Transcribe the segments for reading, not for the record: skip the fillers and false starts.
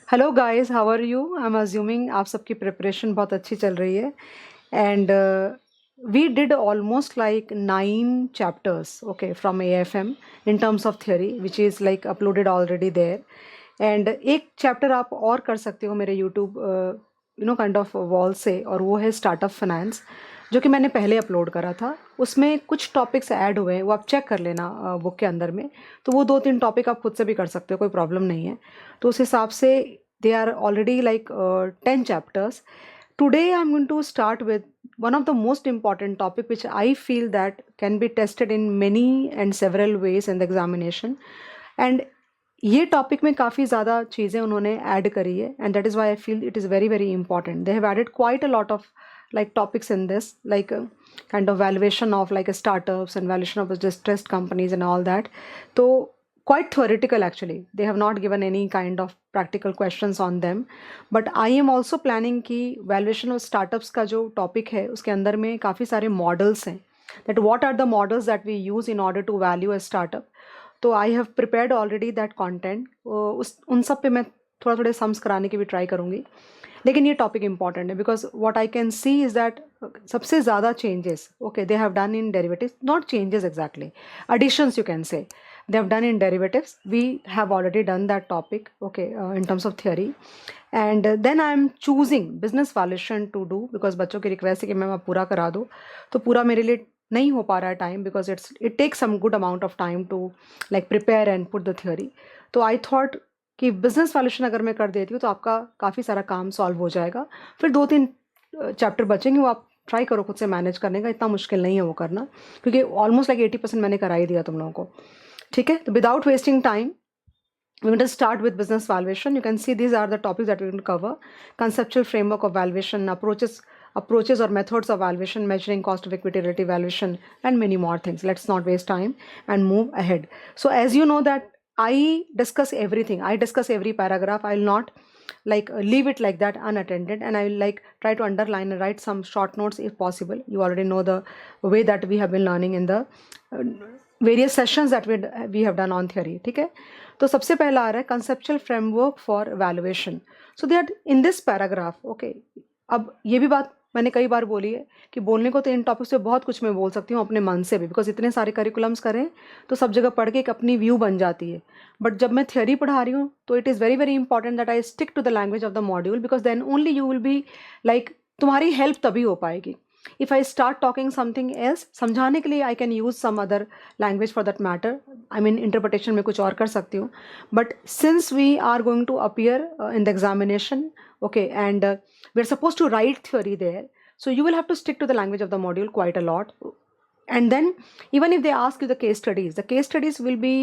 Hello guys, how are you? I am assuming आप सबकी preparation बहुत अच्छी चल रही है. And we did almost like 9 chapters, okay, from AFM in terms of theory, which is like uploaded already there. And एक chapter आप और कर सकते हो मेरे यूट्यूब काइंड ऑफ वॉल से, और वो है स्टार्टअप फाइनेंस, जो कि मैंने पहले अपलोड करा था. उसमें कुछ टॉपिक्स ऐड हुए हैं, वो आप चेक कर लेना बुक के अंदर में. तो वो 2-3 टॉपिक आप खुद से भी कर सकते हो, कोई प्रॉब्लम नहीं है. तो उस हिसाब से they are already like 10 chapters. Today I'm going to start with one of the most important topic which I feel that can be tested in many and several ways in the examination. And ये topic में काफ़ी ज़्यादा चीज़ें उन्होंने add करी है, and that is why I feel it is very very important. They have added quite a lot of like topics in this, like kind of valuation of like startups and valuation of distressed companies and all that. So quite theoretical actually. They have not given any kind of practical questions on them. But I am also planning कि valuation of startups का जो topic है उसके अंदर में काफ़ी सारे models हैं. That what are the models that we use in order to value a startup. तो I have prepared already that content. उन सब पे मैं थोड़े सम्स कराने की भी ट्राई करूँगी. लेकिन ये टॉपिक इंपॉर्टेंट है because what I can see is that सबसे ज़्यादा changes, okay, they have done in derivatives, not changes exactly, additions you can say, they have done in derivatives. We have already done that topic, okay, in terms of theory. And then I am choosing business valuation to do because बच्चों की request है कि मैं पूरा करा दूँ. तो पूरा मेरे लिए नहीं हो पा रहा है time, because it takes some good amount of time to like prepare and put the theory. तो आई थॉट कि बिजनेस वैल्यूएशन अगर मैं कर देती हूँ तो आपका काफ़ी सारा काम सॉल्व हो जाएगा. फिर 2-3 चैप्टर बचेंगे, वो आप ट्राई करो खुद से मैनेज करने का. इतना मुश्किल नहीं है वो करना, क्योंकि ऑलमोस्ट लाइक 80% मैंने करा ही दिया तुम लोगों को. ठीक है, तो without wasting time we're going to start with business valuation. You can see these are the topics that we're going to cover: conceptual framework of valuation, approaches or methods of valuation, measuring cost of equity, relative valuation, and many more things. Let's not waste time and move ahead. So as you know that I discuss everything, I discuss every paragraph. I'll not like leave it like that unattended, and I will like try to underline and write some short notes if possible. You already know the way that we have been learning in the various sessions that we have done on theory. ठीक है, तो सबसे पहला आ रहा है conceptual framework for valuation. So they are in this paragraph, okay. अब ये भी बात मैंने कई बार बोली है कि बोलने को तो इन टॉपिक्स पे बहुत कुछ मैं बोल सकती हूँ अपने मन से भी, बिकॉज इतने सारे करिकुलम्स करें तो सब जगह पढ़ के एक अपनी व्यू बन जाती है. बट जब मैं थियोरी पढ़ा रही हूँ तो it is very very important that I stick to the language of the module, because then only you will be like, तुम्हारी हेल्प तभी हो पाएगी. If I start talking something else, समझाने के लिए I can use some other language for that matter. I mean interpretation में कुछ और कर सकती हूँ. But since we are going to appear in the examination, okay, and we are supposed to write theory there, so you will have to stick to the language of the module quite a lot. And then even if they ask you the case studies will be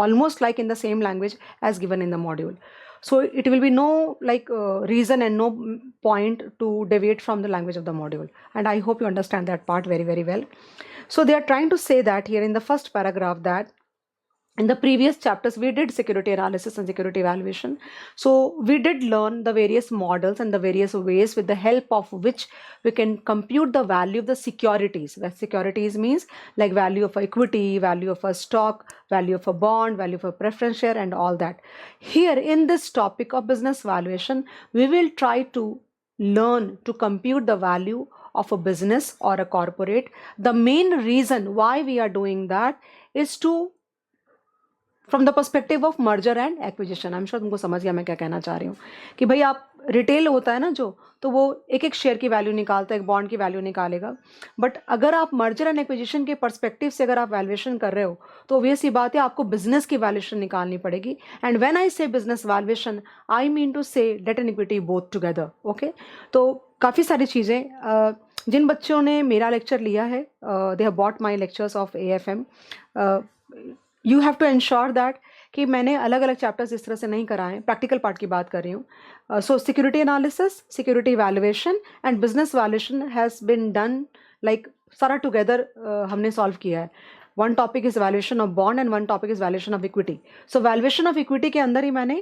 almost like in the same language as given in the module. So it will be no like reason and no point to deviate from the language of the module, and I hope you understand that part very very well. So they are trying to say that here in the first paragraph that in the previous chapters we did security analysis and security evaluation. So we did learn the various models and the various ways with the help of which we can compute the value of the securities. That securities means like value of equity, value of a stock, value of a bond, value of a preference share, and all that. Here in this topic of business valuation, we will try to learn to compute the value of a business or a corporate. The main reason why we are doing that is to from the perspective of merger and acquisition. I am sure तुमको समझ गया मैं क्या कहना चाह रही हूँ कि भाई आप रिटेल होता है ना जो, तो वो एक एक शेयर की वैल्यू निकालता है, एक बॉन्ड की वैल्यू निकालेगा. बट अगर आप मर्जर एंड एक्विजिशन के पर्सपेक्टिव से अगर आप वैल्यूएशन कर रहे हो तो ऑब्वियस सी बात है आपको बिजनेस की वैल्यूएशन निकालनी पड़ेगी. And when I say business valuation I mean to say debt and equity both together, okay. तो काफ़ी सारी चीज़ें जिन बच्चों ने मेरा लेक्चर लिया है, they have bought my lectures of AFM. You have to ensure that कि मैंने अलग अलग चैप्टर्स इस तरह से नहीं कराएं. प्रैक्टिकल पार्ट की बात कर रही हूँ. सो security analysis, security valuation and business valuation has been done like सारा टुगेदर हमने सॉल्व किया है. One topic is valuation of bond and one topic is valuation of equity. So valuation of equity के अंदर ही मैंने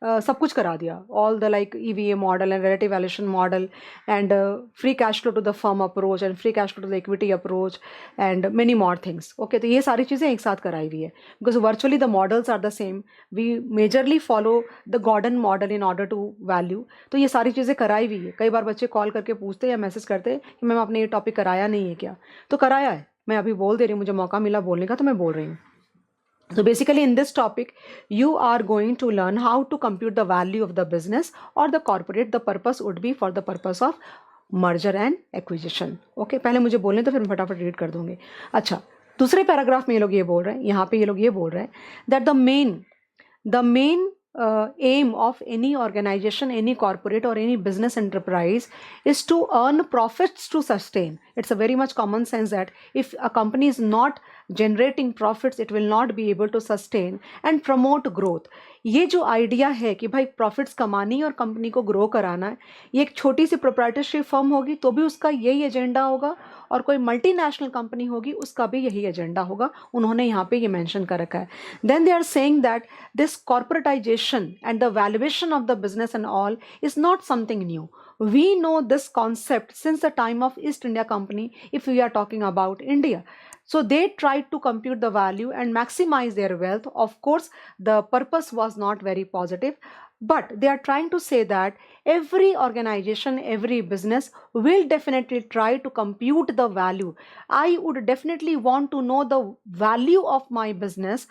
सब कुछ करा दिया, all the like EVA model and relative valuation model and free cash flow to the firm approach and free cash flow to the equity approach and many more things. Okay, तो ये सारी चीज़ें एक साथ कराई हुई है, because virtually the models are the same. We majorly follow the Gordon model in order to value. तो ये सारी चीज़ें कराई हुई है. कई बार बच्चे कॉल करके पूछते या मैसेज करते कि मैम आपने ये टॉपिक कराया नहीं है क्या, तो कराया है. मैं अभी बोल दे रही हूँ, मुझे मौका मिला बोलने का तो मैं बोल रही हूँ. So basically in this topic you are going to learn how to compute the value of the business or the corporate. The purpose would be for the purpose of merger and acquisition. Okay, पहले मुझे बोलने तो फिर मैं फटाफट read कर दूंगी. अच्छा, दूसरे पैराग्राफ में ये लोग ये बोल रहे हैं, यहाँ पे ये लोग ये बोल रहे हैं that the main aim of any organization, any corporate or any business enterprise is to earn profits to sustain. It's a very much common sense that if a company is not generating profits, it will not be able to sustain and promote growth. ये जो idea है कि भाई profits कमानी और company को grow कराना है, ये एक छोटी सी प्रोप्राइटरशिप फर्म होगी तो भी उसका यही एजेंडा होगा, और कोई मल्टीनेशनल कंपनी होगी उसका भी यही एजेंडा होगा. उन्होंने यहाँ पे ये मेंशन कर रखा है. Then they are saying that this corporatisation and the valuation of the business and all is not something new. We know this concept since the time of East India Company if we are talking about India. So they tried to compute the value and maximize their wealth. Of course, the purpose was not very positive, but they are trying to say that every organization, every business will definitely try to compute the value. I would definitely want to know the value of my business.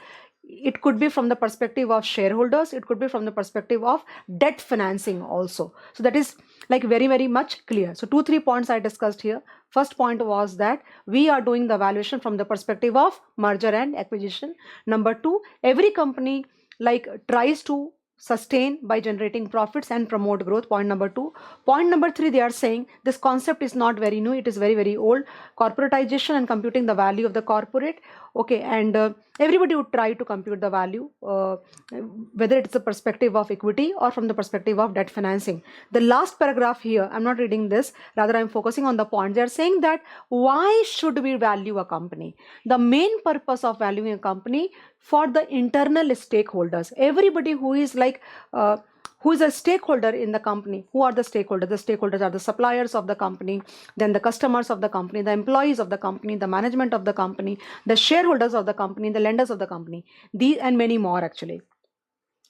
It could be from the perspective of shareholders, it could be from the perspective of debt financing also. So that is like very, very much clear. So 2-3 points I discussed here. First point was that we are doing the valuation from the perspective of merger and acquisition. Number 2, every company like tries to sustain by generating profits and promote growth. Point number 2. Point number 3, they are saying this concept is not very new, it is very, very old. Corporatization and computing the value of the corporate. Okay, and everybody would try to compute the value, whether it's the perspective of equity or from the perspective of debt financing. The last paragraph here, I'm not reading this, rather I'm focusing on the point. They are saying that why should we value a company? The main purpose of valuing a company for the internal stakeholders, everybody who is like who is a stakeholder in the company. Who are the stakeholders? The stakeholders are the suppliers of the company, then the customers of the company, the employees of the company, the management of the company, the shareholders of the company, the lenders of the company, these and many more actually.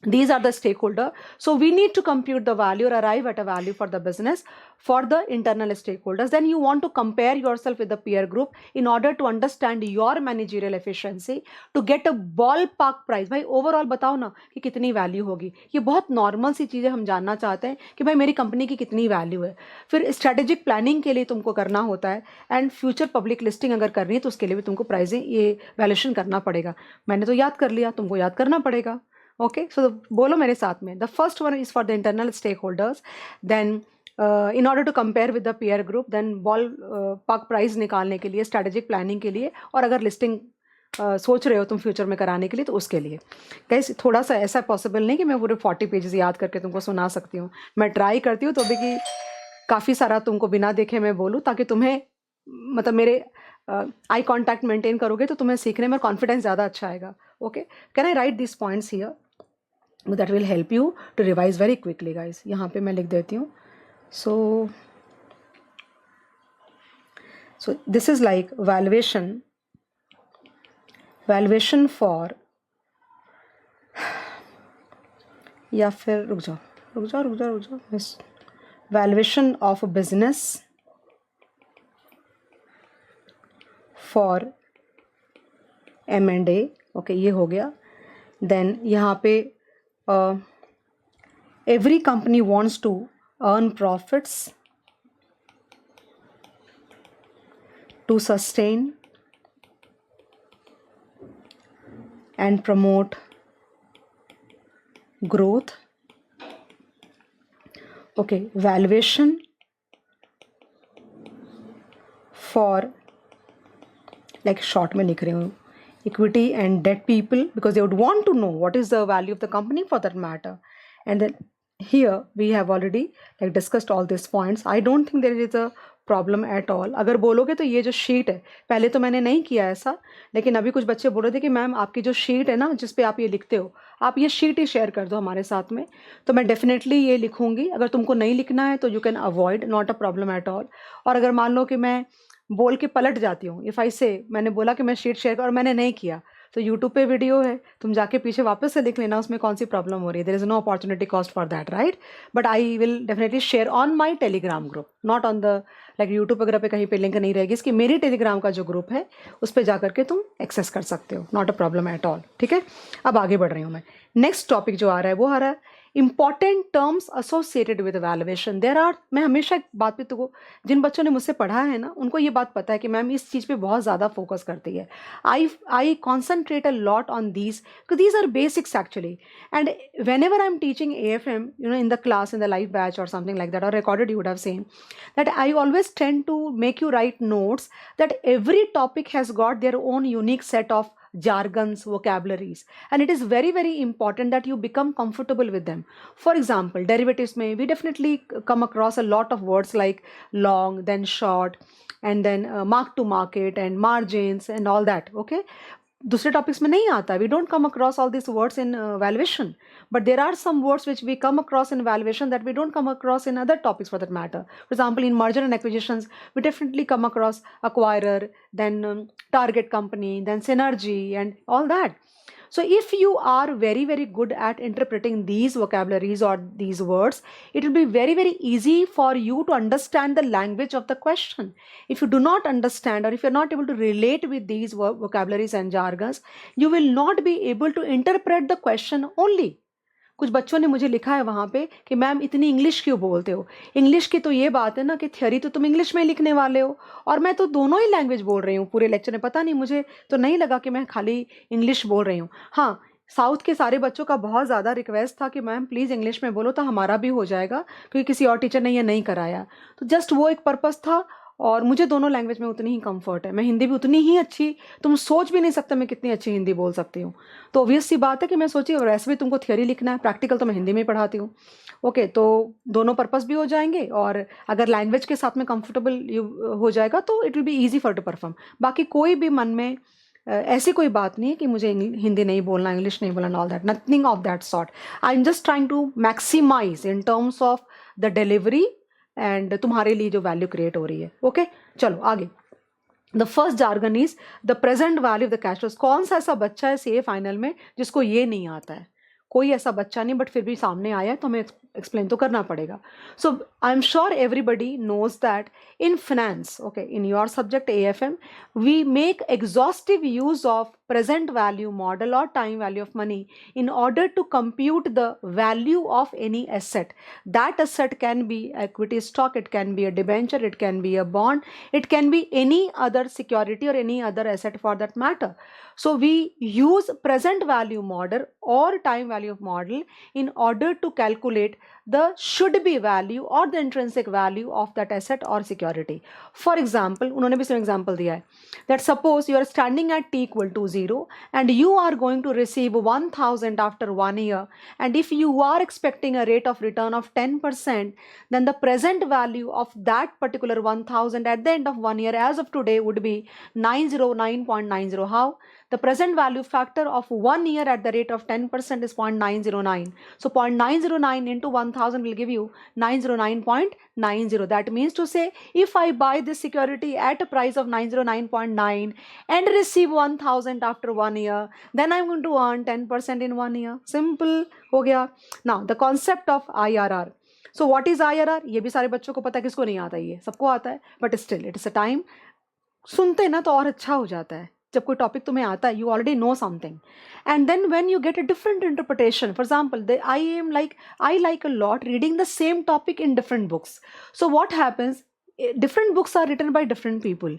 These are the stakeholder. So we need to compute the value or arrive at a value for the business for the internal stakeholders. Then you want to compare yourself with the peer group in order to understand your managerial efficiency to get a ballpark price. भाई overall बताओ ना कि कितनी value होगी. ये बहुत normal सी चीज़ें हम जानना चाहते हैं कि भाई मेरी कंपनी की कितनी value है. फिर strategic planning के लिए तुमको करना होता है and future public listing अगर करनी है तो उसके लिए भी तुमको pricing ये valuation करना पड़ेगा. मैंने तो याद कर लिया, तुमको याद करना पड़ेगा. Okay, so बोलो मेरे साथ में. The first one is for the internal stakeholders. Then in order to compare with the peer group, then ballpark price निकालने के लिए, strategic planning के लिए, और अगर listing सोच रहे हो तुम फ्यूचर में कराने के लिए तो उसके लिए. गाइस थोड़ा सा ऐसा पॉसिबल नहीं कि मैं पूरे 40 पेजेस याद करके तुमको सुना सकती हूँ. मैं ट्राई करती हूँ तो भी कि काफ़ी सारा तुमको बिना देखे मैं बोलूँ, ताकि तुम्हें मतलब मेरे आई कॉन्टैक्ट मेंटेन करोगे तो तुम्हें सीखने में कॉन्फिडेंस ज़्यादा अच्छा आएगा. Okay, can I right this points here? That will help you to revise very quickly, guys. यहाँ पे मैं लिख देती हूँ. So this is like valuation for, या फिर रुक जाओ Yes. Valuation of a business for M&A. Okay, ये हो गया. Then यहाँ पे every company wants to earn profits to sustain and promote growth. Okay, valuation for, like short में लिख रही हूँ, equity and debt people, because they would want to know what is the value of the company for that matter. And then here we have already like discussed all these points. I don't think there is a problem at all. अगर बोलोगे तो ये जो sheet है, पहले तो मैंने नहीं किया ऐसा, लेकिन अभी कुछ बच्चे बोल रहे थे कि मैम आपकी जो शीट है ना जिस पे आप ये लिखते हो, आप ये शीट ही शेयर कर दो हमारे साथ में, तो मैं डेफिनेटली ये लिखूंगी। अगर तुमको नहीं लिखना है तो you can avoid, not a problem at all. और अगर मान लो कि मैं बोल के पलट जाती हूँ, इफ़ आई से मैंने बोला कि मैं शीट शेयर कर और मैंने नहीं किया, तो यूट्यूब पे वीडियो है, तुम जाके पीछे वापस से देख लेना, उसमें कौन सी प्रॉब्लम हो रही है। There is no opportunity cost for that, right? But I will definitely share on my Telegram group, not on the like YouTube वगैरह पे कहीं पे लिंक नहीं रहेगी इसकी। मेरी टेलीग्राम का जो ग्रुप है उस पर जा करके तुम एक्सेस कर सकते हो, not a problem at all. ठीक है, अब आगे बढ़ रही हूँ मैं। नेक्स्ट टॉपिक जो आ रहा है वो आ रहा है important terms associated with valuation. There are, मैं हमेशा एक बात पे तो, जिन बच्चों ने मुझसे पढ़ा है ना उनको ये बात पता है कि मैम इस चीज़ पे बहुत ज़्यादा फोकस करती है। I concentrate a lot on these, because these are basics actually. And whenever I'm teaching AFM, you know, in the class, in the live batch or something like that, or recorded, you would have seen that I always tend to make you write notes that every topic has got their own unique set of jargons, vocabularies, and it is very very important that you become comfortable with them. For example, derivatives may we definitely come across a lot of words like long, then short, and then mark to market and margins and all that. Okay, दूसरे topics में नहीं आता, we don't come across all this words in valuation, but there are some words which we come across in valuation that we don't come across in other topics for that matter. For example, in merger and acquisitions we definitely come across acquirer, then target company, then synergy and all that. So if you are very very good at interpreting these vocabularies or these words, it will be very very easy for you to understand the language of the question. If you do not understand, or if you're not able to relate with these vocabularies and jargons, you will not be able to interpret the question only. कुछ बच्चों ने मुझे लिखा है वहाँ पे कि ma'am इतनी इंग्लिश क्यों बोलते हो। इंग्लिश की तो ये बात है ना कि थ्योरी तो तुम इंग्लिश में लिखने वाले हो, और मैं तो दोनों ही लैंग्वेज बोल रही हूँ पूरे लेक्चर में। पता नहीं, मुझे तो नहीं लगा कि मैं खाली इंग्लिश बोल रही हूँ। हाँ, साउथ के सारे बच्चों का बहुत ज़्यादा रिक्वेस्ट था कि मैम प्लीज़ इंग्लिश में बोलो, तो हमारा भी हो जाएगा, क्योंकि किसी और टीचर ने ये नहीं कराया। तो जस्ट वो एक पर्पज़ था, और मुझे दोनों लैंग्वेज में उतनी ही कंफर्ट है। मैं हिंदी भी उतनी ही अच्छी, तुम सोच भी नहीं सकते मैं कितनी अच्छी हिंदी बोल सकती हूँ। तो ऑब्वियस सी बात है कि मैं सोची, और वैसे भी तुमको थियोरी लिखना है, प्रैक्टिकल तो मैं हिंदी में ही पढ़ाती हूँ। ओके, तो दोनों पर्पस भी हो जाएंगे, और अगर लैंग्वेज के साथ में कंफर्टेबल हो जाएगा तो it will be easy for to perform. बाकी कोई भी मन में ऐसी कोई बात नहीं है कि मुझे हिंदी नहीं बोलना, इंग्लिश नहीं बोलना, all that, nothing of that sort. I am just trying to maximise in terms of the delivery and तुम्हारे लिए जो वैल्यू क्रिएट हो रही है। ओके, चलो आगे। The first jargon is the present value of the cash flows. कौन सा ऐसा बच्चा है सीए फाइनल में जिसको ये नहीं आता है? कोई ऐसा बच्चा नहीं, बट फिर भी सामने आया है तो हमें एक्सप्लेन तो करना पड़ेगा। So I am sure everybody knows that in finance, okay, in your subject AFM, we make exhaustive use of present value model or time value of money in order to compute the value of any asset. That asset can be equity stock, it can be a debenture, it can be a bond, it can be any other security or any other asset for that matter. So we use present value model or time value model in order to calculate the should be value or the intrinsic value of that asset or security. For example, उन्होंने भी same example दिया है that suppose you are standing at t equal to 0 and you are going to receive 1000 after 1 year, and if you are expecting a rate of return of 10%, then the present value of that particular 1000 at the end of 1 year as of today would be 909.90. How? The present value factor of 1 year at the rate of 10% is 0.909. So 0.909 into 1000 will give you 909.90. That means to say, if I buy this security at a price of 909.9 and receive 1000 after 1 year, then I'm going to earn 10% in 1 year. Simple हो गया. Now the concept of IRR. So what is IRR? ये भी सारे बच्चों को पता है, किसको नहीं आता? ये सबको आता है, but still it is a time. सुनते ना तो और अच्छा हो जाता है। जब कोई टॉपिक तुम्हें आता है, you already know something, and then when you get a different interpretation, for example I like a lot reading the same topic in different books. So what happens, different books are written by different people,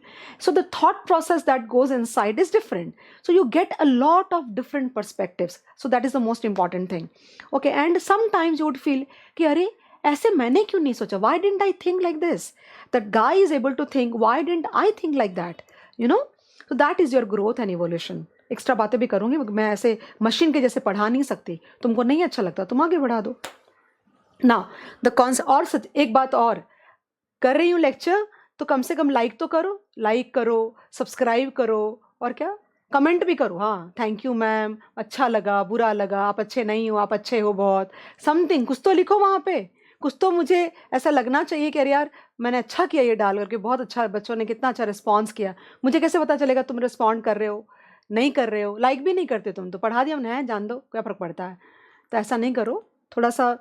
so the thought process that goes inside is different, so you get a lot of different perspectives. So that is the most important thing. Okay, and sometimes you would feel कि अरे ऐसे मैंने क्यों नहीं सोचा, why didn't I think like this? That guy is able to think, why didn't I think like that? You know, so that is your growth and evolution. Extra बातें भी करूंगी मैं, ऐसे मशीन के जैसे पढ़ा नहीं सकती, तुमको नहीं अच्छा लगता तुम आगे बढ़ा दो ना। द कॉन्सेप्ट, और एक बात और कर रही हूँ लेक्चर, तो कम से कम लाइक तो करो, लाइक करो, सब्सक्राइब करो, और क्या, कमेंट भी करो। हाँ, थैंक यू मैम, अच्छा लगा, बुरा लगा, आप अच्छे नहीं हो, आप अच्छे हो बहुत, समथिंग कुछ तो लिखो वहाँ पे। कुछ तो मुझे ऐसा लगना चाहिए कि अरे यार मैंने अच्छा किया ये डाल करके, बहुत अच्छा, बच्चों ने कितना अच्छा रिस्पॉन्स किया। मुझे कैसे पता चलेगा तुम रिस्पॉन्ड कर रहे हो, नहीं कर रहे हो, लाइक भी नहीं करते तुम तो, पढ़ा दिया हमने, जान दो, क्या फ़र्क पड़ता है। तो ऐसा नहीं करो, थोड़ा सा,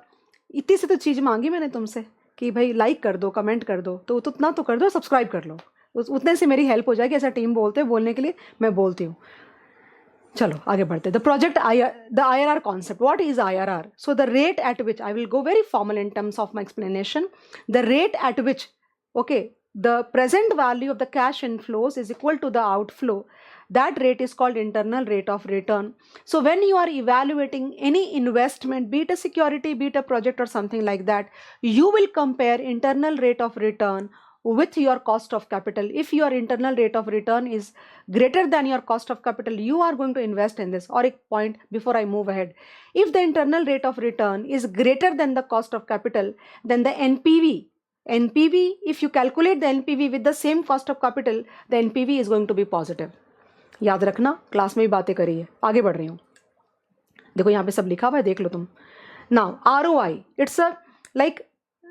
इतनी सी तो चीज़ मांगी मैंने तुमसे कि भाई लाइक कर दो, कमेंट कर दो, तो उतना तो कर दो, सब्सक्राइब कर लो, उतने से मेरी हेल्प हो जाएगी। ऐसा टीम बोलते हैं, बोलने के लिए मैं बोलती हूँ। चलो आगे बढ़ते। The project the IRR concept. What is IRR? So the rate at which, I will go very formal in terms of my explanation, the rate at which, okay, the present value of the cash inflows is equal to the outflow, that rate is called internal rate of return. So when you are evaluating any investment, be it a security, be it a project or something like that, you will compare internal rate of return with your cost of capital. If your internal rate of return is greater than your cost of capital, you are going to invest in this. Or a point before I move ahead, if the internal rate of return is greater than the cost of capital, then the NPV, if you calculate the NPV with the same cost of capital, the NPV is going to be positive. याद रखना, class में भी बातें करी है। आगे बढ़ रही हूँ, देखो यहाँ पे सब लिखा हुआ है, देख लो तुम। Now ROI, it's a like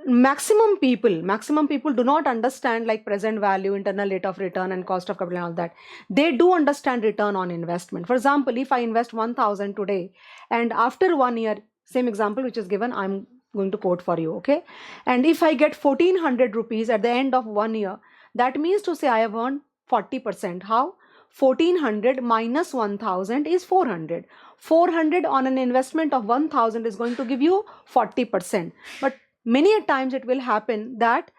maximum people do not understand like present value, internal rate of return, and cost of capital and all that. They do understand return on investment. For example, if I invest 1,000 today, and after 1 year, same example which is given, I'm going to quote for you, okay? And if I get 1,400 rupees at the end of 1 year, that means to say I have earned 40%. How? 1,400 minus 1,000 is 400. 400 on an investment of 1,000 is going to give you 40%. But many a times it will happen that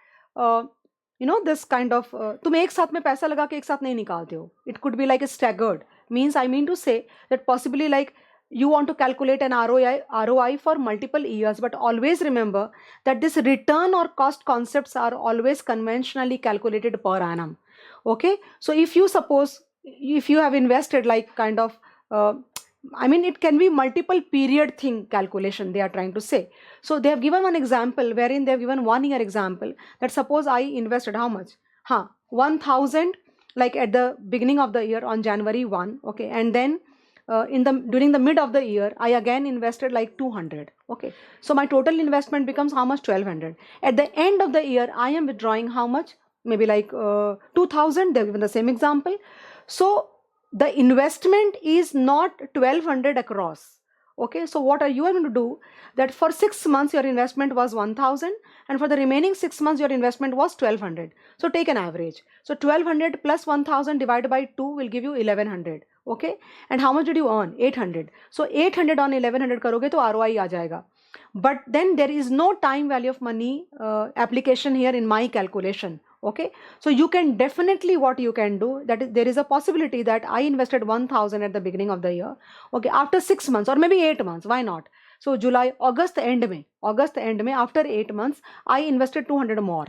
this kind of तुम एक साथ में पैसा लगा के एक साथ नहीं निकालते हो. It could be like a staggered. Means I mean to say that possibly like you want to calculate an ROI for multiple years, but always remember that this return or cost concepts are always conventionally calculated per annum. Okay, so if you suppose if you have invested like kind of it can be multiple period thing calculation they are trying to say. So they have given one example wherein they have given 1 year example, that suppose I invested how much? 1,000 like at the beginning of the year on January 1, okay, and then during the mid of the year I again invested like 200, okay, so my total investment becomes how much? 1,200. At the end of the year I am withdrawing how much? Maybe like 2,000. They've given the same example. So the investment is not 1,200 across. Okay, so what are you going to do? That for 6 months your investment was 1,000, and for the remaining 6 months your investment was 1,200. So take an average. So 1,200 plus 1,000 divided by 2 will give you 1,100. Okay, and how much did you earn? 800. So 800 on 1,100 करोगे तो ROI आ जाएगा. But then there is no time value of money application here in my calculation. Okay, so you can definitely, what you can do, that is, there is a possibility that I invested 1,000 at the beginning of the year. Okay, after 6 months or maybe 8 months, why not? So July, August end में, after 8 months, I invested 200 more.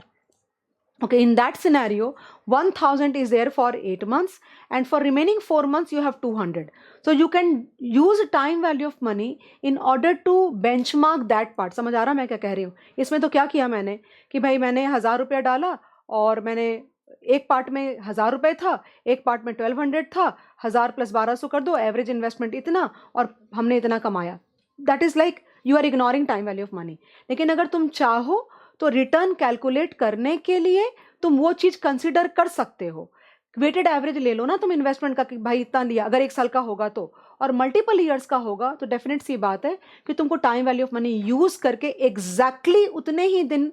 Okay, in that scenario, 1,000 is there for 8 months, and for remaining 4 months you have 200. So you can use time value of money in order to benchmark that part. समझ आ रहा मैं क्या कह रही हूँ? इसमें तो क्या किया मैंने कि भाई मैंने 1,000 रुपया डाला, और मैंने एक पार्ट में 1,000 रुपये था, एक पार्ट में 1,200 था, 1,000 प्लस 1,200 कर दो, एवरेज इन्वेस्टमेंट इतना, और हमने इतना कमाया. That is like you are ignoring time value of money. लेकिन अगर तुम चाहो तो रिटर्न कैलकुलेट करने के लिए तुम वो चीज कंसिडर कर सकते हो. वेटेड एवरेज ले लो ना तुम इन्वेस्टमेंट का कि भाई इतना लिया, अगर 1 साल का होगा तो, और मल्टीपल ईयर्स का होगा तो डेफिनेट सी बात है कि तुमको time value of money use करके एग्जैक्टली उतने ही दिन,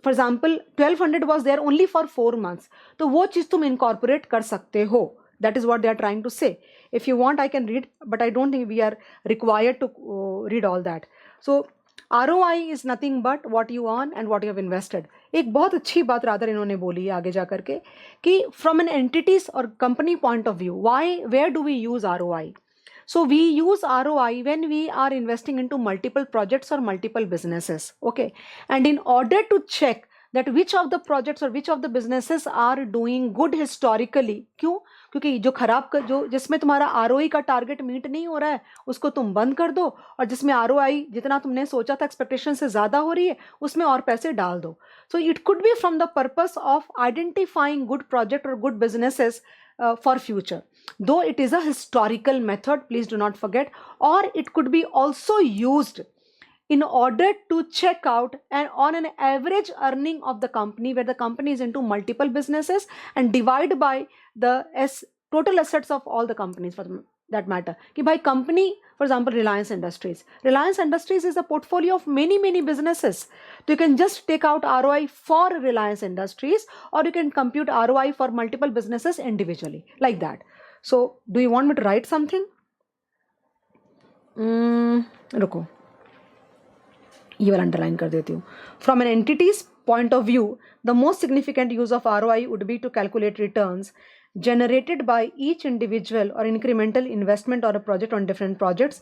for example 1,200 was there only for 4 months, तो वो चीज तुम इनकॉर्पोरेट कर सकते हो. That is what they are trying to say. If you want I can read, but I don't think we are required to read all that. So ROI is nothing but what you earn and what you have invested. एक बहुत अच्छी बात rather इन्होंने बोली है आगे जा करके कि from an entities or company point of view, where do we use ROI? So we use ROI when we are investing into multiple projects or multiple businesses, okay, and in order to check that which of the projects or which of the businesses are doing good historically. क्यों? क्योंकि जो खराब का जो जिसमें तुम्हारा ROE का target meet नहीं हो रहा है उसको तुम बंद कर दो, और जिसमें आरओआई जितना तुमने सोचा था एक्सपेक्टेशन से ज़्यादा हो रही है उसमें और पैसे डाल दो. So it could be from the purpose of identifying good project और good businesses for future, though it is a historical method, please do not forget, or it could be also used in order to check out and on an average earning of the company, where the company is into multiple businesses, and divide by the total assets of all the companies for that matter. कि भाई company, for example Reliance Industries is a portfolio of many businesses, so you can just take out ROI for Reliance Industries, or you can compute ROI for multiple businesses individually like that. So do you want me to write something? रुको, ये वाला underline कर देती हूँ. From an entities point of view, the most significant use of ROI would be to calculate returns generated by each individual or incremental investment or a project on different projects.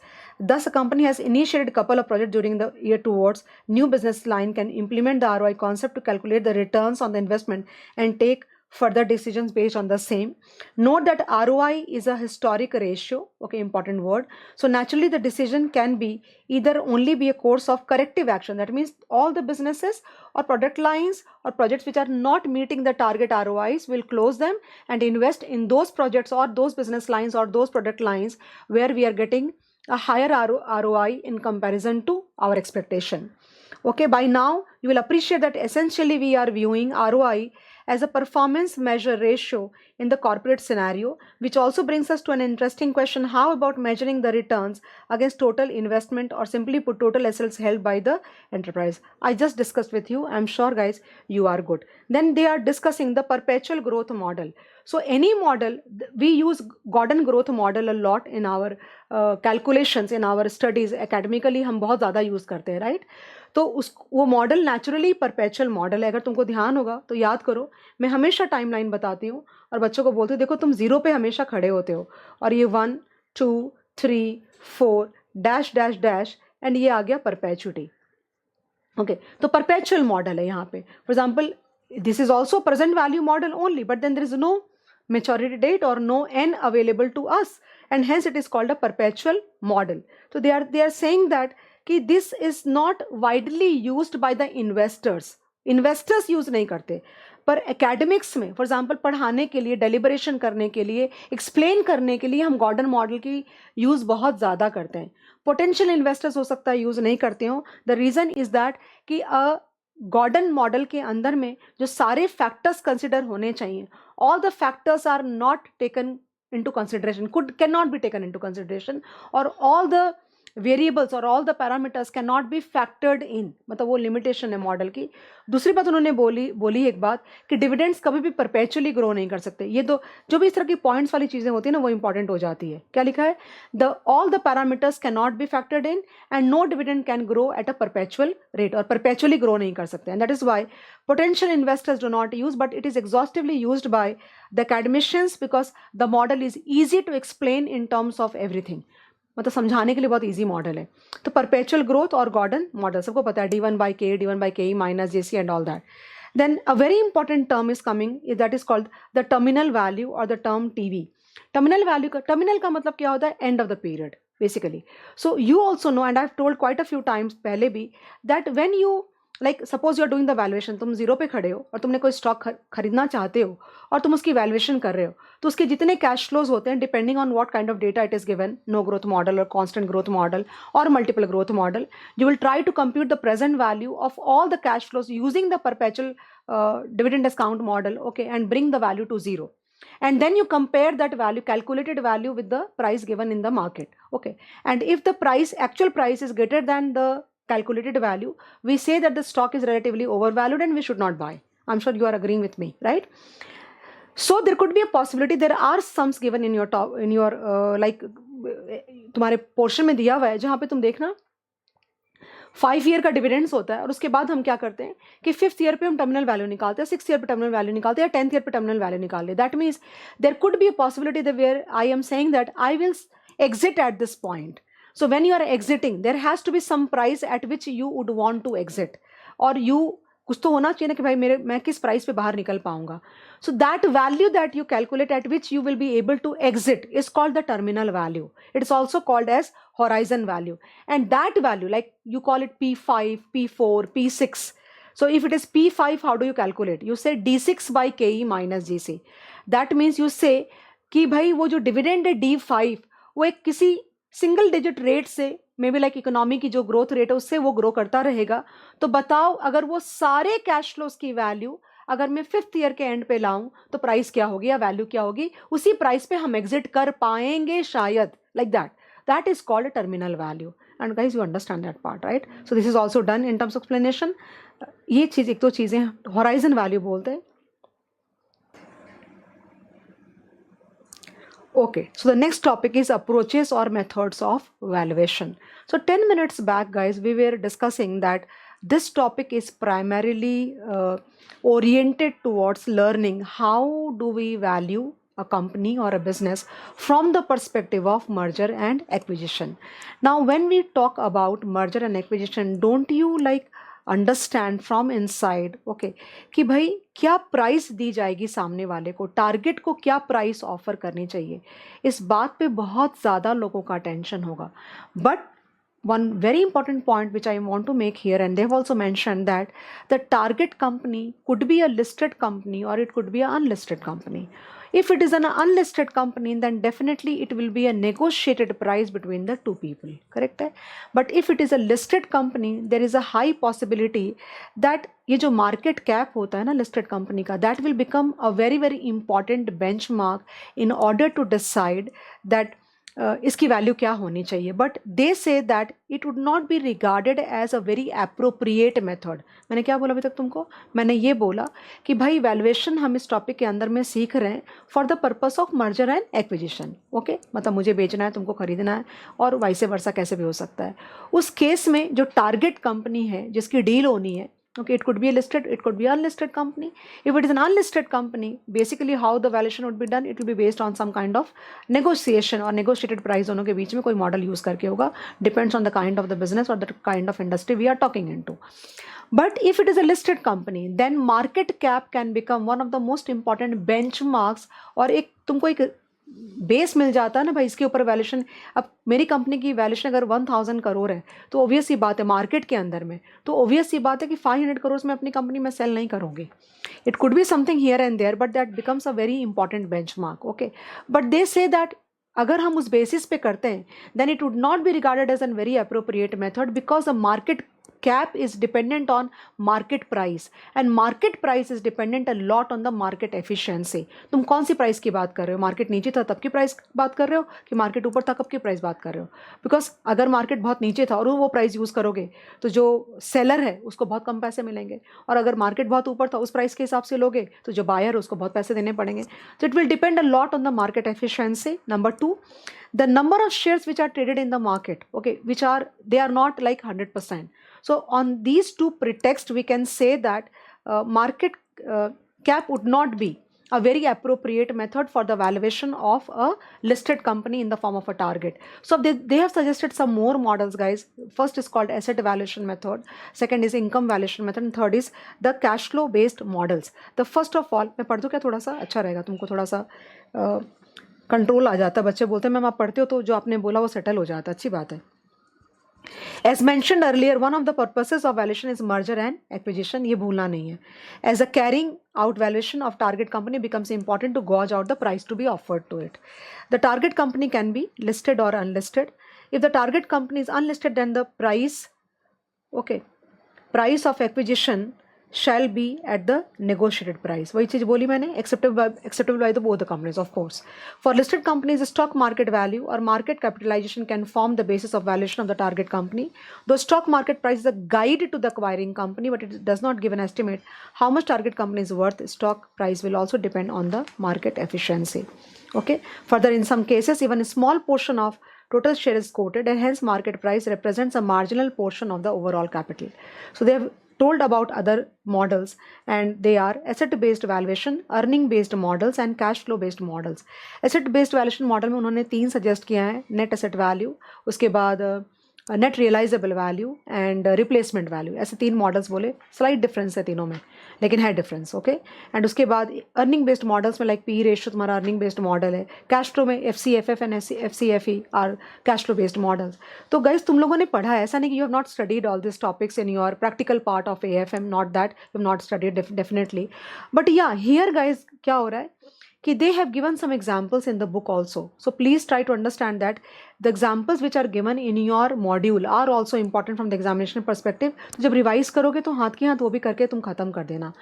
Thus, a company has initiated a couple of projects during the year towards new business line can implement the ROI concept to calculate the returns on the investment and take further decisions based on the same. Note that ROI is a historic ratio, okay, important word. So naturally the decision can be either only be a course of corrective action, that means all the businesses or product lines or projects which are not meeting the target ROIs will close them and invest in those projects or those business lines or those product lines where we are getting a higher ROI in comparison to our expectation. Okay, by now you will appreciate that essentially we are viewing ROI as a performance measure ratio in the corporate scenario, which also brings us to an interesting question: how about measuring the returns against total investment, or simply put, total assets held by the enterprise? I just discussed with you. I'm sure guys you are good. Then they are discussing the perpetual growth model. So any model, we use Gordon growth model a lot in our calculations, in our studies. Academically हम बहुत ज़्यादा use करते हैं, right? तो वो model naturally perpetual model है. अगर तुमको ध्यान होगा तो याद करो, मैं हमेशा टाइमलाइन बताती हूँ और बच्चों को बोलती हूँ देखो तुम जीरो पे हमेशा खड़े होते हो, और ये 1 2 3 4 डैश डैश डैश एंड ये आ गया परपेचुटी. ओके, तो परपेचुअल मॉडल है यहाँ पे. For example this is also present value model only, but then there is no maturity date or no n available to us, and hence it is called a perpetual model. So they are saying that कि this is not widely used by the investors use नहीं करते, पर academics में for example पढ़ाने के लिए, deliberation करने के लिए, एक्सप्लेन करने के लिए हम गॉर्डन मॉडल की यूज़ बहुत ज़्यादा करते हैं. पोटेंशियल इन्वेस्टर्स हो सकता है यूज़ नहीं करते हो. द रीज़न इज़ दैट कि गॉर्डन मॉडल के अंदर में जो सारे फैक्टर्स कंसिडर होने चाहिए, all the factors are not taken into consideration, can not be taken into consideration, और all the वेरिएबल्स और all the parameters can not be factored इन. मतलब वो लिमिटेशन है मॉडल की. दूसरी बात उन्होंने बोली एक बात कि डिविडेंड्स कभी भी परपेचुअली ग्रो नहीं कर सकते. ये दो जो भी इस तरह की पॉइंट्स वाली चीज़ें होती है ना, वो इंपॉर्टेंट हो जाती है. क्या लिखा है? All the parameters can not be factored in and no dividend can grow at a perpetual rate, और परपेचुअली ग्रो नहीं कर सकते. And that is why potential investors do not use, but it is exhaustively used by the academicians because the model is easy to explain in terms of everything. मतलब समझाने के लिए बहुत easy model है. तो परपेचुअल ग्रोथ और Gordon model सबको पता है, D1/K, D1/KE minus JC and all that. Then a very important term is coming, that is called the terminal value और the term TV. Terminal value का, terminal का मतलब क्या होता है? End of the period basically. So you also know, and I have told quite a few times पहले भी, that when you like suppose you are doing the valuation, तुम zero पे खड़े हो और तुमने कोई स्टॉक खरीदना चाहते हो और तुम उसकी वैल्यूएशन कर रहे हो, तो उसके जितने कैश फ्लोज होते हैं depending on what kind of data it is given, no growth model और कांस्टेंट ग्रोथ मॉडल और multiple growth model, you will try to compute the present value of all the cash flows using the perpetual dividend discount model, okay, and bring the value to zero. And then you compare that value, calculated value, with the price given in the market, okay, and if the actual price is greater than the calculated value, we say that the stock is relatively overvalued and we should not buy. I'm sure you are agreeing with me, right? So there could be a possibility, there are sums given in your top, in your like तुम्हारे portion में दिया हुआ है, जहाँ पे तुम देखना 5 year का डिविडेंड्स होता है, और उसके बाद हम क्या करते हैं कि 5th ईयर पे हम टर्मिनल वैल्यू निकालते हैं, 6th ईयर पे टर्मिनल वैल्यू निकालते हैं, या 10th ईयर पे टर्मिनल वैल्यू निकाल ले. That means there could be a possibility that where I am saying that I will exit at this point. So when you are exiting, there has to be some price at which you would want to exit, or you कुछ तो होना चाहिए ना कि भाई मैं किस price पे बाहर निकल पाऊंगा. So that value that you calculate at which you will be able to exit is called the terminal value. It is also called as horizon value. And that value, like you call it P5, P4, P6. So if it is P5, how do you calculate? You say D6 by KE minus GC. That means you say कि भाई वो जो dividend है D5 वो एक किसी single digit rate से may be like economy की जो ग्रोथ रेट है उससे वो ग्रो करता रहेगा. तो बताओ अगर वो सारे कैश फ्लोज की वैल्यू अगर मैं 5th ईयर के एंड पे लाऊं तो प्राइस क्या होगी या वैल्यू क्या होगी, उसी प्राइस पे हम एग्जिट कर पाएंगे शायद. Like that is called terminal value. And guys you understand that part, right? So this is also done in terms of explanation. ये चीज एक दो चीजें हॉराइजन वैल्यू बोलते हैं. Okay, so the next topic is approaches or methods of valuation. So 10 minutes back, guys, we were discussing that this topic is primarily oriented towards learning how do we value a company or a business from the perspective of merger and acquisition. Now, when we talk about merger and acquisition, don't you like understand from inside, okay, कि भाई क्या price दी जाएगी सामने वाले को, target को क्या price offer करनी चाहिए, इस बात पे बहुत ज़्यादा लोगों का टेंशन होगा. But one very important point which I want to make here, and they've also mentioned that the target company could be a listed company or it could be an unlisted company. If it is an unlisted company, then definitely it will be a negotiated price between the two people, correct है? But if it is a listed company, there is a high possibility that ये जो market cap होता है ना listed company का, that will become a very very important benchmark in order to decide that इसकी value क्या होनी चाहिए. But they say that it would not be regarded as a very appropriate method. मैंने क्या बोला अभी तक तुमको? मैंने ये बोला कि भाई वैल्यूएशन हम इस टॉपिक के अंदर में सीख रहे हैं for the purpose of merger and acquisition. Okay, मतलब मुझे बेचना है, तुमको खरीदना है, और वाइसे वर्सा कैसे भी हो सकता है. उस केस में जो टारगेट कंपनी है जिसकी डील होनी है, okay, it could be a listed, it could be unlisted company. If it is an unlisted company, basically how the valuation would be done, it will be based on some kind of negotiation or negotiated price. दोनों के बीच में कोई model use करके होगा, depends on the kind of the business or the kind of industry we are talking into. But if it is a listed company, then market cap can become one of the most important benchmarks, और एक तुमको एक base मिल जाता है ना भाई, इसके ऊपर वैल्यूएशन. अब मेरी कंपनी की वैल्यूएशन अगर 1000 करोड़ है तो ऑब्वियस सी बात है मार्केट के अंदर में, तो ऑब्वियस सी बात है कि 500 करोड़ में अपनी कंपनी में सेल नहीं करोगे. It could be something here and there, but that becomes a very important benchmark. Okay, but they say that अगर हम उस बेसिस पे करते हैं, then it would not be regarded as an very appropriate method, because the market cap is dependent on market price, and market price is dependent a lot on the market efficiency. तुम कौन सी price की बात कर रहे हो? Market नीचे था तब की प्राइस बात कर रहे हो कि मार्केट ऊपर था कब की प्राइस बात कर रहे हो? बिकॉज अगर मार्केट बहुत नीचे था और वो प्राइस यूज़ करोगे तो जो सेलर है उसको बहुत कम पैसे मिलेंगे, और अगर मार्केट बहुत ऊपर था उस प्राइस के हिसाब से लोगे तो जो बायर है उसको बहुत पैसे देने पड़ेंगे. तो it will depend a lot on the market efficiency. Number 2, the number of shares which are traded in the market, okay, they are not like 100%. So on these two pretexts, we can say that market cap would not be a very appropriate method for the valuation of a listed company in the form of a target. So they have suggested some more models, guys. First is called asset valuation method, second is income valuation method, and third is the cash flow based models. The first of all, मैं पढ़ दूँ क्या? थोड़ा सा अच्छा रहेगा, तुमको थोड़ा सा कंट्रोल आ जाता है. बच्चे बोलते हैं मैम आप पढ़ते हो तो जो आपने बोला वो सेटल हो जाता है, अच्छी बात है. As mentioned earlier, one of the purposes of valuation is merger and acquisition. ये भूलना नहीं है. As a carrying out valuation of target company becomes important to gauge out the price to be offered to it. The target company can be listed or unlisted. If the target company is unlisted, then the price of acquisition shall be at the negotiated price. वही चीज बोली मैंने, acceptable by the both the companies, of course. For listed companies, stock market value or market capitalization can form the basis of valuation of the target company. Though stock market price is a guide to the acquiring company, but it does not give an estimate how much target company is worth. Stock price will also depend on the market efficiency. Okay. Further, in some cases, even a small portion of total share is quoted, and hence market price represents a marginal portion of the overall capital. So they have told about other models, and they are asset based valuation, earning based models, and cash flow based models. Asset based valuation model में उन्होंने 3 suggest किया है: net asset value, उसके बाद net realisable value and replacement value, ऐसे 3 models बोले, slight difference है तीनों में लेकिन है डिफरेंस, ओके। एंड उसके बाद अर्निंग बेस्ड मॉडल्स में लाइक पी रेशियो तुम्हारा अर्निंग बेस्ड मॉडल है, कैश फ्लो में F C F F and F C F E are cash flow based models. तो गाइज तुम लोगों ने पढ़ा है, ऐसा नहीं कि you have not studied all this topics in your practical part of A F M, not that you have not studied definitely, but या हियर गाइज क्या हो रहा है कि they have given some examples in the book also. So please try to understand that the examples which are given in your module are also important from the examination perspective. तो जब revise करोगे तो हाथ के हाथ वो भी करके तुम खत्म कर देना.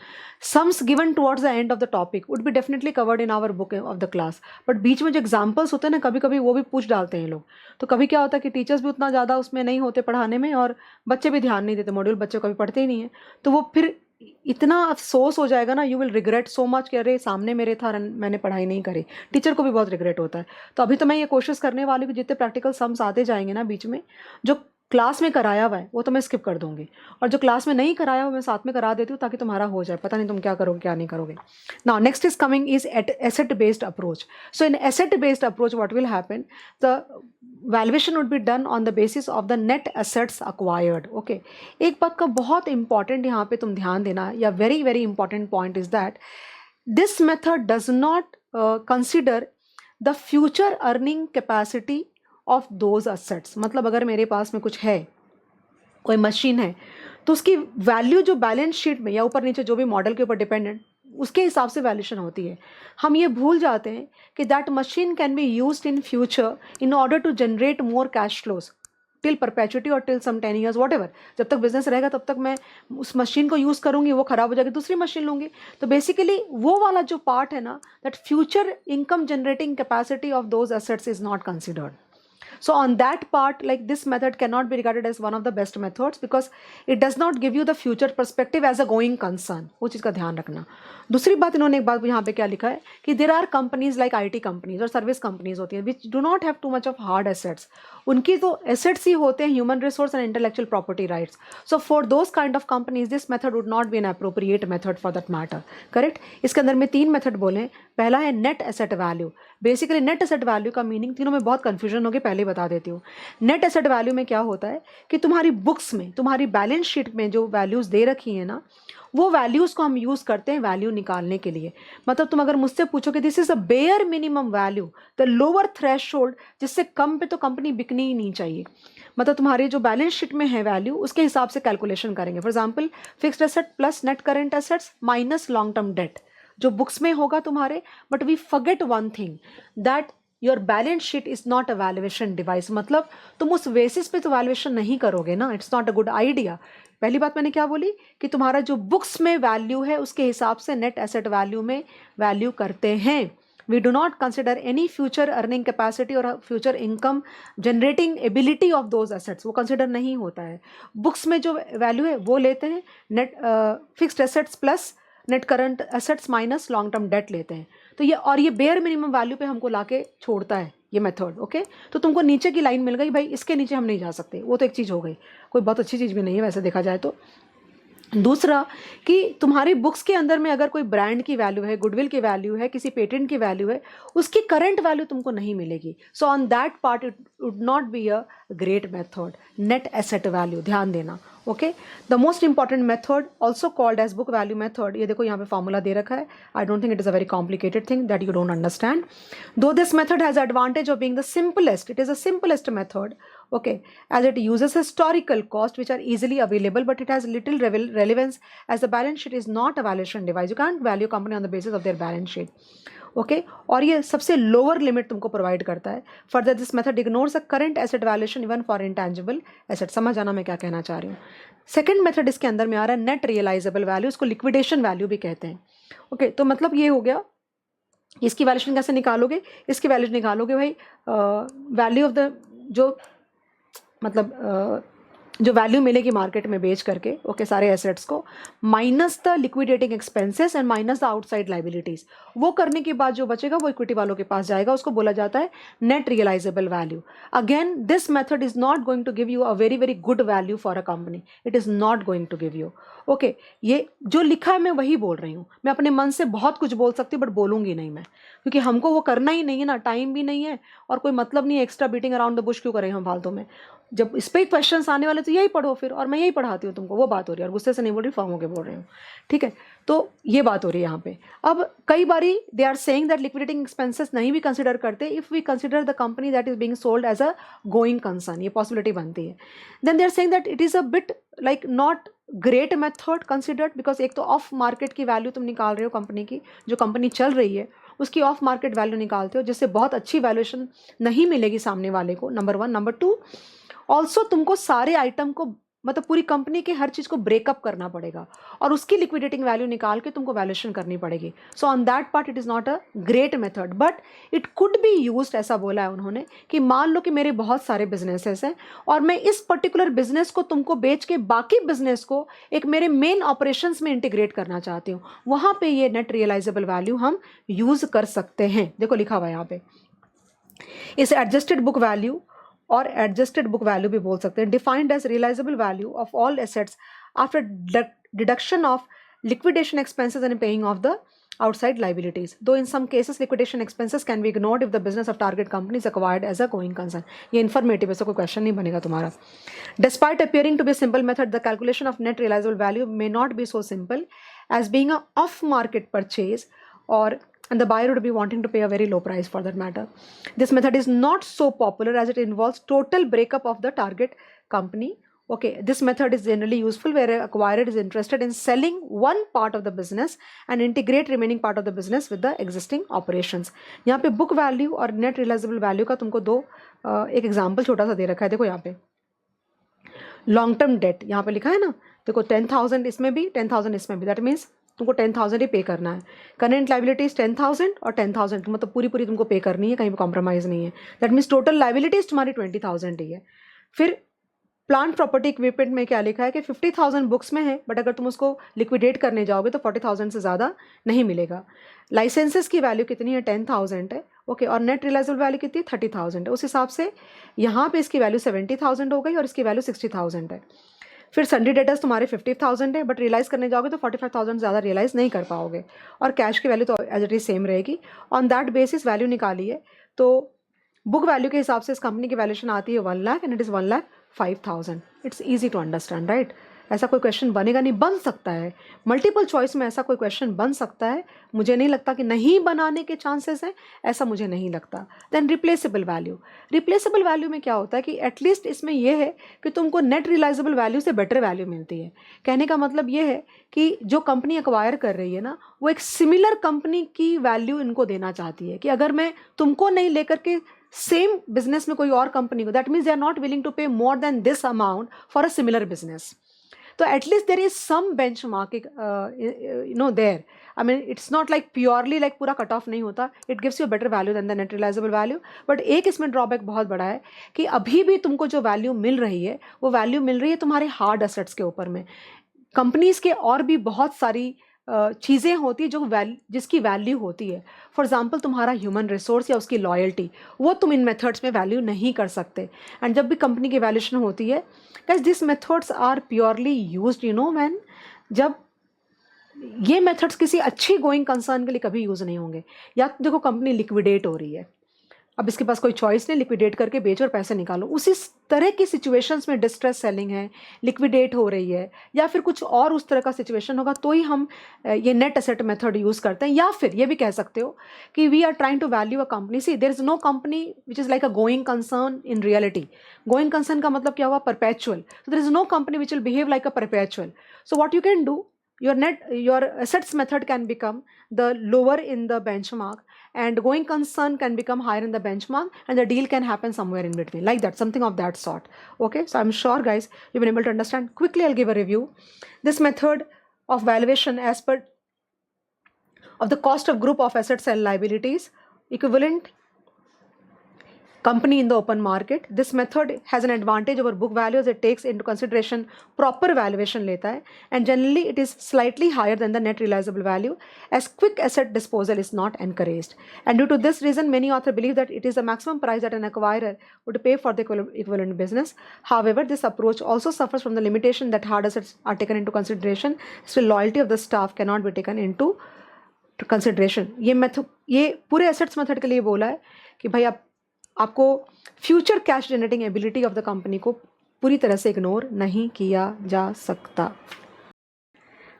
Sums given towards the end of the topic would be definitely covered in our book of the class. But बीच में जो examples होते हैं ना, कभी कभी वो भी पूछ डालते हैं लोग. तो कभी क्या होता है कि टीचर्स भी उतना ज़्यादा उसमें नहीं होते पढ़ाने में और बच्चे भी ध्यान नहीं देते, मॉड्यूल बच्चे कभी पढ़ते ही नहीं है, तो वो फिर इतना अफसोस हो जाएगा ना, you will regret so much कि अरे सामने मेरे था मैंने पढ़ाई नहीं करी. टीचर को भी बहुत रिग्रेट होता है. तो अभी तो मैं ये कोशिश करने वाली हूँ कि जितने प्रैक्टिकल सम्स आते जाएंगे ना बीच में, जो क्लास में कराया हुआ है वो तो मैं स्किप कर दूंगी, और जो क्लास में नहीं कराया हुआ मैं साथ में करा देती हूँ ताकि तुम्हारा हो जाए. पता नहीं तुम क्या करोगे क्या नहीं करोगे. Now next is coming is asset based approach. So in asset based approach what will happen, the valuation would be done on the basis of the net assets acquired. Okay, एक बात का बहुत इंपॉर्टेंट यहाँ पे तुम ध्यान देना, या very very important point is that this method does not consider the future earning capacity of those assets. मतलब अगर मेरे पास में कुछ है, कोई मशीन है, तो उसकी वैल्यू जो बैलेंस शीट में या ऊपर नीचे जो भी मॉडल के ऊपर डिपेंडेंट, उसके हिसाब से वैल्यूएशन होती है. हम ये भूल जाते हैं कि that machine can be used in future in order to generate more cash flows till perpetuity और till some 10 years whatever. जब तक बिजनेस रहेगा तब तक मैं उस मशीन को यूज़ करूँगी, वो ख़राब हो जाएगी, दूसरी मशीन लूँगी. तो बेसिकली वो वाला जो पार्ट है ना, that future income generating capacity of those assets is not considered. So on that part, like this method cannot be regarded as one of the best methods because it does not give you the future perspective as a going concern. वो चीज़ का ध्यान रखना. दूसरी बात, इन्होंने एक बात यहाँ पे क्या लिखा है कि there are companies like IT companies और सर्विस कंपनीज होती हैं which do not have too much of hard assets. उनकी तो assets ही होते हैं human resource and intellectual property rights. So for those kind of companies, this method would not be an appropriate method for that matter. Correct? इसके अंदर में 3 method बोले. पहला है net asset value. Basically net asset value का meaning तीनों में बहुत कंफ्यूजन होगी, पहले बता देती हूँ. नेट एसेट वैल्यू में क्या होता है कि तुम्हारी बुक्स में, तुम्हारी बैलेंस शीट में जो वैल्यूज़ दे रखी है ना, वो वैल्यूज़ को हम यूज़ करते हैं वैल्यू निकालने के लिए. मतलब तुम अगर मुझसे पूछो कि this is a bare minimum value, the lower threshold, जिससे कम पे तो कंपनी बिकनी ही नहीं चाहिए. मतलब तुम्हारे जो बैलेंस शीट में है वैल्यू, उसके हिसाब से कैलकुलेशन करेंगे. For example fixed asset plus net current assets minus long term debt, जो बुक्स में होगा तुम्हारे. But we forget one thing, that your balance sheet is not a valuation device. मतलब तुम उस बेसिस पे तो वैल्यूएशन नहीं करोगे ना, it's not a good idea. पहली बात मैंने क्या बोली कि तुम्हारा जो बुक्स में वैल्यू है उसके हिसाब से नेट एसेट वैल्यू में वैल्यू करते हैं. We do not consider any future earning capacity और future income generating ability of those assets, वो कंसिडर नहीं होता है. बुक्स में जो वैल्यू है वो लेते हैं, net fixed assets plus net current assets minus long term date लेते हैं. तो ये, और ये बेयर मिनिमम वैल्यू पे हमको लाके छोड़ता है ये मेथड. ओके, तो तुमको नीचे की लाइन मिल गई, भाई इसके नीचे हम नहीं जा सकते, वो तो एक चीज़ हो गई. कोई बहुत अच्छी चीज़ भी नहीं है वैसे देखा जाए तो. दूसरा कि तुम्हारी बुक्स के अंदर में अगर कोई ब्रांड की वैल्यू है, गुडविल की वैल्यू है, किसी पेटेंट की वैल्यू है, उसकी करंट वैल्यू तुमको नहीं मिलेगी. So on that part it would not be a great method. Net asset value ध्यान देना. Okay, the most important method also called as book value method. ये देखो यहाँ पे फॉर्मूला दे रखा है. I don't think it is a very complicated thing that you don't understand. Though this method has advantage of being the simplest, it is a simplest method. Okay, as it uses historical cost which are easily available, but it has little relevance as the balance sheet is not a valuation device. You can't value company on the basis of their balance sheet. Okay, और ये सबसे lower limit तुमको provide करता है. Further this method ignores the current asset valuation even for intangible asset. समझ आना मैं क्या कहना चाह रही हूँ. सेकंड मेथड इसके अंदर में आ रहा है नेट रियलाइजेबल वैल्यू, इसको लिक्विडेशन वैल्यू भी कहते हैं. ओके, तो मतलब ये हो गया, इसकी वैल्यूएशन कैसे निकालोगे, इसकी वैल्यू निकालोगे भाई वैल्यू ऑफ द जो मतलब जो वैल्यू मिलेगी मार्केट में बेच करके, ओके, सारे एसेट्स को, minus the liquidating expenses and minus the outside liabilities. वो करने के बाद जो बचेगा वो इक्विटी वालों के पास जाएगा, उसको बोला जाता है net realisable value. Again this method is not going to give you a very very good value for a company. It is not going to give you. Okay, ये जो लिखा है मैं वही बोल रही हूँ. मैं अपने मन से बहुत कुछ बोल सकती हूँ बट बोलूँगी नहीं मैं, क्योंकि हमको वो करना ही नहीं है ना, टाइम भी नहीं है और कोई मतलब नहीं है extra beating around the Bush क्यों करें हम फालतू में. जब इस पे क्वेश्चंस आने वाले तो यही पढ़ो फिर, और मैं यही पढ़ाती हूँ तुमको, वो बात हो रही है। और गुस्से से नहीं बोल रही, फॉर्म होके बोल रही हूँ, ठीक है। तो ये बात हो रही है यहाँ पे। अब कई बारी they are saying that liquidating expenses नहीं भी कंसिडर करते, if we consider the company that is being sold as a going concern, ये पॉसिबिलिटी बनती है। Then they are saying that it is a bit like not great method considered, because एक तो of market की value तुम निकाल रहे हो कंपनी की, जो कंपनी चल रही है उसकी ऑफ मार्केट वैल्यू निकालते हो, जिससे बहुत अच्छी वैल्यूएशन नहीं मिलेगी सामने वाले को, number one. Number two, also तुमको सारे आइटम को, मतलब पूरी कंपनी के हर चीज़ को ब्रेकअप करना पड़ेगा और उसकी लिक्विडेटिंग वैल्यू निकाल के तुमको वैल्यूएशन करनी पड़ेगी। सो on that part it is not a great method, but it could be used, ऐसा बोला है उन्होंने कि मान लो कि मेरे बहुत सारे बिजनेसेस हैं और मैं इस पर्टिकुलर बिजनेस को तुमको बेच के बाकी बिजनेस को एक मेरे मेन ऑपरेशंस में इंटीग्रेट करना चाहती हूँ, वहाँ पे ये नेट रियलाइजेबल वैल्यू हम यूज़ कर सकते हैं। देखो लिखा हुआ है यहाँ पे, इस एडजस्टेड बुक वैल्यू और एडजस्टेड बुक वैल्यू भी बोल सकते हैं, defined as realisable value of all assets after deduction of liquidation expenses and paying off the outside liabilities. Though in some cases liquidation expenses can be ignored if the business of target company is acquired as a going concern. ये informative है, so कोई question नहीं बनेगा तुम्हारा. Despite appearing to be a simple method, the calculation of net realizable value may not be so simple, as being a off-market purchase and the buyer would be wanting to pay a very low price for that matter. This method is not so popular as it involves total breakup of the target company. Okay, this method is generally useful where an acquirer is interested in selling one part of the business and integrate remaining part of the business with the existing operations. यहाँ पे book value और net realizable value का तुमको दो एक example छोटा सा दे रखा है। देखो यहाँ पे लॉन्ग टर्म डेट यहाँ पे लिखा है ना, देखो 10,000 इसमें भी 10,000 इसमें भी, दैट मीन्स तुमको 10,000 ही पे करना है। करेंट लाइबिलिटीज 10,000 और 10,000 मतलब पूरी पूरी तुमको पे करनी है, कहीं पर कॉम्प्रोमाइज़ नहीं है। दैट मीन्स टोटल लाइबिलिटीज तुम्हारी 20,000 ही है। फिर प्लांट प्रॉपर्टी इक्विपमेंट में क्या लिखा है कि 50,000 बुक्स में है, बट अगर तुम उसको लिक्विडेट करने जाओगे तो 40,000 से ज़्यादा नहीं मिलेगा। लाइसेंसेस की वैल्यू कितनी है, 10,000 है, ओके, और नेट रियलाइजेबल वैल्यू कितनी है, 30,000 है। उस हिसाब से यहाँ पे इसकी वैल्यू 70,000 हो गई और इसकी वैल्यू 60,000 है। फिर सन्डी डेटर्स तुम्हारे 50,000 है, बट रियलाइज़ करने जाओगे तो 45,000 ज़्यादा रियलाइज़ नहीं कर पाओगे, और कैश की वैल्यू तो एज इट इज सेम रहेगी। ऑन दैट बेसिस वैल्यू निकाली है, तो बुक वैल्यू के हिसाब से इस कंपनी की वैल्यूएशन आती है 1 lakh and it is 1,05,000। It's easy to understand, right. ऐसा कोई क्वेश्चन बनेगा नहीं, बन सकता है मल्टीपल चॉइस में, ऐसा कोई क्वेश्चन बन सकता है, मुझे नहीं लगता कि नहीं बनाने के चांसेस हैं, ऐसा मुझे नहीं लगता। Then replaceable value, replaceable value में क्या होता है कि एटलीस्ट इसमें यह है कि तुमको नेट रियलाइजेबल वैल्यू से बेटर वैल्यू मिलती है। कहने का मतलब ये है कि जो कंपनी एक्वायर कर रही है ना, वो एक सिमिलर कंपनी की वैल्यू इनको देना चाहती है कि अगर मैं तुमको नहीं लेकर के सेम बिजनेस में कोई और कंपनी को, that means they are not willing to pay more than this amount for a similar business. तो at least there is some benchmarking there. I mean it's not like purely like पूरा cut off नहीं होता, it gives you better value than the net realisable value. But एक इसमें drawback बहुत बड़ा है कि अभी भी तुमको जो वैल्यू मिल रही है वो वैल्यू मिल रही है तुम्हारे हार्ड एसेट्स के ऊपर में। कंपनीज के और भी बहुत सारी चीज़ें होती है जो जिसकी वैल्यू होती है। फॉर एग्जांपल तुम्हारा ह्यूमन रिसोर्स या उसकी लॉयल्टी, वो तुम इन मेथड्स में वैल्यू नहीं कर सकते। एंड जब भी कंपनी की वैल्यूएशन होती है, guys this methods are purely used when, जब ये मेथड्स किसी अच्छी गोइंग कंसर्न के लिए कभी यूज़ नहीं होंगे। या तो देखो कंपनी लिक्विडेट हो रही है, अब इसके पास कोई चॉइस नहीं, लिक्विडेट करके बेचो और पैसे निकालो। उसी तरह की सिचुएशंस में डिस्ट्रेस सेलिंग है, लिक्विडेट हो रही है, या फिर कुछ और उस तरह का सिचुएशन होगा, तो ही हम ये नेट एसेट मेथड यूज़ करते हैं। या फिर ये भी कह सकते हो कि we are trying to value a company, see there is no company which is like a going concern in reality. Going concern का मतलब क्या हुआ, perpetual. So there is no company which will behave like a perpetual. So what you can do, your assets method can become the lower in the benchmark and going concern can become higher in the benchmark, and the deal can happen somewhere in between, like that, something of that sort. Okay, so I'm sure guys you've been able to understand. Quickly I'll give a review. This method of valuation as per of the cost of group of assets and liabilities equivalent company in the open market. This method has an advantage over book value as it takes into consideration proper valuation लेता है, and generally it is slightly higher than the net realizable value, as quick asset disposal is not encouraged. And due to this reason, many authors believe that it is the maximum price that an acquirer would pay for the equivalent business. However, this approach also suffers from the limitation that hard assets are taken into consideration, so loyalty of the staff cannot be taken into consideration. ये पूरे assets method के लिए बोला है कि भाई आपको future cash generating ability of the company को पूरी तरह से इग्नोर नहीं किया जा सकता.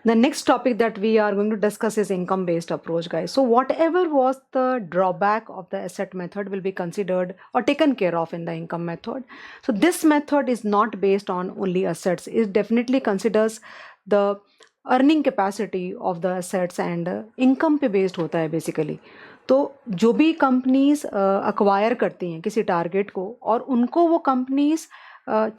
The next topic that we are going to discuss is income based approach, guys. So whatever was the drawback of the asset method will be considered or taken care of in the income method. So this method is not based on only assets. It definitely considers the earning capacity of the assets and income पे based होता है basically. तो जो भी companies acquire करती हैं किसी target को और उनको वो कंपनीज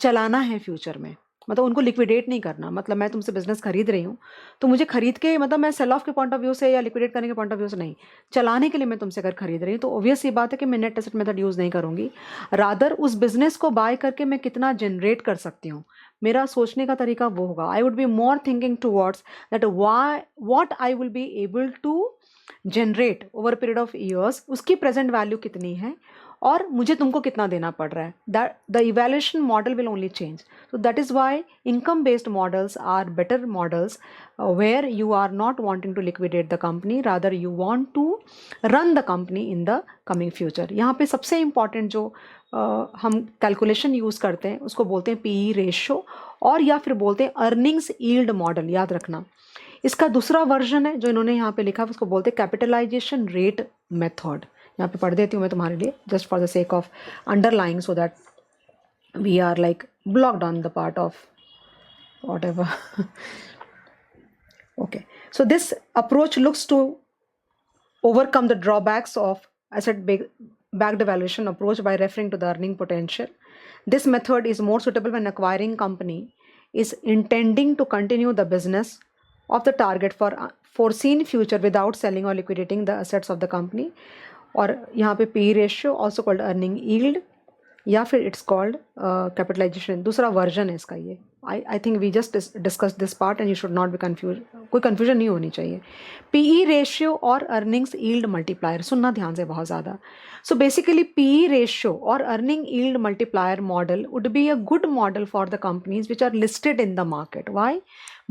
चलाना है फ्यूचर में, मतलब उनको लिक्विडेट नहीं करना. मतलब मैं तुमसे बिजनेस खरीद रही हूँ तो मुझे खरीद के, मतलब मैं सेल ऑफ के पॉइंट ऑफ व्यू से या लिक्विडेट करने के पॉइंट ऑफ व्यू से नहीं, चलाने के लिए मैं तुमसे अगर खरीद रही हूँ तो ऑब्वियस ये बात है कि मैं नेट एसेट मेथड यूज़ नहीं करूँगी. रादर उस बिजनेस को बाय करके मैं कितना जनरेट कर सकती हूँ, मेरा सोचने का तरीका वो होगा. I would be more thinking towards that what I will be able to generate over period of years, उसकी प्रेजेंट वैल्यू कितनी है और मुझे तुमको कितना देना पड़ रहा है. That the evaluation model will only change. So that is why income based models are better models where you are not wanting to liquidate the company, rather you want to run the company in the coming future. यहाँ पे सबसे important जो हम calculation use करते हैं उसको बोलते हैं PE रेशियो और या फिर बोलते हैं अर्निंग्स यील्ड मॉडल. याद रखना इसका दूसरा वर्जन है जो इन्होंने यहाँ पे लिखा है, उसको बोलते हैं कैपिटलाइजेशन रेट मेथड. यहाँ पे पढ़ देती हूँ मैं तुम्हारे लिए just for the sake of underlying so that we are like blocked on the part of whatever. Okay, so this approach looks to overcome the drawbacks of asset backed valuation approach by referring to the earning potential. This method is more suitable when acquiring company is intending to continue the business of the target for foreseen future without selling or liquidating the assets of the company. और यहाँ पे PE ratio also called earning yield या फिर it's called capitalisation. दूसरा version है इसका ये. I think we just discuss this part and you should not be confuse. कोई कन्फ्यूजन नहीं होनी चाहिए. PE रेशियो और अर्निंग्स यील्ड मल्टीप्लायर, सुनना ध्यान से बहुत ज़्यादा. सो बेसिकली PE रेशियो और earning yield multiplier model would be a good model for the companies which are listed in the market. Why?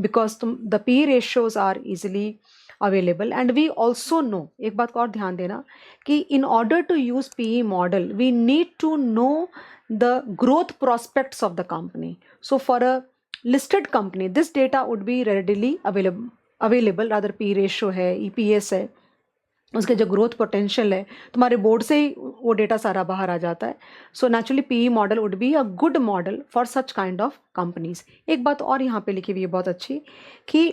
Because the PE ratios are easily available and we also know, एक बात को और ध्यान देना कि in order to use PE model we need to know the growth prospects of the company. So for a listed company this data would be readily available. Rather PE ratio है, EPS है, उसके जो growth potential है, तुम्हारे board से ही वो data सारा बाहर आ जाता है. So naturally PE model would be a good model for such kind of companies. एक बात और यहाँ पे लिखी हुई है बहुत अच्छी कि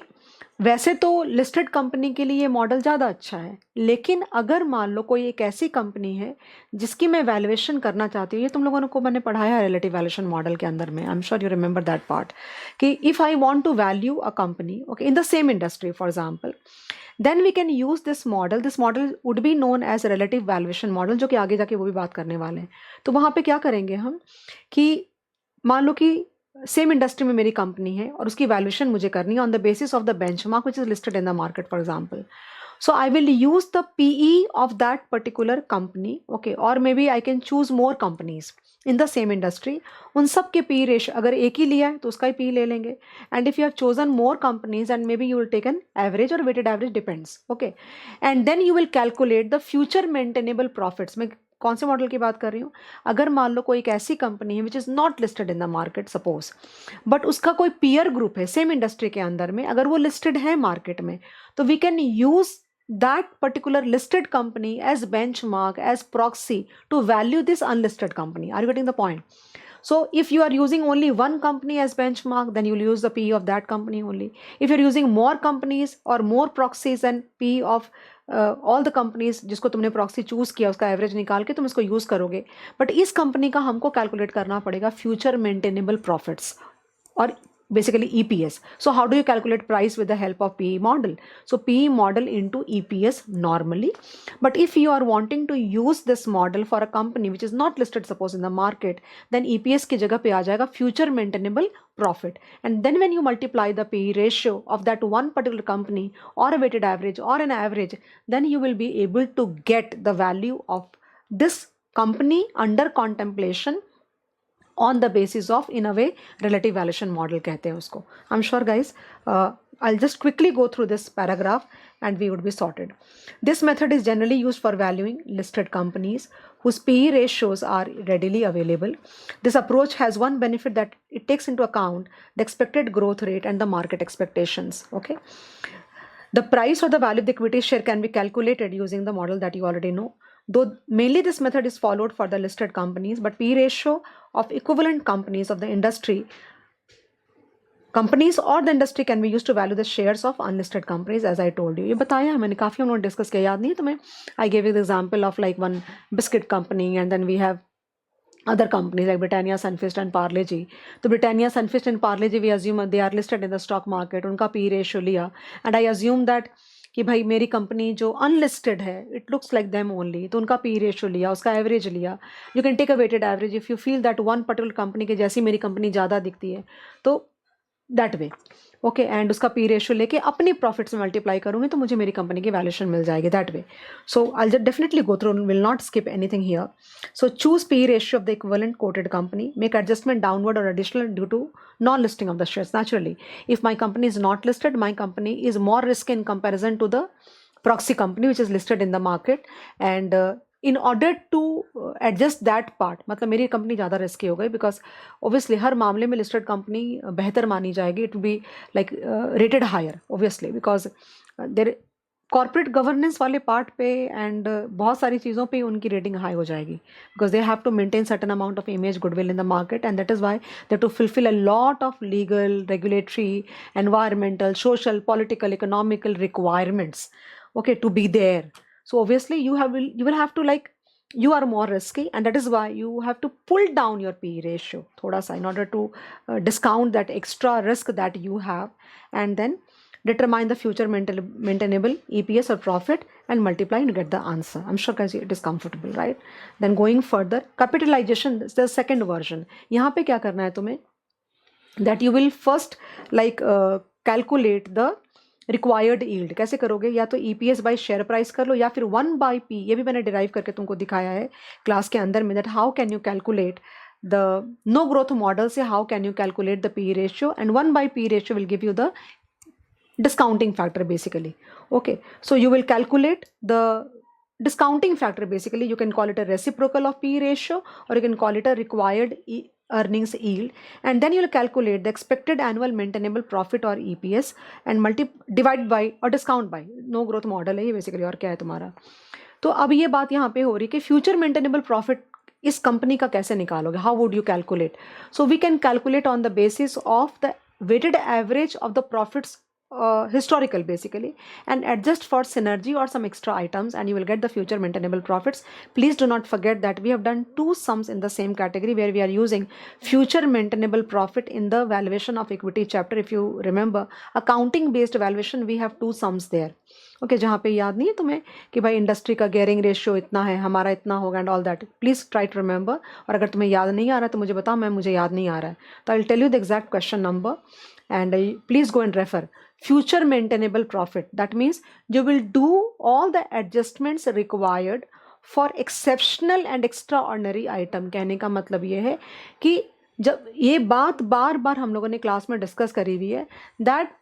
वैसे तो लिस्टेड कंपनी के लिए ये मॉडल ज़्यादा अच्छा है, लेकिन अगर मान लो कोई एक ऐसी कंपनी है जिसकी मैं वैल्यूएशन करना चाहती हूँ, ये तुम लोगों को मैंने पढ़ाया है रिलेटिव वैल्यूएशन मॉडल के अंदर में, I am sure you remember that part, कि if I want to value a company okay in the same industry for example, then we can use this model. This model would be known as relative valuation model, जो कि आगे जाके वो भी बात करने वाले हैं. तो वहाँ पे क्या करेंगे हम कि मान लो कि सेम इंडस्ट्री में मेरी कंपनी है और उसकी वैल्यूएशन मुझे करनी है on the basis of the benchmark which is listed in the market for example. So I will use the PE of that particular company okay, और maybe I can choose more companies in the same industry. उन सब के PE ratio अगर एक ही लिया है तो उसका ही PE ले लेंगे. And if you have chosen more companies and maybe you will take an average और weighted average depends okay, and then you will calculate the future maintainable profits. में कौन से मॉडल की बात कर रही हूँ? अगर मान लो कोई एक ऐसी कंपनी है which is not listed in the market suppose, but उसका कोई पीयर ग्रुप है सेम इंडस्ट्री के अंदर में, अगर वो लिस्टेड है मार्केट में, तो we can use that particular listed company as benchmark, as proxy to value this unlisted company. Are you getting the point? So if you are using only one company as benchmark, then you will use the PE of that company only. If you're using more companies or more proxies and PE of all the companies जिसको तुमने proxy choose किया उसका average निकाल के तुम इसको use करोगे. But इस company का हमको calculate करना पड़ेगा future maintainable profits और basically EPS. So how do you calculate price with the help of PE model? So PE model into EPS normally. But if you are wanting to use this model for a company which is not listed suppose in the market, then EPS की जगह पे आ जाएगा future maintainable profit. And then when you multiply the PE ratio of that one particular company or a weighted average or an average, then you will be able to get the value of this company under contemplation on the basis of in a way relative valuation model कहते हैं उसको. I'm sure guys I'll just quickly go through this paragraph and we would be sorted. This method is generally used for valuing listed companies whose PE ratios are readily available. This approach has one benefit, that it takes into account the expected growth rate and the market expectations. Okay. The price or the value of the equity share can be calculated using the model that you already know. Though mainly this method is followed for the listed companies, but PE ratio of equivalent companies of the industry, companies or the industry can be used to value the shares of unlisted companies, as I told you. ये बताया है मैंने, काफ़ी हम लोग discuss किया, याद नहीं है तुम्हें? I gave you the example of like one biscuit company and then we have other companies like Britannia, Sunfeast and Parle-G. तो Britannia, Sunfeast and Parle-G we assume they are listed in the stock market, उनका PE ratio लिया and I assume that कि भाई मेरी company जो unlisted है, it looks like them only, तो उनका पी रेशियो लिया, उसका एवरेज लिया. You can take a weighted average if you feel that one particular company के जैसी मेरी कंपनी ज़्यादा दिखती है, तो दैट वे. ओके, एंड उसका पी रेशियो लेके अपनी प्रॉफिट्स में मल्टीप्लाई करूँगी तो मुझे मेरी कंपनी की वैल्यूएशन मिल जाएगी, that way. So I just definitely go through, will not skip anything here. So choose P ratio of the equivalent quoted company, make adjustment downward और additional due to non listing of the shares. Naturally, if my company is not listed, my company is more risky in comparison to the proxy company which is listed in the market, and in order to adjust that part, मतलब मेरी company ज़्यादा risky हो गई, because obviously हर मामले में listed company बेहतर मानी जाएगी, it will be like rated higher obviously, because there corporate governance वाले पार्ट पे एंड बहुत सारी चीज़ों पे उनकी रेटिंग हाई हो जाएगी, because they have to maintain certain amount of image goodwill in the market, and that is why they to fulfil a lot of legal, regulatory, environmental, social, political, economical requirements, okay, to be there. So obviously you will have to, like, you are more risky, and that is why you have to pull down your PE ratio thoda sa in order to discount that extra risk that you have, and then determine the future maintainable EPS or profit and multiply and get the answer. I'm sure guys it is comfortable, right? Then going further, capitalization is the second version. यहाँ पे क्या करना है तुम्हें, that you will first like calculate the required yield. कैसे करोगे, या तो EPS बाई शेयर प्राइस कर लो, या फिर 1/P. ये भी मैंने डिराइव करके तुमको दिखाया है क्लास के अंदर में, that how can you calculate the no growth model से how can you calculate the PE ratio, and 1/P ratio will give you the discounting factor basically. Okay, so you will calculate the discounting factor basically. You can call it a reciprocal of PE ratio, or you can call it a required earnings yield, and then you will calculate the expected annual maintainable profit or EPS and divide by or discount by no growth model है ये basically. और क्या है तुम्हारा, तो अब ये बात यहाँ पे हो रही कि फ्यूचर मेंटेनेबल प्रॉफिट इस कंपनी का कैसे निकालोगे, how would you calculate. So we can calculate on the basis of the weighted average of the profits, historical basically, and adjust for synergy or some extra items, and you will get the future maintainable profits. Please do not forget that we have done two sums in the same category where we are using future maintainable profit in the valuation of equity chapter. If you remember, accounting based valuation, we have two sums there. Okay, जहाँ पे याद नहीं है तुम्हें कि भाई industry का gearing ratio इतना है, हमारा इतना होगा and all that, please try to remember. और अगर तुम्हें याद नहीं आ रहा है तो मुझे बताओ, मुझे याद नहीं आ रहा है तो I will tell you the exact question number, and please go and refer. Future maintainable profit, that means you will do all the adjustments required for exceptional and extraordinary item. कहने का मतलब ये है कि जब ये बात बार बार हम लोगों ने क्लास में डिस्कस करी हुई है, दैट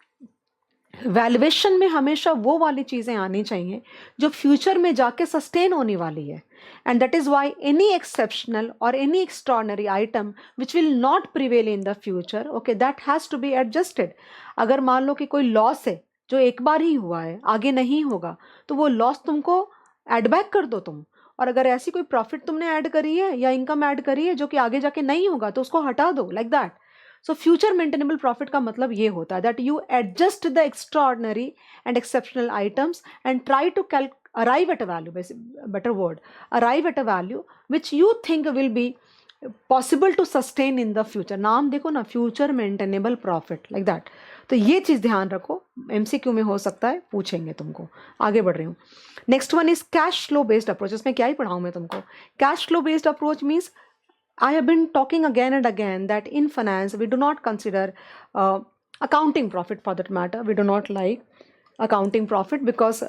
वैल्यूएशन में हमेशा वो वाली चीज़ें आनी चाहिए जो फ्यूचर में जाके सस्टेन होने वाली है, and that is why any exceptional और any extraordinary item which will not prevail in the future, okay, that has to be adjusted. अगर मान लो कि कोई लॉस है जो एक बार ही हुआ है, आगे नहीं होगा, तो वो लॉस तुमको एड बैक कर दो तुम. और अगर ऐसी कोई प्रॉफिट तुमने ऐड करी है या इनकम ऐड करी है जो कि आगे जाके नहीं होगा, तो उसको हटा दो, like that. So future maintainable profit का मतलब ये होता है that you adjust the extraordinary and exceptional items and try to arrive at a value, better word, arrive at a value which you think will be possible to sustain in the future. नाम देखो ना, future maintainable profit, like that. तो ये चीज़ ध्यान रखो, MCQ में हो सकता है पूछेंगे तुमको. आगे बढ़ रही हूँ. Next one is cash flow based approach. इसमें क्या ही पढ़ाऊँ मैं तुमको. Cash flow based approach means I have been talking again and again that in finance we do not consider accounting profit, for that matter. We do not like accounting profit because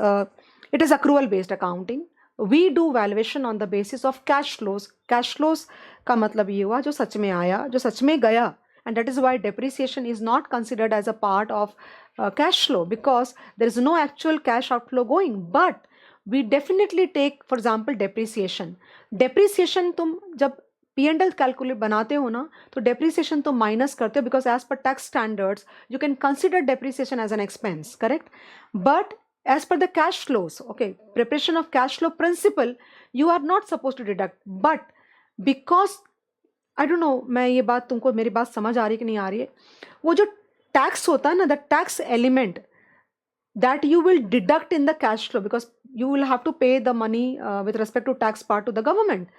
it is accrual based accounting. We do valuation on the basis of cash flows. Cash flows का मतलब ये हुआ जो सच में आया, जो सच में गया, and that is why depreciation is not considered as a part of cash flow, because there is no actual cash outflow going. But we definitely take, for example, depreciation. Depreciation तुम जब P&L कैलकुलेट बनाते हो ना, तो depreciation तो minus करते हो, because as per tax standards you can consider depreciation as an expense, correct? But as per the cash flows, okay, preparation of cash flow principle, you are not supposed to deduct. But because I don't know, मैं ये बात तुमको, मेरी बात समझ आ रही कि नहीं आ रही है, वो जो टैक्स होता है ना, the tax element that you will deduct in the cash flow, because you will have to pay the money with respect to tax part to the government.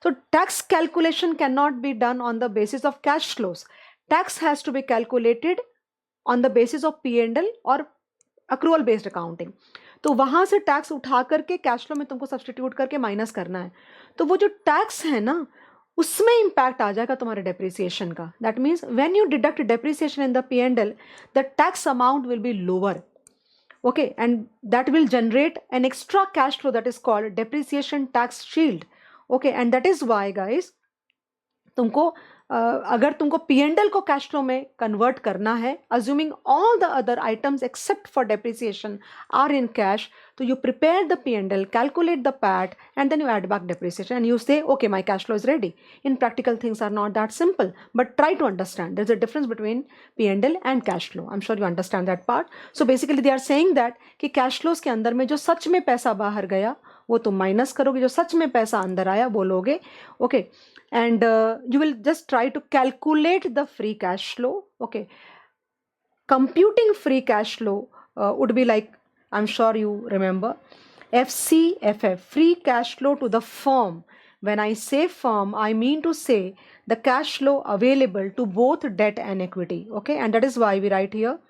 So tax calculation cannot be done on the basis of cash flows. Tax has to be calculated on the basis of P&L or accrual based accounting. तो वहां से tax उठा करके cash flow में तुमको substitute करके minus करना है. तो वो जो टैक्स है ना, उसमें इंपैक्ट आ जाएगा तुम्हारे डेप्रिसिएशन का. That means when you deduct depreciation in the P&L, the tax amount will be lower. Okay, and that will generate an extra cash flow that is called depreciation tax shield. Okay, and that is why guys, तुमको अगर तुमको P&L को cash flow में convert करना है, assuming all the other items except for depreciation are in cash, so you prepare the P&L, calculate the PAT, and then you add back depreciation and you say, okay, my cash flow is ready. In practical, things are not that simple, but try to understand. There's a difference between P&L and cash flow. I'm sure you understand that part. So basically they are saying that कि cash flows के अंदर में जो सच में पैसा बाहर गया वो तुम माइनस करोगे, जो सच में पैसा अंदर आया वो लोगे. Okay, and you will just try to calculate the free cash flow. Okay, computing free cash flow would be like, I'm sure you remember, FCFF, free cash flow to the firm. When I say firm, I mean to say the cash flow available to both debt and equity. Okay, and that is why we write here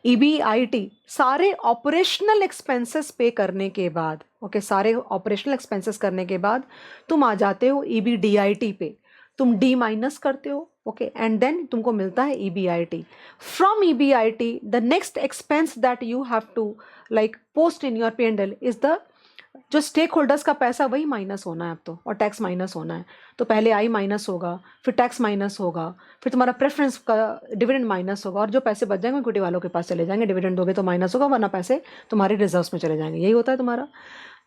EBIT. सारे operational expenses पे करने के बाद, okay, सारे operational expenses करने के बाद तुम आ जाते हो EBDIT पे. तुम D माइनस करते हो, ओके, एंड देन तुमको मिलता है EBIT. From EBIT the next expense that you have to like post in your P&L is the, जो स्टेक होल्डर्स का पैसा वही माइनस होना है अब तो, और टैक्स माइनस होना है. तो पहले आई माइनस होगा, फिर टैक्स माइनस होगा, फिर तुम्हारा प्रेफरेंस का डिविडेंड माइनस होगा, और जो पैसे बच जाएंगे इक्विटी वालों के पास चले जाएंगे. डिविडेंड दोगे तो माइनस होगा, वरना पैसे तुम्हारे रिजर्व्स में चले जाएंगे. यही होता है तुम्हारा.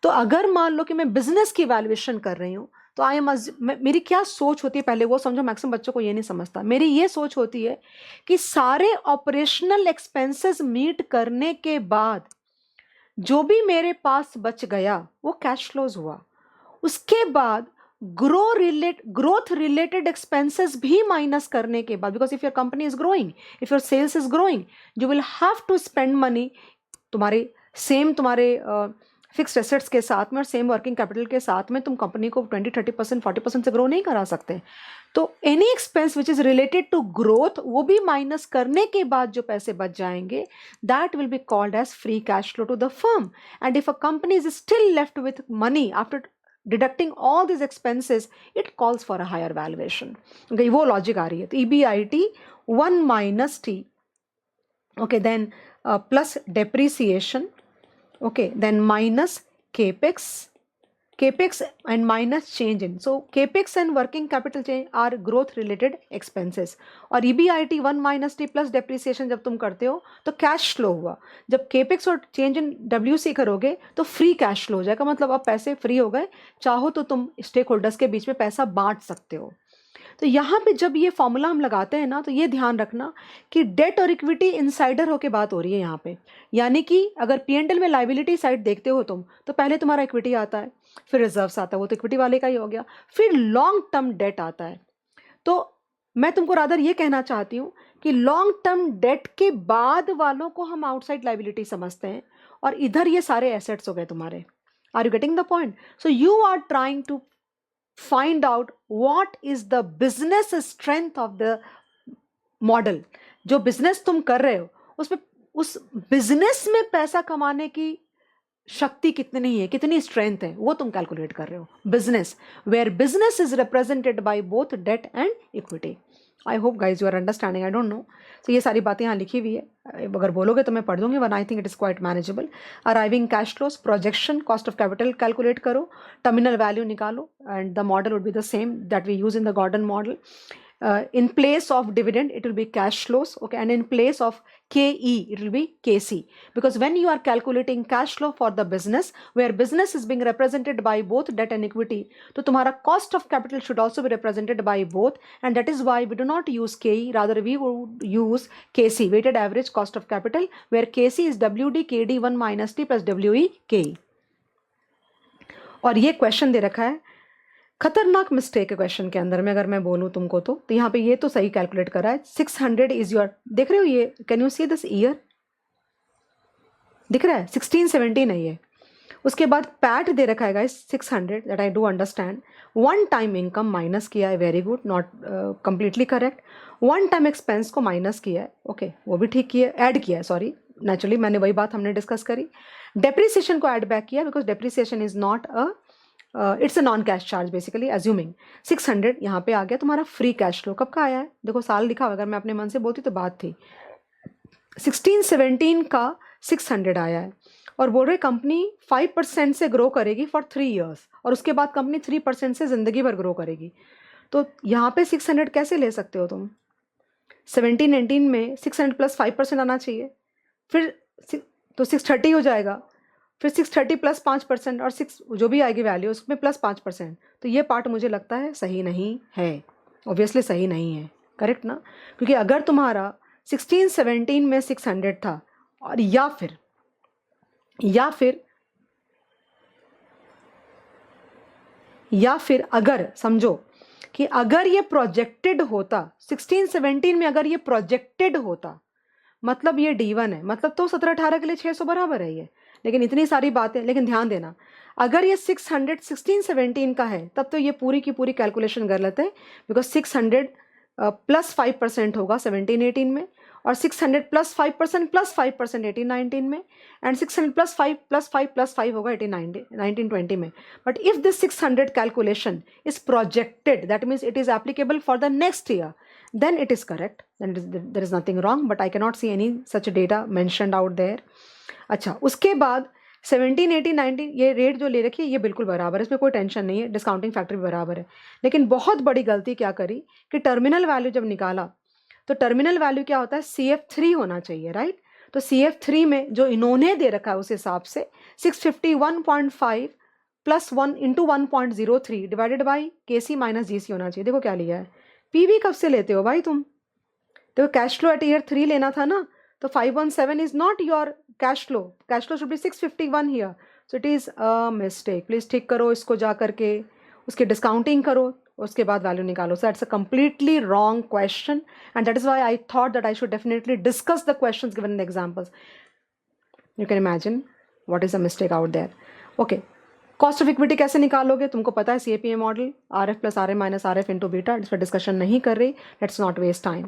तो अगर मान लो कि मैं बिजनेस की वैल्यूएशन कर रही हूँ, तो मेरी क्या सोच होती है पहले वो समझो. मैक्सिमम बच्चों को ये नहीं समझता. मेरी ये सोच होती है कि सारे ऑपरेशनल एक्सपेंसेस मीट करने के बाद जो भी मेरे पास बच गया वो कैश फ्लोज हुआ. उसके बाद ग्रोथ रिलेटेड एक्सपेंसेस भी माइनस करने के बाद, because if your company is growing, if your sales is growing, you will have to spend money. तुम्हारे फिक्स्ड एसेट्स के साथ में और सेम वर्किंग कैपिटल के साथ में तुम कंपनी को 20-30%, 40% से ग्रो नहीं करा सकते. तो any expense which is related to growth, वो भी माइनस करने के बाद जो पैसे बच जाएंगे, that will be called as free cash flow to the firm. And if a company is still left with money after deducting all this expenses, it calls for a higher valuation. Okay, वो logic आ रही है. तो EBIT 1 minus T, okay, then plus depreciation, okay, then minus capex and minus change in. So capex and working capital change are growth related expenses. और EBIT 1 minus T plus depreciation जब तुम करते हो तो कैश फ्लो हुआ. जब capex और change in WC करोगे तो फ्री कैश फ्लो हो जाएगा. मतलब अब पैसे फ्री हो गए, चाहो तो तुम स्टेक होल्डर्स के बीच में पैसा बांट सकते हो. तो यहाँ पे जब ये फॉर्मूला हम लगाते हैं ना, तो ये ध्यान रखना कि डेट और इक्विटी इनसाइडर होके बात हो रही है यहाँ पे. यानी कि अगर P&L में लाइबिलिटी साइड देखते हो तुम, तो पहले तुम्हारा इक्विटी आता है, फिर रिजर्व्स आता है, वो तो इक्विटी वाले का ही हो गया, फिर लॉन्ग टर्म डेट आता है. तो मैं तुमको रादर ये कहना चाहती हूँ कि लॉन्ग टर्म डेट के बाद वालों को हम आउटसाइड लाइबिलिटी समझते हैं, और इधर ये सारे एसेट्स हो गए तुम्हारे. Are you getting the point? So you are trying to find out what is the business strength of the model. जो बिजनेस तुम कर रहे हो उसमें, उस बिजनेस में पैसा कमाने की शक्ति कितनी है, कितनी स्ट्रेंथ है, वो तुम कैलकुलेट कर रहे हो. Business, where business is represented by both debt and equity. I hope guys you are understanding. I don't know. तो ये सारी बातें यहाँ लिखी हुई है, अगर बोलोगे तो मैं पढ़ दूंगी, one I think it is quite manageable. Arriving cash flows, projection, cost of capital calculate करो, टर्मिनल वैल्यू निकालो, and the model would be the same that we use in the Gordon model. in place of dividend it will be cash flows, okay, and in place of KE it will be KC, because when you are calculating cash flow for the business where business is being represented by both debt and equity, so तुम्हारा cost of capital should also be represented by both, and that is why we do not use KE, rather we would use KC, weighted average cost of capital, where KC is WD KD1 minus T plus WE KE. और ये question दे रखा है, खतरनाक mistake है question के अंदर में अगर मैं बोलूं तुमको तो यहाँ पे ये तो सही कैलकुलेट करा है, 600 इज योर, देख रहे हो ये, can you see this year, दिख रहा है 16-17 है ये। उसके बाद पैट दे रखा है guys 600, that I do understand. One time income minus किया है, very good, not completely correct. One time expense को माइनस किया है, ओके वो भी ठीक किया, ऐड किया है, सॉरी नेचुरली मैंने वही बात हमने डिस्कस करी। डेप्रिसिएशन को ऐड बैक किया because depreciation is not a it's a non cash charge basically, assuming 600 यहाँ पे आ गया तुम्हारा फ्री कैश फ्लो। कब का आया है देखो, साल लिखा, अगर मैं अपने मन से बोलती तो बात थी, 16-17 का 600 आया है, और बोल रहे कंपनी 5% से ग्रो करेगी फॉर 3 ईयर्स, और उसके बाद कंपनी 3% से ज़िंदगी भर ग्रो करेगी। तो यहाँ पे 600 कैसे ले सकते हो तुम, 17-18 में 600 प्लस 5% आना चाहिए, फिर तो 630 हो जाएगा, फिर 630 प्लस 5% और 6 जो भी आएगी वैल्यू उसमें प्लस 5%। तो ये पार्ट मुझे लगता है सही नहीं है, ऑब्वियसली सही नहीं है, करेक्ट ना, क्योंकि अगर तुम्हारा 16-17 में 600 था, और या फिर अगर समझो कि अगर ये प्रोजेक्टेड होता 16-17 में, अगर ये प्रोजेक्टेड होता मतलब ये D1 है, मतलब तो 17-18 के लिए 600 बराबर है ये। लेकिन इतनी सारी बातें, लेकिन ध्यान देना अगर ये 600 16-17 का है तब तो ये पूरी की पूरी कैलकुलेशन गलत है, बिकॉज 600 प्लस 5% होगा 17-18 में, और 600 प्लस 5% प्लस 5% 18-19 में, एंड 600 प्लस 5 प्लस 5 प्लस 5 होगा 19-20 में। But if this 600 calculation is projected, that means it is applicable for the next year, then it is correct, then there is nothing wrong, but I cannot see any such data mentioned out there. अच्छा, उसके बाद 17, 18, 19 ये rate जो ले रखी है ये बिल्कुल बराबर है, इसमें कोई टेंशन नहीं है, डिस्काउंटिंग फैक्टर भी बराबर है। लेकिन बहुत बड़ी गलती क्या करी कि टर्मिनल वैल्यू जब निकाला तो टर्मिनल वैल्यू क्या होता है, CF3 होना चाहिए, राइट। तो CF3 में जो इन्होंने दे रखा है उस हिसाब से 651.5 plus 1 into 1.03 divided by KC minus GC होना चाहिए। देखो क्या लिया है, पीवी कब से लेते हो भाई तुम, तो कैश फ्लो एट ईयर 3 लेना था ना, तो 517 is not your cash flow, cash flow should be 651 here, so it is a mistake. Please ठीक करो इसको, जा करके उसकी डिस्काउंटिंग करो, उसके बाद वैल्यू निकालो। So that's a completely wrong question, and that is why I thought that I should definitely discuss the questions given in the examples. You can imagine what is a mistake out there. Okay, cost of equity कैसे निकालोगे, तुमको पता है CAPM model, RF plus RM minus RF into beta, इस पर discussion नहीं कर रही, लेट्स नॉट वेस्ट टाइम।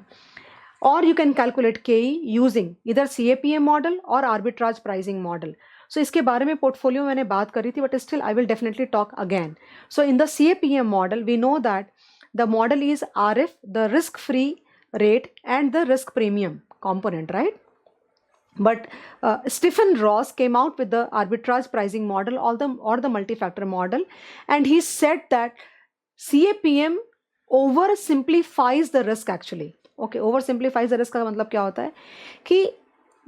और you can calculate KE using इधर CAPM मॉडल और आर्बिट्राज प्राइसिंग मॉडल। सो इसके बारे में पोर्टफोलियो मैंने बात करी थी, but still I will definitely talk again. So in the CAPM model we know that the model is RF, the risk free rate and the risk premium component, right? But Stephen Ross came out with the arbitrage pricing model or the multi-factor model, and he said that CAPM oversimplifies the risk actually. Okay, oversimplifies the risk का मतलब क्या होता है कि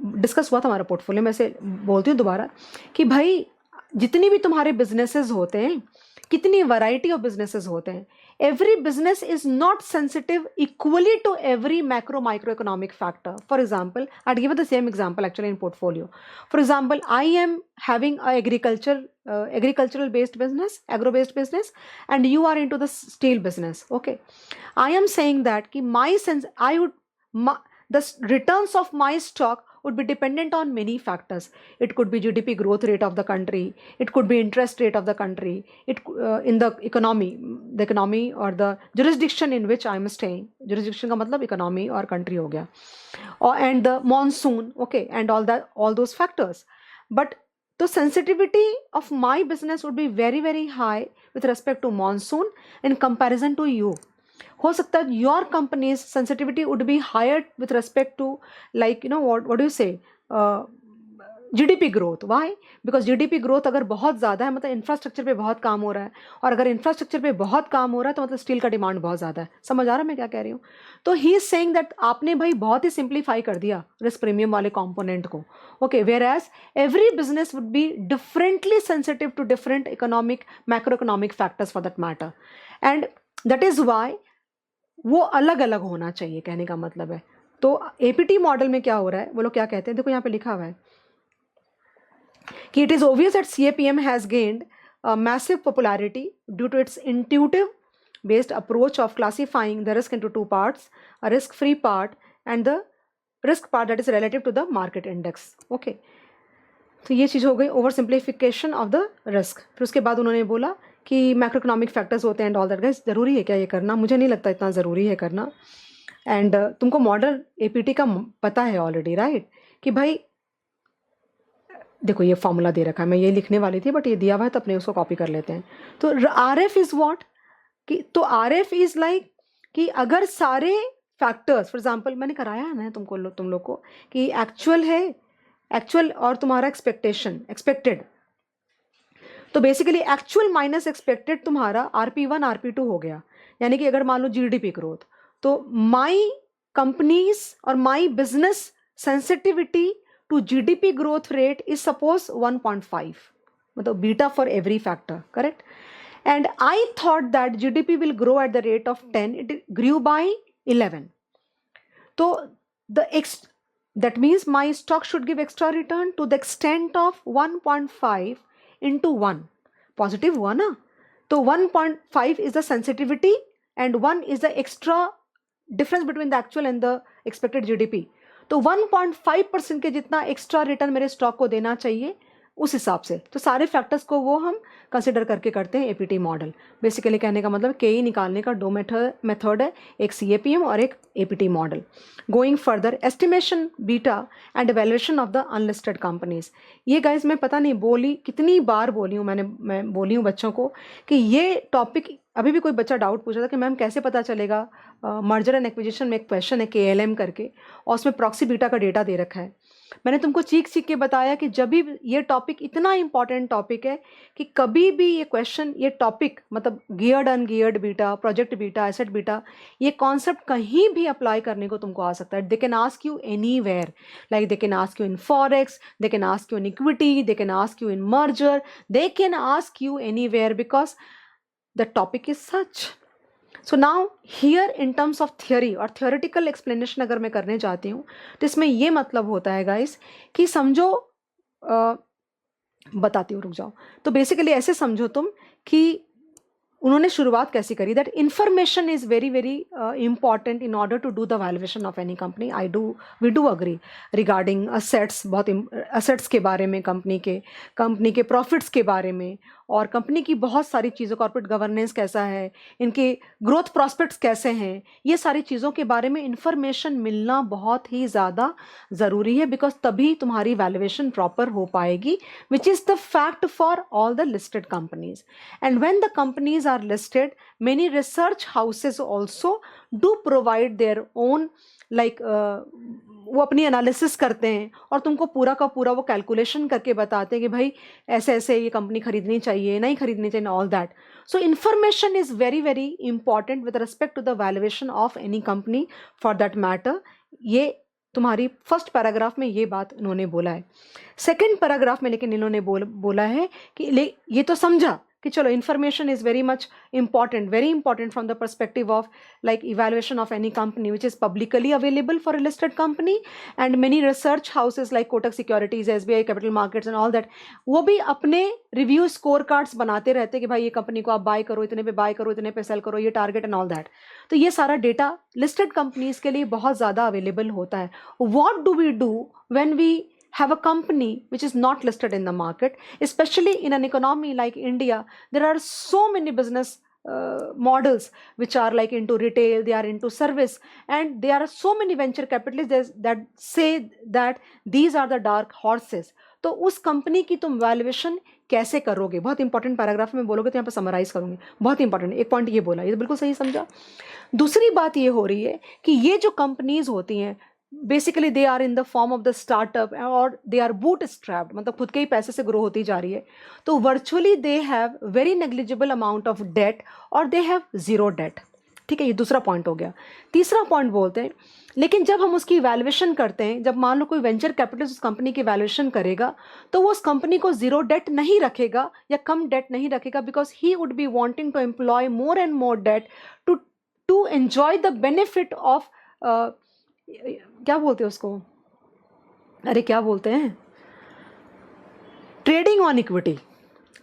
discuss हुआ था हमारा portfolio में, से बोलती हूँ दोबारा कि भाई जितनी भी तुम्हारे बिजनेसेस होते हैं, कितनी वैरायटी ऑफ बिजनेसेस होते हैं, every business is not sensitive equally to every macro microeconomic factor. For example, I'd give the same example actually in portfolio. For example, I am having a agricultural based business, agro based business, and you are into the steel business. Okay, I am saying that ki the returns of my stock would be dependent on many factors. It could be GDP growth rate of the country, it could be interest rate of the country, in the economy or the jurisdiction in which I am staying. Jurisdiction का मतलब economy और country हो गया, and the monsoon, okay, and all those factors. But the sensitivity of my business would be very very high with respect to monsoon in comparison to you. हो सकता है your company's sensitivity would be higher with respect to, like, you know, what do you say, GDP growth, why? Because GDP growth अगर बहुत ज़्यादा है मतलब infrastructure पे बहुत काम हो रहा है, और अगर इंफ्रास्ट्रक्चर पे बहुत काम हो रहा है तो मतलब स्टील का डिमांड बहुत ज़्यादा है। समझ आ रहा है मैं क्या कह रही हूँ? तो ही इज सेइंग दैट आपने भाई बहुत ही सिंप्लीफाई कर दिया रिस्क प्रीमियम वाले कॉम्पोनेंट को। Okay, where as every business would be differently sensitive to different economic, macro economic factors for that matter, and that is why वो अलग अलग होना चाहिए, कहने का मतलब है। तो एपीटी मॉडल में क्या हो रहा है, वो लोग क्या कहते हैं, देखो यहाँ पे लिखा हुआ है कि it is obvious that CAPM has gained a massive popularity due to its intuitive based approach of classifying the risk into two parts, a risk free part and the risk part that is relative to the market index. Okay, तो ये चीज़ हो गई over simplification of the risk. फिर उसके बाद उन्होंने बोला कि मैक्रो इकोनॉमिक फैक्टर्स होते हैं एंड ऑल दैट। गाइस, ज़रूरी है क्या ये करना? मुझे नहीं लगता इतना ज़रूरी है करना। एंड तुमको मॉडल एपीटी का पता है ऑलरेडी, राइट? कि भाई देखो ये फॉर्मूला दे रखा है, मैं ये लिखने वाली थी बट ये दिया हुआ है तो अपने उसको कॉपी कर लेते हैं। तो आर एफ इज़ वॉट, कि तो आर एफ इज़ लाइक कि अगर सारे फैक्टर्स, फॉर एग्जाम्पल मैंने कराया है ना तुम लोग को कि एक्चुअल है, एक्चुअल और तुम्हारा एक्सपेक्टेशन, एक्सपेक्टेड, तो बेसिकली एक्चुअल माइनस एक्सपेक्टेड तुम्हारा RP1 RP2 हो गया। यानी कि अगर मान लो जीडीपी ग्रोथ, तो माई कंपनीज और my business sensitivity to GDP growth rate is suppose 1.5, मतलब beta for every factor, correct? And I thought that GDP will grow at the rate of 10, it grew by 11, तो that means my stock should give extra return to the extent of 1.5 into 1, positive 1 ना? तो 1.5 is the sensitivity and 1 is the extra difference between the actual and the expected GDP। तो 1.5% के जितना extra return मेरे stock को देना चाहिए उस हिसाब से। तो सारे फैक्टर्स को वो हम कंसिडर करके करते हैं एपीटी मॉडल। बेसिकली कहने का मतलब केई निकालने का दो मेथड है, एक सीएपीएम और एक APT model. Going further, estimation beta and valuation of the unlisted companies. ये गाइज मैं पता नहीं बोली कितनी बार बोली हूँ, मैं बोली हूँ बच्चों को कि ये टॉपिक, अभी भी कोई बच्चा डाउट पूछा था कि मैम कैसे पता चलेगा मर्जर एंड एक्विजिशन में एक क्वेश्चन है KLM करके और उसमें प्रॉक्सी बीटा का डेटा दे रखा है। मैंने तुमको चीख के बताया कि जब भी ये टॉपिक इतना इंपॉर्टेंट टॉपिक है कि कभी भी ये क्वेश्चन, ये टॉपिक मतलब geared ungeared beta, project beta, asset beta, ये कॉन्सेप्ट कहीं भी अप्लाई करने को तुमको आ सकता है। They can ask you anywhere, like they can ask you in forex, they can ask you in equity, they can ask you in merger, they can ask you anywhere because the topic is such. So now here in terms of theory और theoretical explanation अगर मैं करने जाती हूँ तो इसमें ये मतलब होता है गाइस कि समझो, बताती हूँ, रुक जाओ। तो बेसिकली ऐसे समझो तुम कि उन्होंने शुरुआत कैसी करी, that information is very very important in order to do the valuation of any company. We do agree regarding assets, बहुत असेट्स के बारे में, कंपनी के प्रॉफिट्स के बारे में, और कंपनी की बहुत सारी चीज़ों, कॉर्पोरेट गवर्नेंस कैसा है, इनके ग्रोथ प्रॉस्पेक्ट्स कैसे हैं, ये सारी चीज़ों के बारे में इंफॉर्मेशन मिलना बहुत ही ज़्यादा ज़रूरी है, बिकॉज तभी तुम्हारी वैल्यूएशन प्रॉपर हो पाएगी, which is the fact for all the listed companies. And when the companies are listed, many research houses also do provide their own like वो अपनी एनालिसिस करते हैं और तुमको पूरा का पूरा वो कैलकुलेशन करके बताते हैं कि भाई ऐसे ऐसे ये कंपनी खरीदनी चाहिए, नहीं खरीदनी चाहिए, all that. So information is very very important with respect to the valuation of any company for that matter. ये तुम्हारी फर्स्ट पैराग्राफ में ये बात इन्होंने बोला है। सेकेंड पैराग्राफ में लेकिन इन्होंने बोला है कि ये तो समझा कि चलो information is very much important from the perspective of like evaluation of any company which is publicly available for a listed company, and many research houses like Kotak securities, SBI capital markets and all that, वो भी अपने review score cards बनाते रहते हैं कि भाई ये company को आप बाय करो, इतने पे बाय करो, इतने पे सेल करो, ये टारगेट एंड ऑल दैट। तो ये सारा डेटा लिस्टेड कंपनीज के लिए बहुत ज़्यादा अवेलेबल होता है। What do we do when we have a company which is not listed in the market, especially in an economy like India? There are so many business models which are like into retail, they are into service, and there are so many venture capitalists that say that these are the dark horses. तो उस company की तुम valuation कैसे करोगे? बहुत important paragraph में बोलोगे तो यहाँ पर समराइज करूंगी, बहुत इंपॉर्टेंट एक पॉइंट ये बोला, ये तो बिल्कुल सही समझा। दूसरी बात ये हो रही है कि ये जो कंपनीज होती हैं basically they are in the form of the startup और दे आर बूट स्ट्रैप्ड, मतलब खुद के ही पैसे से ग्रो होती जा रही है, तो virtually they have very negligible amount of debt और दे हैव जीरो डेट। ठीक है, ये दूसरा पॉइंट हो गया। तीसरा पॉइंट बोलते हैं, लेकिन जब हम उसकी वैल्यूएशन करते हैं, जब मान लो कोई वेंचर कैपिटलिस्ट उस कंपनी की वैल्यूएशन करेगा, तो वो उस कंपनी को जीरो डेट नहीं रखेगा या कम डेट नहीं रखेगा, because he would be wanting to employ more and more debt to to enjoy the benefit of, क्या बोलते हैं उसको, अरे क्या बोलते हैं, trading on equity.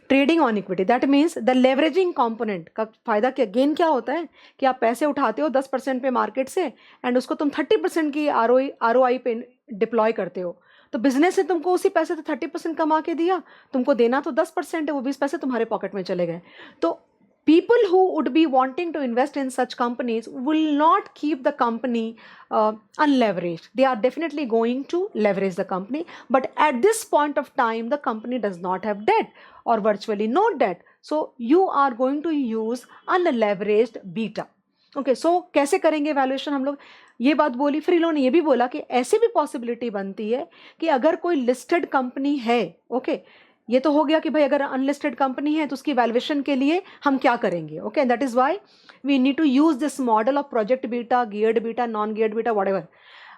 Trading on equity that means the leveraging component का फायदा क्या, गेन क्या होता है कि आप पैसे उठाते हो 10% पे मार्केट से एंड उसको तुम 30% की आरओआई पे डिप्लॉय करते हो। तो बिजनेस ने तुमको उसी पैसे से 30% कमा के दिया, तुमको देना तो 10% है, वो 20 पैसे तुम्हारे पॉकेट में चले गए। तो people who would be wanting to invest in such companies will not keep the company unleveraged. They are definitely going to leverage the company, but at this point of time the company does not have debt or virtually no debt, so you are going to use unleveraged beta. Okay, so कैसे करेंगे valuation हम लोग, ये बात बोली। फिर इन्होंने ये भी बोला कि ऐसी भी पॉसिबिलिटी बनती है कि अगर कोई लिस्टेड कंपनी है, ओके, ये तो हो गया कि भाई अगर अनलिस्टेड कंपनी है तो उसकी वैल्यूएशन के लिए हम क्या करेंगे, okay, that is why we need to use this model of project beta, geared beta, non geared beta, whatever.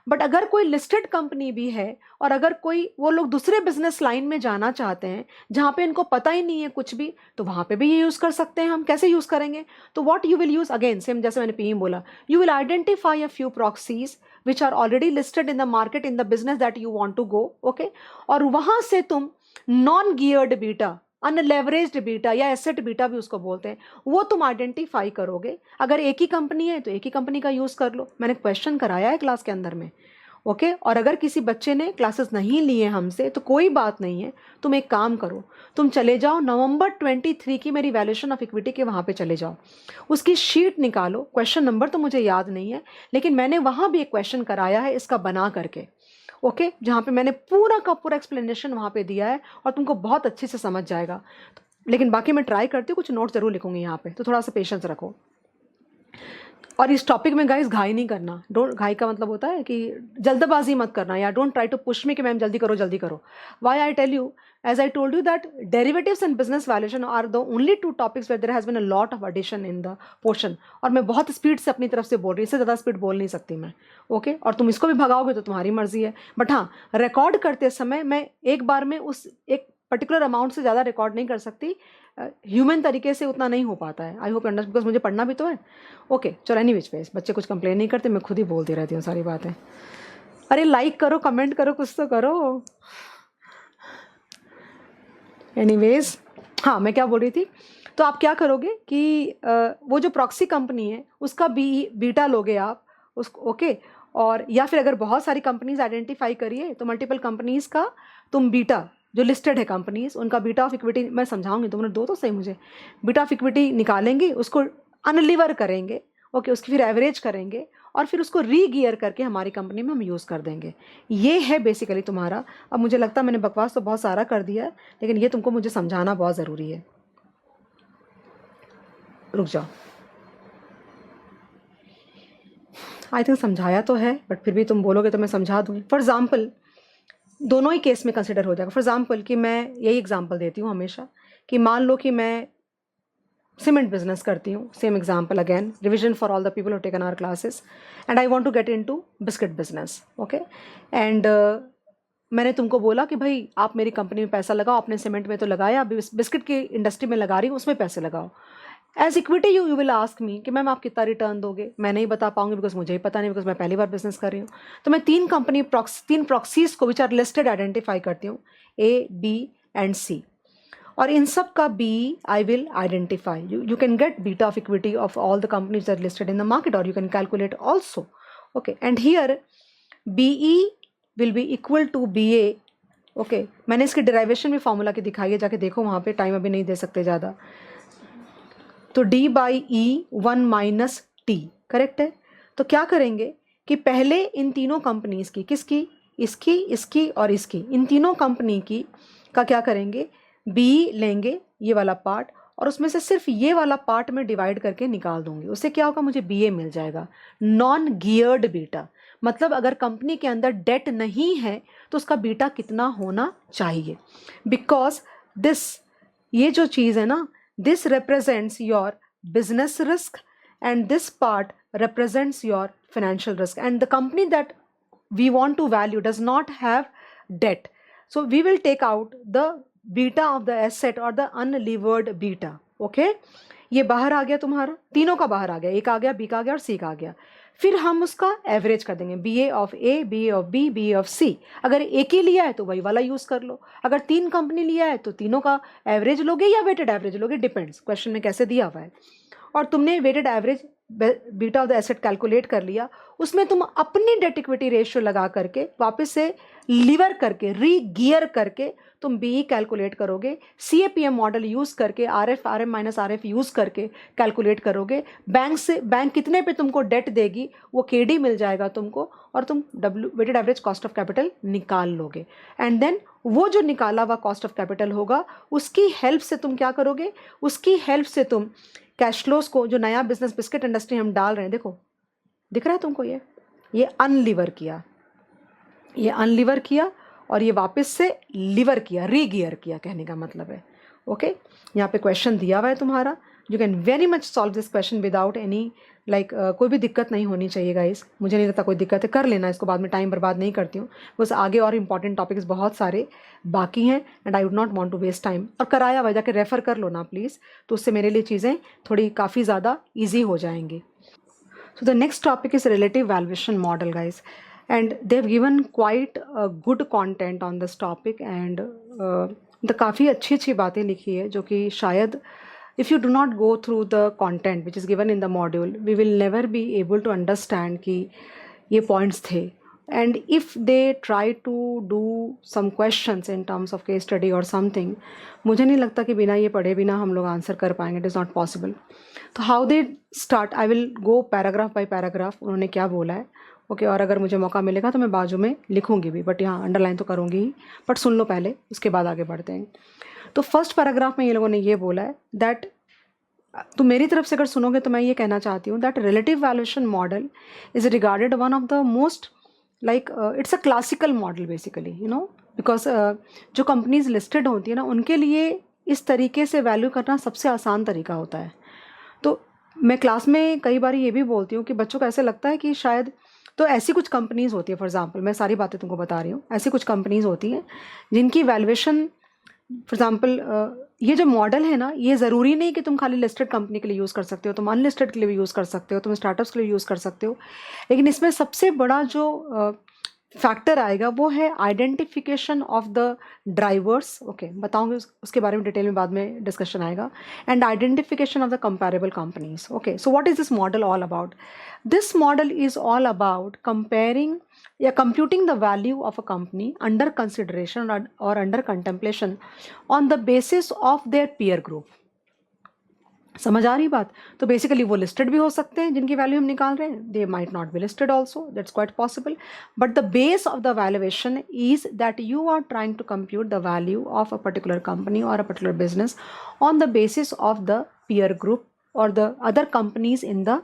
But अगर कोई लिस्टेड कंपनी भी है और अगर कोई वो लोग दूसरे बिजनेस लाइन में जाना चाहते हैं जहाँ पे इनको पता ही नहीं है कुछ भी, तो वहाँ पे भी ये यूज़ कर सकते हैं हम। कैसे यूज़ करेंगे, तो what you will use, again same जैसे मैंने पीएम बोला, you will identify a few proxies which are already listed in the market in the business that you want to go, okay, और वहाँ से तुम non geared beta, unleveraged beta या asset beta भी उसको बोलते हैं, वो तुम आइडेंटिफाई करोगे। अगर एक ही कंपनी है तो एक ही कंपनी का यूज़ कर लो, मैंने क्वेश्चन कराया है क्लास के अंदर में, ओके। और अगर किसी बच्चे ने क्लासेस नहीं लिए हमसे तो कोई बात नहीं है, तुम एक काम करो, तुम चले जाओ नवंबर 23 की मेरी वैल्यूएशन ऑफ इक्विटी के वहाँ पे चले जाओ, उसकी शीट निकालो। क्वेश्चन नंबर तो मुझे याद नहीं है, लेकिन मैंने वहाँ भी एक क्वेश्चन कराया है इसका बना करके, ओके, जहाँ पे मैंने पूरा का पूरा एक्सप्लेनेशन वहाँ पे दिया है और तुमको बहुत अच्छे से समझ जाएगा। लेकिन बाकी मैं ट्राई करती हूँ, कुछ नोट जरूर लिखूंगी यहाँ पे, तो थोड़ा सा पेशेंस रखो। और इस टॉपिक में गाइस घाई नहीं करना, डोंट, घाई का मतलब होता है कि जल्दबाजी मत करना, या don't try to push me कि मैम जल्दी करो जल्दी करो। Why I tell you, as I told you that derivatives and business valuation are the only two topics where there has been a lot of addition in the portion. और मैं बहुत speed से अपनी तरफ से बोल रही हूँ, इससे ज़्यादा स्पीड बोल नहीं सकती मैं, ओके। और तुम इसको भी भगाओगे तो तुम्हारी मर्जी है, बट हाँ, रिकॉर्ड करते समय मैं एक बार में उस एक पर्टिकुलर अमाउंट से ज़्यादा रिकॉर्ड नहीं कर सकती, ह्यूमन तरीके से उतना नहीं हो पाता है। आई होप अंडरस्टैंड, बिकॉज मुझे पढ़ना भी तो है, ओके। चलो एनी विच वेज, बच्चे कुछ कंप्लेन नहीं करते, मैं खुद ही बोलती रहती हूँ सारी बातें। अरे लाइक करो, कमेंट करो, कुछ तो करो। एनीवेज, हाँ, मैं क्या बोल रही थी, तो आप क्या करोगे कि वो जो प्रॉक्सी कंपनी है उसका बीटा लोगे आप उसको, ओके। और या फिर अगर बहुत सारी कंपनीज आइडेंटिफाई करिए तो मल्टीपल कंपनीज का तुम बीटा, जो लिस्टेड है कंपनीज, उनका बीटा ऑफ इक्विटी मैं समझाऊंगी, तुमने दो तो सही मुझे, बीटा ऑफ इक्विटी निकालेंगे, उसको अनलीवर करेंगे, ओके, उसकी फिर एवरेज करेंगे और फिर उसको रीगियर करके हमारी कंपनी में हम यूज़ कर देंगे। ये है बेसिकली तुम्हारा। अब मुझे लगता है मैंने बकवास तो बहुत सारा कर दिया है, लेकिन ये तुमको मुझे समझाना बहुत ज़रूरी है। रुक जाओ, आई थिंक समझाया तो है, बट फिर भी तुम बोलोगे तो मैं समझा दूँगी। फॉर एग्ज़ाम्पल, दोनों ही केस में कंसिडर हो जाएगा। फॉर एग्ज़ाम्पल कि मैं यही एग्जाम्पल देती हूँ हमेशा, कि मान लो कि मैं सीमेंट बिजनेस करती हूँ, same example again, revision for all the people who taken our classes, and I want to get into biscuit business, okay. एंड मैंने तुमको बोला कि भाई आप मेरी कंपनी में पैसा लगाओ, आपने सीमेंट में तो लगाया, अभी बिस्किट की इंडस्ट्री में लगा रही हूँ, उसमें पैसे लगाओ। As equity you will ask me कि मैम आप कितना रिटर्न दोगे, मैं नहीं बता पाऊंगी बिकॉज मुझे ही पता नहीं, बिकॉज मैं पहली बार बिजनेस कर रही हूँ। तो मैं तीन प्रॉक्सीज को विच आर लिस्टेड आइडेंटिफाई करती हूँ, ए, बी एंड सी, और इन सब का B I will identify. You can get beta of equity of all the companies that listed in the market, और you can calculate also, okay. And here BE will be equal to B A, okay. मैंने इसकी derivation भी formula की दिखाई है, जाके देखो वहाँ पे, टाइम अभी नहीं दे सकते ज़्यादा। तो d by E 1 minus T, correct है। तो क्या करेंगे कि पहले इन तीनों कंपनीज की, किसकी, इसकी, इसकी और इसकी, इन तीनों कंपनी की का क्या करेंगे, बी लेंगे ये वाला पार्ट, और उसमें से सिर्फ ये वाला पार्ट मैं डिवाइड करके निकाल दूंगी, उससे क्या होगा, मुझे बीए मिल जाएगा। नॉन गियर्ड बीटा, मतलब अगर कंपनी के अंदर डेट नहीं है तो उसका बीटा कितना होना चाहिए, बिकॉज दिस, ये जो चीज़ है ना, this represents your business risk and this part represents your financial risk, and the company that we want to value does not have debt, so we will take out the beta of the asset or the unlevered beta. Okay, ये बाहर आ गया तुम्हारा, तीनों का बाहर आ गया, एक आ गया, बी का आ गया और सी का आ गया। फिर हम उसका एवरेज कर देंगे, B A of A, B A of B, B A of C. अगर एक ही लिया है तो वही वाला यूज कर लो, अगर तीन कंपनी लिया है तो तीनों का एवरेज लोगे या वेटेड एवरेज लोगे, डिपेंड्स क्वेश्चन में कैसे दिया हुआ है। और तुमने weighted average beta of the asset calculate कर लिया, उसमें तुम अपनी डेट इक्विटी रेशियो लगा करके वापस से लीवर करके री गियर करके तुम बीई कैलकुलेट करोगे, सीएपीएम मॉडल यूज करके RF RM minus RF use करके कैलकुलेट करोगे, बैंक से बैंक कितने पे तुमको डेट देगी वो केडी मिल जाएगा तुमको, और तुम weighted average cost of capital निकाल लोगे। एंड देन वो जो निकाला हुआ कॉस्ट ऑफ कैपिटल होगा उसकी हेल्प से तुम क्या करोगे, उसकी हेल्प से तुम कैश फ्लोज को, जो नया बिजनेस बिस्किट इंडस्ट्री हम डाल रहे हैं, देखो दिख रहा है तुमको, ये अनलीवर किया, ये अनलीवर किया और ये वापस से लीवर किया, रीगियर किया, कहने का मतलब है। ओके, यहाँ पे क्वेश्चन दिया हुआ है तुम्हारा, you can very much solve this question without any like, कोई भी दिक्कत नहीं होनी चाहिए गाइस, मुझे नहीं लगता कोई दिक्कत है, कर लेना इसको, बाद में टाइम बर्बाद नहीं करती हूँ, बस आगे और इंपॉर्टेंट टॉपिक्स बहुत सारे बाकी हैं and I would not want to waste time. और कराया हुआ जाके रेफ़र कर लो ना प्लीज़, तो उससे मेरे लिए चीज़ें थोड़ी काफ़ी ज़्यादा ईजी हो जाएंगी। So the next topic is relative valuation model guys, and they've given quite good content on this topic, and the काफ़ी अच्छी अच्छी बातें लिखी है जो कि शायद if you do not go through the content which is given in the module, we will never be able to understand कि ये points थे। and if they try to do some questions in terms of case study or something, मुझे नहीं लगता कि बिना ये पढ़े बिना हम लोग आंसर कर पाएंगे, it is not possible। तो how they start, I will go paragraph by paragraph, उन्होंने क्या बोला है। ओके, और अगर मुझे मौका मिलेगा तो मैं बाजू में लिखूंगी भी, बट यहाँ अंडरलाइन तो करूँगी ही, बट सुन लो पहले, उसके बाद आगे बढ़ते हैं। तो फर्स्ट पैराग्राफ में ये लोगों ने ये बोला है दैट, तो मेरी तरफ से अगर सुनोगे तो मैं ये कहना चाहती हूँ that relative valuation model is regarded one of the most like, it's a classical model basically, you know, because जो कंपनीज लिस्टेड होती है ना उनके लिए इस तरीके से वैल्यू करना सबसे आसान तरीका होता है। तो मैं क्लास में कई बार ये भी बोलती हूँ कि बच्चों को ऐसे लगता है कि शायद, तो ऐसी कुछ कंपनीज़ होती है, फॉर एग्जांपल मैं सारी बातें तुमको बता रही हूँ, ऐसी कुछ कंपनीज़ होती हैं जिनकी वैल्यूएशन, फॉर एग्जांपल ये जो मॉडल है ना, ये ज़रूरी नहीं कि तुम खाली लिस्टेड कंपनी के लिए यूज़ कर सकते हो, तुम अनलिस्टेड के लिए भी यूज़ कर सकते हो, तुम स्टार्टअप्स के लिए यूज़ कर सकते हो, लेकिन इसमें सबसे बड़ा जो फैक्टर आएगा वो है identification of the drivers. Okay, बताऊंगी उसके बारे में डिटेल में, बाद में डिस्कशन आएगा। And identification of the comparable companies. Okay, so what is this model all about? This model is all about comparing या computing the value of a company under consideration or under contemplation on the basis of their peer group। समझ आ रही बात? तो basically वो listed भी हो सकते हैं जिनकी वैल्यू हम निकाल रहे हैं, they might not be listed also, that's quite possible, but the base of the valuation is that you are trying to compute the value of a particular company और a particular business on the basis of the peer group or the other companies in the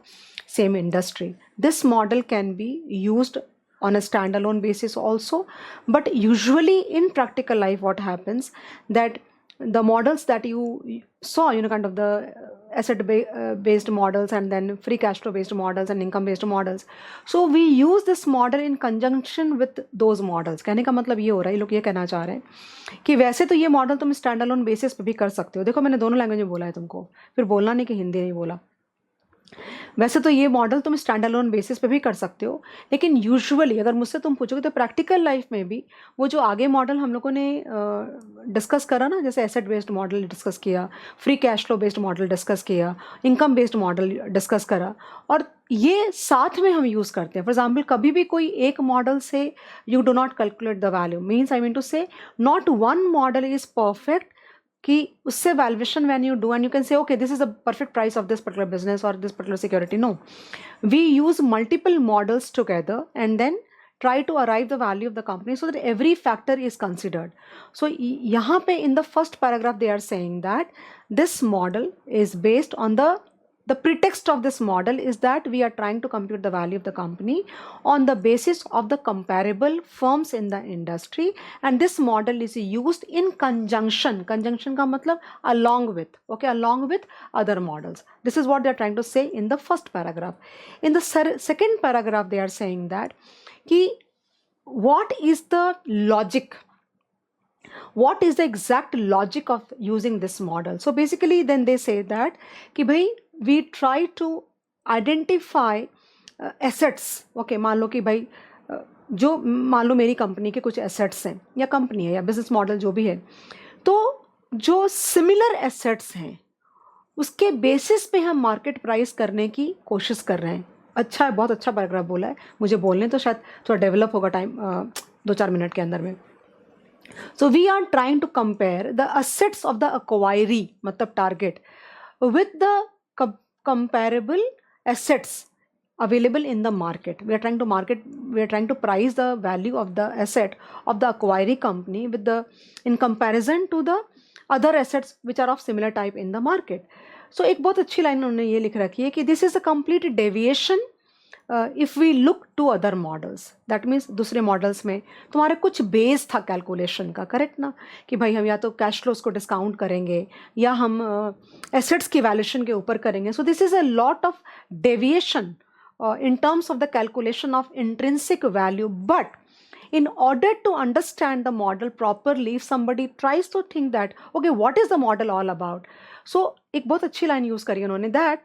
same industry. This model can be used on a standalone basis also, but usually in practical life what happens that the models that you saw, you know, kind of the asset based models and then free cash flow based models and income based models, so we use this model in conjunction with those models। कहने का मतलब ये हो रहा है, ये लोग ये कहना चाह रहे हैं कि वैसे तो ये मॉडल तुम स्टैंड अलोन बेसिस पे भी कर सकते हो। देखो मैंने दोनों लैंग्वेज में बोला है तुमको, फिर बोलना नहीं कि हिंदी नहीं बोला। वैसे तो ये मॉडल तुम स्टैंड अलोन बेसिस पे भी कर सकते हो, लेकिन यूजुअली अगर मुझसे तुम पूछोगे तो प्रैक्टिकल लाइफ में भी वो जो आगे मॉडल हम लोगों ने डिस्कस करा ना, जैसे एसेट बेस्ड मॉडल डिस्कस किया, free cash flow based model discuss किया, इनकम बेस्ड मॉडल डिस्कस करा, और ये साथ में हम यूज़ करते हैं। फॉर एग्जाम्पल कभी भी कोई एक मॉडल से you do not calculate the value, means I mean to say not one model is perfect कि उससे valuation when you do and you can say okay this is the perfect price of this particular business और this particular security. No, we use multiple models together and then try to arrive the value of the company so that every factor is considered. So यहाँ पे in the first paragraph they are saying that this model is based on the pretext of this model is that we are trying to compute the value of the company on the basis of the comparable firms in the industry, and this model is used in conjunction का मतलब along with, okay, along with other models. This is what they are trying to say in the first paragraph. In the second paragraph they are saying that कि what is the logic, what is the exact logic of using this model. So basically then they say that कि भाई we try to identify assets. okay, मान लो कि भाई जो मान लो मेरी company के कुछ एसेट्स हैं या कंपनी है या बिजनेस मॉडल जो भी है, तो जो सिमिलर एसेट्स हैं उसके बेसिस पे हम मार्केट प्राइस करने की कोशिश कर रहे हैं. अच्छा है, बहुत अच्छा पैराग्राफ बोला है, मुझे बोलने तो शायद थोड़ा डेवलप होगा टाइम 2-4 मिनट के अंदर में. So we are trying to compare the assets of the acquiree, मतलब target, with the comparable assets available in the market. We are trying to price the value of the asset of the acquiring company with the in comparison to the other assets which are of similar type in the market. So एक बहुत अच्छी line उन्होंने ये लिख रखी है कि this is a complete deviation if we look to other models. That means दूसरे मॉडल्स में तुम्हारे कुछ बेस था कैलकुलेशन का, करेक्ट ना, कि भाई हम या तो कैश फ्लोज को डिस्काउंट करेंगे या हम एसेट्स की वैल्यूएशन के ऊपर करेंगे. So this is a lot of deviation in terms of the calculation of intrinsic value. But in order to understand the model properly, if somebody tries to think that okay, what is the model all about, so एक बहुत अच्छी line use करी उन्होंने, that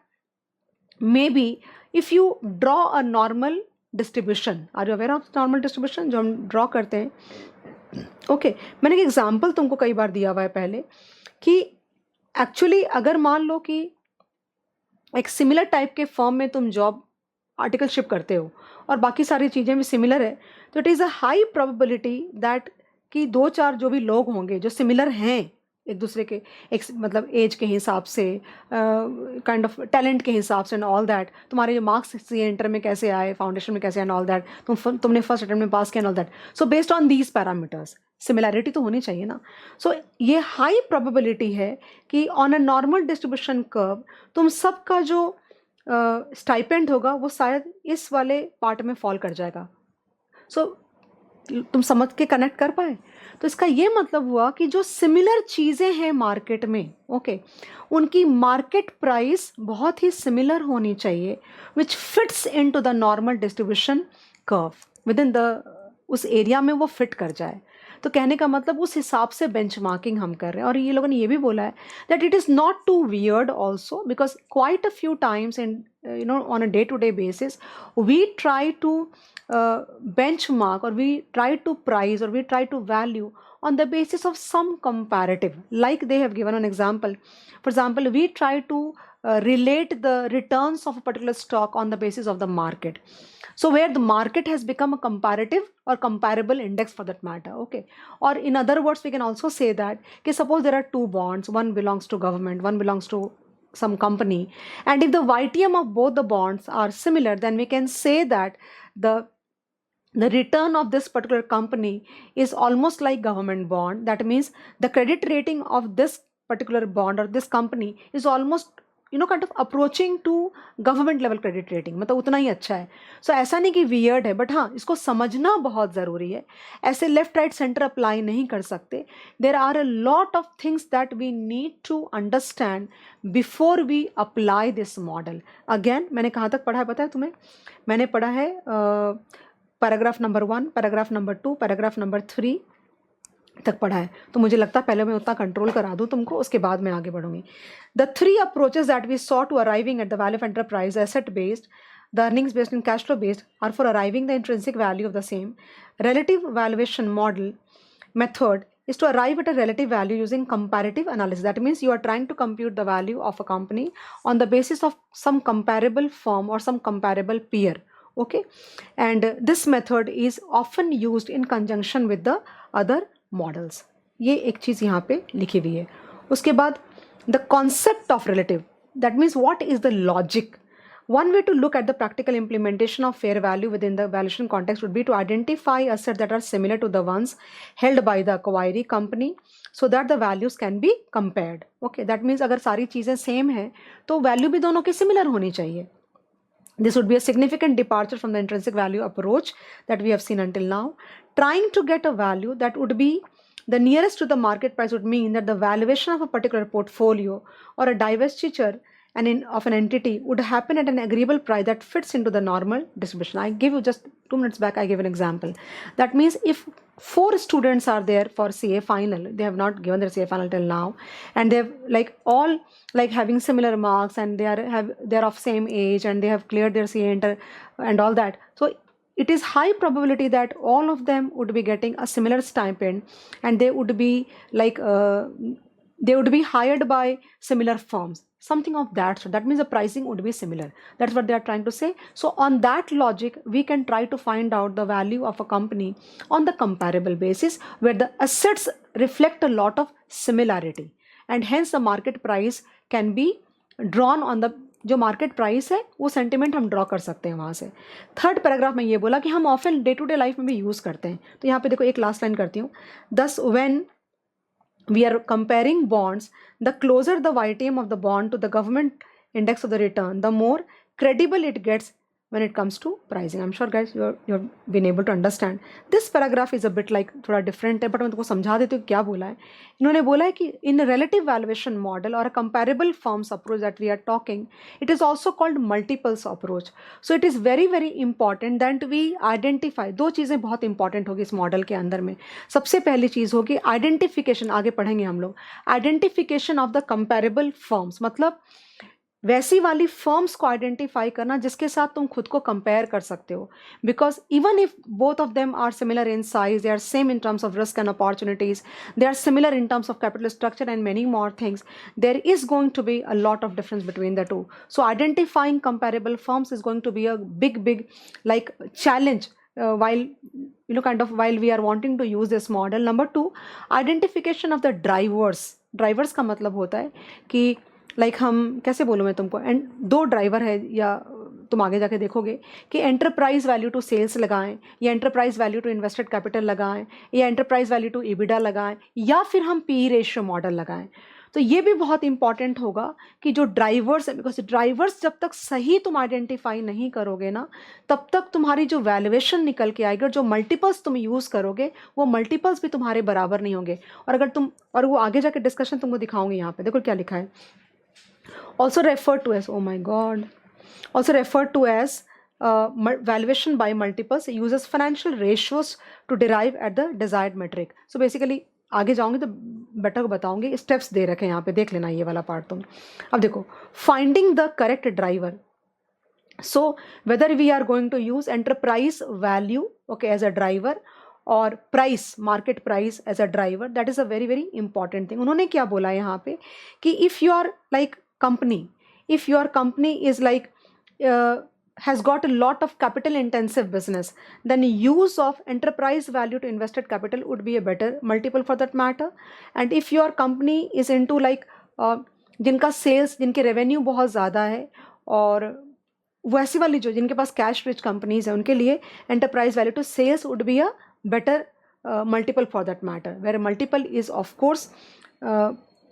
maybe if you draw a normal distribution, are you aware of normal distribution जो हम draw करते हैं? okay, मैंने एक एग्जाम्पल तुमको कई बार दिया हुआ है पहले कि एक्चुअली अगर मान लो कि एक सिमिलर टाइप के फर्म में तुम जॉब आर्टिकल शिप करते हो और बाकी सारी चीज़ें भी सिमिलर है, तो it is a high probability that कि 2-4 जो भी लोग होंगे जो सिमिलर हैं एक दूसरे के, एक मतलब एज के हिसाब से, काइंड ऑफ टैलेंट के हिसाब से एंड ऑल दैट, तुम्हारे जो मार्क्स सी इंटर में कैसे आए, फाउंडेशन में कैसे एंड ऑल दैट, तुमने फर्स्ट अटेम्प्ट में पास किया and all that. So based on these parameters similarity तो होनी चाहिए ना. सो ये हाई प्रोबेबिलिटी है कि on a normal distribution curve तुम सबका जो स्टाइपेंड होगा वो शायद इस वाले पार्ट में फॉल कर जाएगा. सो तुम समझ के कनेक्ट कर पाए? तो इसका ये मतलब हुआ कि जो सिमिलर चीज़ें हैं मार्केट में, ओके, उनकी मार्केट प्राइस बहुत ही सिमिलर होनी चाहिए which fits into the normal distribution curve within the उस एरिया में वो फिट कर जाए. तो कहने का मतलब उस हिसाब से बेंचमार्किंग हम कर रहे हैं. और ये लोगों ने ये भी बोला है that it is not too weird also because quite a few times in on a day to day basis we try to benchmark or we try to price or we try to value on the basis of some comparative, like they have given an example. For example, we try to relate the returns of a particular stock on the basis of the market. So where the market has become a comparative or comparable index for that matter, okay. Or in other words, we can also say that okay, suppose there are two bonds, one belongs to government, one belongs to some company, and if the YTM of both the bonds are similar, then we can say that the return of this particular company is almost like government bond. That means the credit rating of this particular bond or this company is almost kind of approaching to government level credit rating, मतलब उतना ही अच्छा है. So ऐसा नहीं कि weird है, but हाँ इसको समझना बहुत ज़रूरी है. ऐसे लेफ्ट राइट सेंटर अप्लाई नहीं कर सकते. There are a lot of things that we need to understand before we apply this model. Again, मैंने कहाँ तक पढ़ा है पता है तुम्हें? मैंने पढ़ा है paragraph number 1, paragraph number 2, paragraph number 3 तक पढ़ा है. तो मुझे लगता है पहले मैं उतना कंट्रोल करा दूँ तुमको, उसके बाद मैं आगे बढ़ूंगी. The 3 approaches that we saw to arriving at the value of enterprise, asset based, the earnings based and cash flow based, are for arriving the intrinsic value of the same. Relative valuation model method is to arrive at a relative value using comparative analysis. That means you are trying to compute the value of a company on the basis of some comparable firm or some comparable peer. Okay, and this method is often used in conjunction with the other models. ये एक चीज़ यहाँ पे लिखी हुई है. उसके बाद the concept of relative, that means what is the logic, One way to look at the practical implementation of fair value within the valuation context would be to identify assets that are similar to the ones held by the acquiring company so that the values can be compared. Okay, that means अगर सारी चीज़ें same हैं तो value भी दोनों की similar होनी चाहिए. This would be a significant departure from the intrinsic value approach that we have seen until now. Trying to get a value that would be the nearest to the market price would mean that the valuation of a particular portfolio or a divestiture of an entity would happen at an agreeable price that fits into the normal distribution. I give you just 2 minutes back, I gave an example. That means if 4 students are there for CA final, they have not given their CA final till now, and they've like all like having similar marks, and they're of same age, and they have cleared their CA inter and all that. So it is high probability that all of them would be getting a similar stipend, and they would be like they would be hired by similar firms, something of that. So that means the pricing would be similar. That's what they are trying to say. So on that logic, we can try to find out the value of a company on the comparable basis where the assets reflect a lot of similarity, and hence the market price can be drawn on the जो market price है वो sentiment हम draw कर सकते हैं वहाँ से. Third paragraph में ये बोला कि हम often day to day life में भी यूज़ करते हैं. तो यहाँ पे देखो एक लास्ट लाइन करती हूँ. दस when we are comparing bonds, the closer the YTM of the bond to the government index of the return, the more credible it gets when it comes to pricing. I'm sure guys you've been able to understand. This paragraph is a bit like थोड़ा different है, but मैं तुमको समझा देती हूँ क्या बोला है. इन्होंने बोला है कि in a relative valuation model or a comparable firms approach that we are talking, it is also called multiples approach. So it is very very important that we identify. दो चीज़ें बहुत important होगी इस मॉडल के अंदर में. सबसे पहली चीज़ होगी आइडेंटिफिकेशन, आगे पढ़ेंगे हम लोग. Identification of the comparable firms, मतलब वैसी वाली फर्म्स को आइडेंटिफाई करना जिसके साथ तुम खुद को कंपेयर कर सकते हो. Because even if both of them are similar in size, they are same in terms of risk and opportunities, they are similar in terms of capital structure and many more things, there is going to be a lot of difference between the two. So identifying comparable firms is going to be a big like challenge while while we are wanting to use this model. Number 2, identification of the drivers का मतलब होता है कि हम कैसे बोलूँ मैं तुमको, एंड 2 ड्राइवर है, या तुम आगे जाके देखोगे कि एंटरप्राइज वैल्यू टू सेल्स लगाएं, या enterprise value to invested capital लगाएं, या एंटरप्राइज वैल्यू टू EBITDA लगाएं, या फिर हम PE रेशियो मॉडल लगाएं. तो ये भी बहुत इंपॉर्टेंट होगा कि जो ड्राइवर्स है, बिकॉज ड्राइवर्स जब तक सही तुम आइडेंटिफाई नहीं करोगे ना, तब तक तुम्हारी जो वैल्यूएशन निकल के आएगी और जो मल्टीपल्स तुम यूज़ करोगे वो मल्टीपल्स भी तुम्हारे बराबर नहीं होंगे. और वो आगे जाके डिस्कशन तुमको दिखाऊंगी. यहाँ पे देखो क्या लिखा है. Also referred to as, oh my god, also referred to as valuation by multiples, uses financial ratios to derive at the desired metric. So basically आगे जाऊंगी तो बेटर को बताऊंगी. स्टेप्स दे रखे हैं यहाँ पे, देख लेना ये वाला पार्ट तुम. अब देखो, finding the correct driver. So whether we are going to use enterprise value, okay, as a driver, or price, market price as a driver, that is a very very important thing. उन्होंने क्या बोला यहाँ पे कि if your like company, if your company is like has got a lot of capital intensive business, then use of enterprise value to invested capital would be a better multiple for that matter. And if your company is into like जिनका sales, जिनके revenue बहुत ज़्यादा है, और वैसी वाली जो जिनके पास कैश रिच कंपनीज है, उनके लिए enterprise value to sales would be a better multiple for that matter, where multiple is of course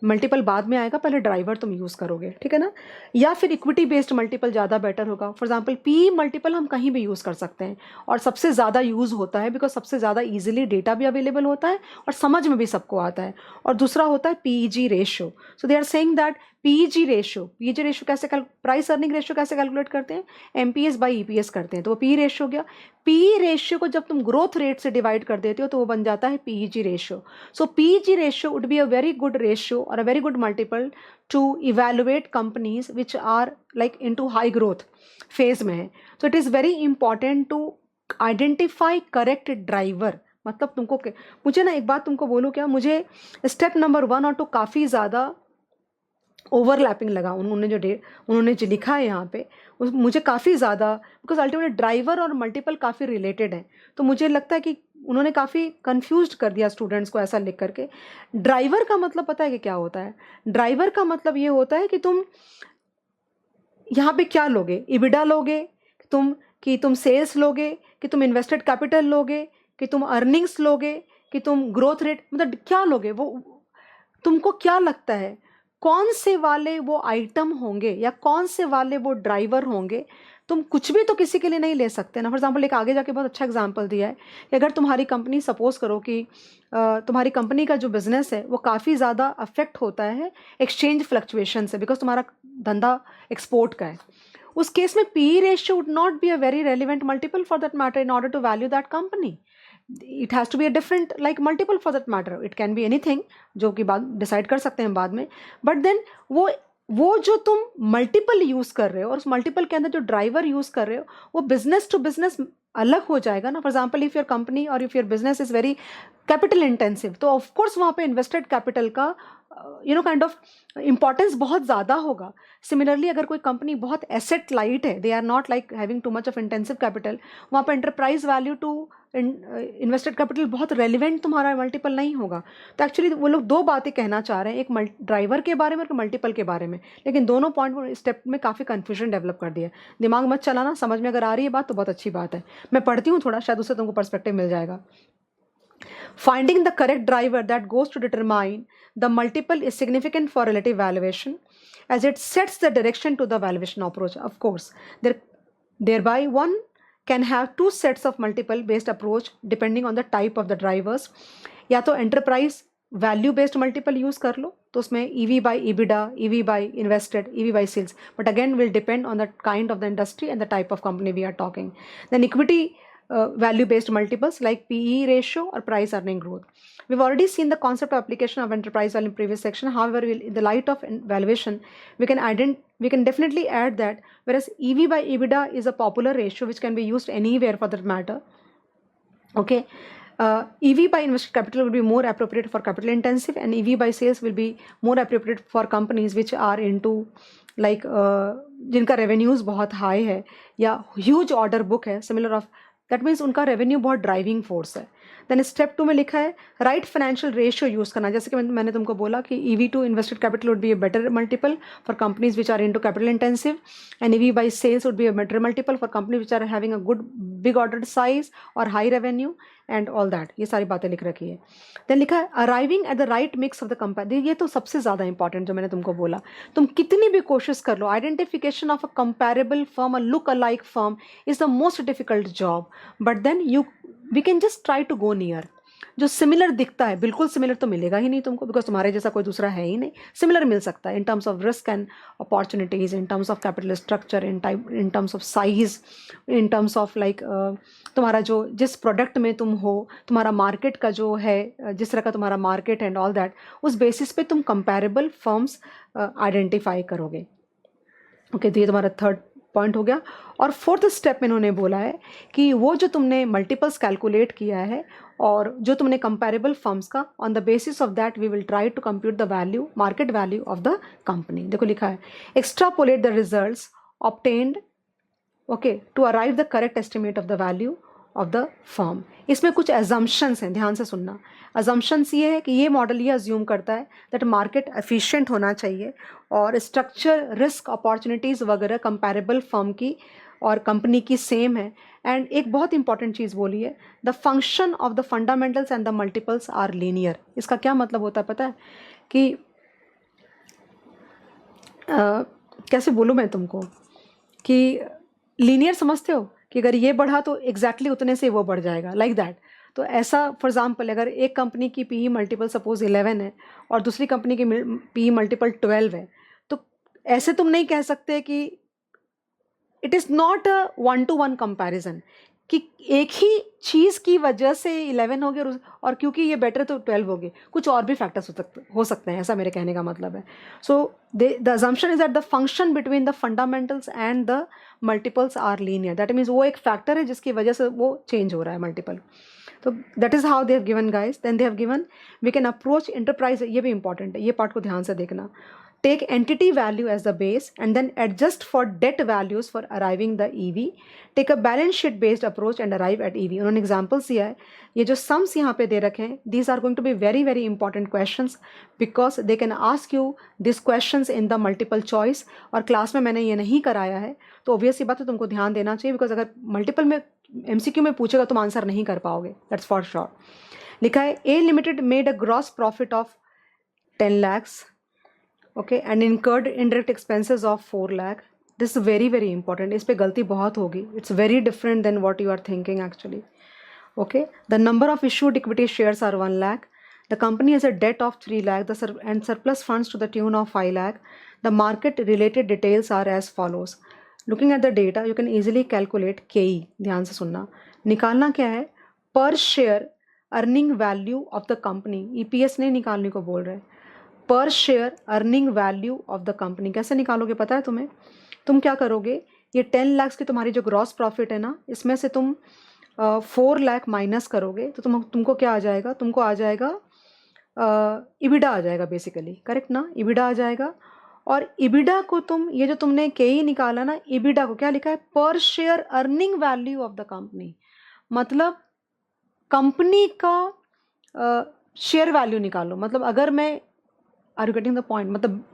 multiple बाद में आएगा, पहले ड्राइवर तुम यूज़ करोगे, ठीक है ना. या फिर इक्विटी बेस्ड मल्टीपल ज़्यादा बेटर होगा. फॉर एग्जांपल PE मल्टीपल हम कहीं भी यूज़ कर सकते हैं, और सबसे ज़्यादा यूज़ होता है बिकॉज सबसे ज़्यादा इजीली डेटा भी अवेलेबल होता है और समझ में भी सबको आता है. और दूसरा होता है PEG ratio. So they are saying that PEG ratio कैसे प्राइस अर्निंग रेशियो कैसे कैलकुलेट करते हैं, MPS बाई EPS करते हैं, तो वो PE रेशियो हो गया. PE रेशियो को जब तुम ग्रोथ रेट से डिवाइड कर देते हो तो वो बन जाता है PEG ratio. So PEG ratio would be a very good ratio or a very good multiple to evaluate companies which are like into high growth phase में है. So it is very important to identify correct driver. मतलब तुमको मुझे ना एक बात तुमको बोलूँ क्या, मुझे स्टेप नंबर 1 और 2 काफ़ी ज़्यादा ओवरलैपिंग लगा. उन्होंने जो लिखा है यहाँ पे मुझे काफ़ी ज़्यादा, बिकॉज अल्टीमेटली ड्राइवर और मल्टीपल काफ़ी रिलेटेड हैं. तो मुझे लगता है कि उन्होंने काफ़ी कंफ्यूज कर दिया स्टूडेंट्स को ऐसा लिख करके. ड्राइवर का मतलब पता है कि क्या होता है? ड्राइवर का मतलब ये होता है कि तुम यहाँ पे क्या लोगे, EBITDA लोगे कि तुम सेल्स लोगे, कि तुम इन्वेस्टेड कैपिटल लोगे, कि तुम अर्निंग्स लोगे, कि तुम ग्रोथ रेट, मतलब क्या लोगे? वो तुमको क्या लगता है कौन से वाले वो आइटम होंगे या कौन से वाले वो ड्राइवर होंगे? तुम कुछ भी तो किसी के लिए नहीं ले सकते ना। फॉर एग्जाम्पल एक आगे जाके बहुत अच्छा एग्जाम्पल दिया है कि अगर तुम्हारी कंपनी, सपोज करो कि तुम्हारी कंपनी का जो बिजनेस है वो काफ़ी ज़्यादा अफेक्ट होता है एक्सचेंज फ्लक्चुएशन से, बिकॉज तुम्हारा धंधा एक्सपोर्ट का है, उस केस में P ratio would not be a very relevant multiple for that matter in order to value that company. It has to be a different like multiple for that matter. It can be anything, जो कि बाद decide कर सकते हैं बाद में. But then वो जो तुम मल्टीपल यूज़ कर रहे हो और उस मल्टीपल के अंदर जो ड्राइवर यूज़ कर रहे हो वो बिजनेस टू बिजनेस अलग हो जाएगा ना. For example if your company और if your business is very capital intensive, तो ऑफकोर्स वहाँ पे इन्वेस्टेड कैपिटल का काइंड ऑफ इंपॉर्टेंस बहुत ज़्यादा होगा. सिमिलरली अगर कोई कंपनी बहुत एसेट लाइट है, they are not like having too much of intensive capital, वहाँ पर enterprise value to invested capital बहुत रेलिवेंट तुम्हारा मल्टीपल नहीं होगा. तो एक्चुअली वो लोग दो बातें कहना चाह रहे हैं, एक ड्राइवर के बारे में और मल्टीपल के बारे में, लेकिन दोनों पॉइंट स्टेप में काफ़ी कन्फ्यूजन डेवलप कर दिया. दिमाग मत चलाना, समझ में अगर आ रही है बात तो बहुत अच्छी बात है. मैं पढ़ती हूँ थोड़ा, शायद उससे तुमको पर्सपेक्टिव मिल जाएगा. Finding the correct driver that goes to determine the multiple is significant for relative valuation, as it sets the direction to the valuation approach. Of course, thereby one can have two sets of multiple based approach depending on the type of the drivers. या तो enterprise value based multiple use कर लो, तो उसमें EV by EBITDA, EV by invested, EV by sales, but again will depend on the kind of the industry and the type of company we are talking. Then equity value based multiples like PE ratio or price earning growth. We've already seen the concept of application of enterprise value in previous section. However, in the light of valuation, we can definitely add that whereas EV by EBITDA is a popular ratio which can be used anywhere for that matter. Okay. EV by invested capital will be more appropriate for capital intensive, and EV by sales will be more appropriate for companies which are into like जिनका revenues बहुत high है या huge order book है, similar of that means उनका revenue बहुत driving force है. Then step 2 में लिखा है राइट फाइनेंशियल रेशियो यूज़ करना. जैसे कि मैंने तुमको बोला कि EV to invested capital would be a better multiple for companies which are into capital intensive, and EV by sales would be a better multiple for company which are having a good big order size और high revenue and all that. ये सारी बातें लिख रखी है. Then लिखा है arriving at the right mix of the compare. ये तो सबसे ज़्यादा इंपॉर्टेंट जो मैंने तुमको बोला. तुम कितनी भी कोशिश कर लो, identification of a comparable firm, a look alike firm is the most difficult job. But then we can just try to go near. जो सिमिलर दिखता है, बिल्कुल सिमिलर तो मिलेगा ही नहीं तुमको, बिकॉज तुम्हारे जैसा कोई दूसरा है ही नहीं. सिमिलर मिल सकता है इन terms of risk and opportunities, in terms of capital structure, in terms of size, in terms of like तुम्हारा जो जिस प्रोडक्ट में तुम हो, तुम्हारा मार्केट का जो है, जिस तरह का तुम्हारा मार्केट एंड ऑल दैट, उस बेसिस पे तुम कंपेरेबल फर्म्स आइडेंटिफाई करोगे. ओके, तो ये तुम्हारा थर्ड पॉइंट हो गया. और फोर्थ स्टेप में इन्होंने बोला है कि वो जो तुमने मल्टीपल्स कैलकुलेट किया है और जो तुमने कंपेरेबल फर्म्स का, on the basis of that we will try to compute the value, market value of the company. देखो लिखा है extrapolate the results obtained, okay, to arrive the correct estimate of the value of the firm. इसमें कुछ assumptions हैं, ध्यान से सुनना. Assumptions ये है कि ये मॉडल ये अज्यूम करता है दैट मार्केट एफिशिएंट होना चाहिए और स्ट्रक्चर, रिस्क, अपॉर्चुनिटीज़ वगैरह कंपैरेबल फर्म की और कंपनी की सेम है. एंड एक बहुत इंपॉर्टेंट चीज़ बोली है, the function of the fundamentals and the multiples are linear. इसका क्या मतलब होता है पता है कि कैसे बोलूँ मैं तुमको कि लीनियर समझते हो कि अगर ये बढ़ा तो एग्जैक्टली उतने से वो बढ़ जाएगा, लाइक दैट. तो ऐसा फॉर एग्जाम्पल अगर एक कंपनी की PE मल्टीपल सपोज 11 है और दूसरी कंपनी की PE मल्टीपल 12 है, तो ऐसे तुम नहीं कह सकते कि it is not a 1-to-1 comparison कि एक ही चीज़ की वजह से 11 हो गया और क्योंकि ये बेटर तो 12 हो गए. कुछ और भी फैक्टर्स हो सकते हैं, ऐसा मेरे कहने का मतलब है. So the assumption is that the function between the fundamentals and the multiples are linear. That means वो एक फैक्टर है जिसकी वजह से वो चेंज हो रहा है मल्टीपल. तो that is how they have given guys. Then they have given we can approach enterprise. ये भी इंपॉर्टेंट है, ये पार्ट को ध्यान से देखना. take entity value as the base and then adjust for debt values for arriving the EV, take a balance sheet based approach and arrive at EV. उन्होंने examples दिया है. ये जो sums यहाँ पे दे रखे हैं, these are going to be very very important questions because they can ask you these questions in the multiple choice. और क्लास में मैंने ये नहीं कराया है, तो obvious बात है तुमको ध्यान देना चाहिए because अगर multiple में MCQ में पूछेगा तुम आंसर नहीं कर पाओगे, that's for sure. लिखा है A Limited made a gross profit of 10 lakhs. Okay, and incurred indirect expenses of 4 lakh. This is very very important. इस पे गलती बहुत होगी. It's very different than what you are thinking actually. Okay, the number of issued equity shares are 1 lakh. The company has a debt of 3 lakh and surplus funds to the tune of 5 lakh. The market related details are as follows. Looking at the data, you can easily calculate KE. ध्यान से सुनना. निकालना क्या है? Per share earning value of the company. EPS नहीं निकालने को बोल रहे. पर share earning value of the company. कैसे निकालोगे पता है तुम्हें? तुम क्या करोगे, ये 10 लाख की तुम्हारी जो ग्रॉस प्रॉफिट है ना, इसमें से तुम 4 लाख माइनस करोगे तो तुमको क्या आ जाएगा? तुमको आ जाएगा इबिडा आ जाएगा बेसिकली. करेक्ट ना? इबिडा आ जाएगा. और इबिडा को तुम, ये जो तुमने के निकाला ना, इबिडा को क्या लिखा है? पर share earning value of the company. मतलब कंपनी का शेयर वैल्यू निकालो. मतलब अगर मैं, are you getting the point? मतलब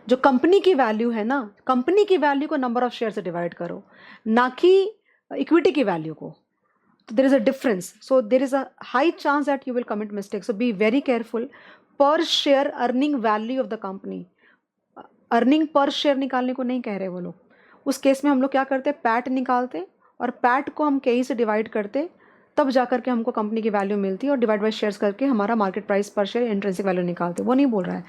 जो कंपनी की वैल्यू है ना, कंपनी की वैल्यू को नंबर ऑफ शेयर से डिवाइड करो, ना कि इक्विटी की वैल्यू को. तो there is a difference. So there is a high chance that you will commit mistake. So be very careful. Per share earning value of the company. Earning per share निकालने को नहीं कह रहे वो लोग. उस केस में हम लोग क्या करते? पैट निकालते और पैट को हम के से डिवाइड करते, तब जाकर के हमको कंपनी की वैल्यू मिलती है और डिवाइड बाय शेयर्स करके हमारा मार्केट प्राइस पर शेयर इंट्रिंसिक वैल्यू निकालते. वो नहीं बोल रहा है.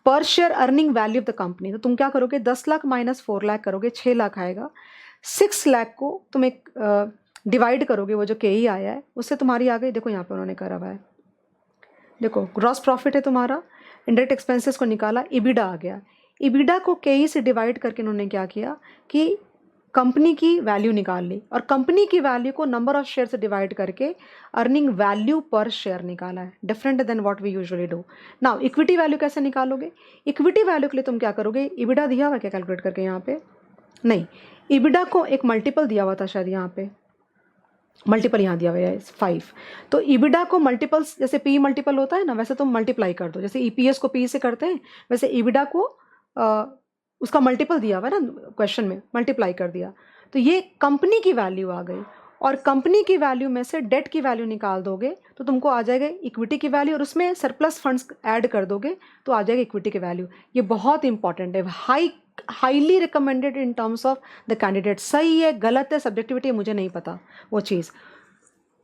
पर share earning value of the company. तो तुम क्या करोगे? 10 लाख माइनस 4 लाख करोगे, 6 लाख आएगा. 6 लाख को तुम एक डिवाइड करोगे, वो जो के आया है उससे तुम्हारी आ गई. देखो यहाँ पे उन्होंने करा हुआ है. देखो ग्रॉस प्रॉफिट है तुम्हारा, इंडायरेक्ट एक्सपेंसेस को निकाला, इबिडा आ गया. इबिडा को के से डिवाइड करके उन्होंने क्या किया कि कंपनी की वैल्यू निकाल ली और कंपनी की वैल्यू को नंबर ऑफ शेयर से डिवाइड करके अर्निंग वैल्यू पर शेयर निकाला है. Different than what we usually do. Now equity value कैसे निकालोगे? इक्विटी वैल्यू के लिए तुम क्या करोगे? इबिडा दिया हुआ क्या कैलकुलेट करके? यहाँ पे नहीं, इबिडा को एक मल्टीपल दिया हुआ था शायद, यहाँ पे मल्टीपल यहाँ दिया हुआ है 5. तो इबिडा को मल्टीपल्स, जैसे पी मल्टीपल होता है ना, वैसे तुम मल्टीप्लाई कर दो. जैसे ईपीएस को पी से करते हैं, वैसे इबिडा को उसका मल्टीपल दिया हुआ है ना क्वेश्चन में, मल्टीप्लाई कर दिया. तो ये कंपनी की वैल्यू आ गई और कंपनी की वैल्यू में से डेट की वैल्यू निकाल दोगे तो तुमको आ जाएगा इक्विटी की वैल्यू और उसमें सरप्लस फंड्स ऐड कर दोगे तो आ जाएगा इक्विटी की वैल्यू. ये बहुत इंपॉर्टेंट है. Highly recommended in terms of the candidate. सही है गलत है सब्जेक्टिविटी मुझे नहीं पता, वो चीज़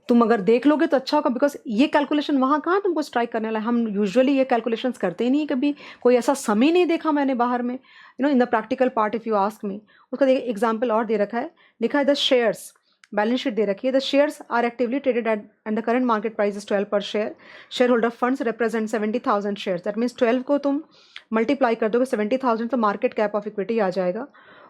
तुम अगर देख लोगे तो अच्छा होगा. बिकॉज ये कैलकुलेशन वहाँ कहाँ तुमको स्ट्राइक करने वाला है. हम यूजुअली ये कैलकुलेशंस करते ही नहीं. कभी कोई ऐसा समय नहीं देखा मैंने बाहर में, you know, in the practical part if you ask me. उसका देखिए एग्जाम्पल और दे रखा है, लिखा है द शेयर्स, बैलेंस शीट दे रखी है. The shares are actively traded at and the current market price is 12 per share. Shareholder funds represent 70,000 shares. That means 12 को तुम मल्टीप्लाई कर दोगे 70,000 तो मार्केट कैप ऑफ इक्विटी आ जाएगा.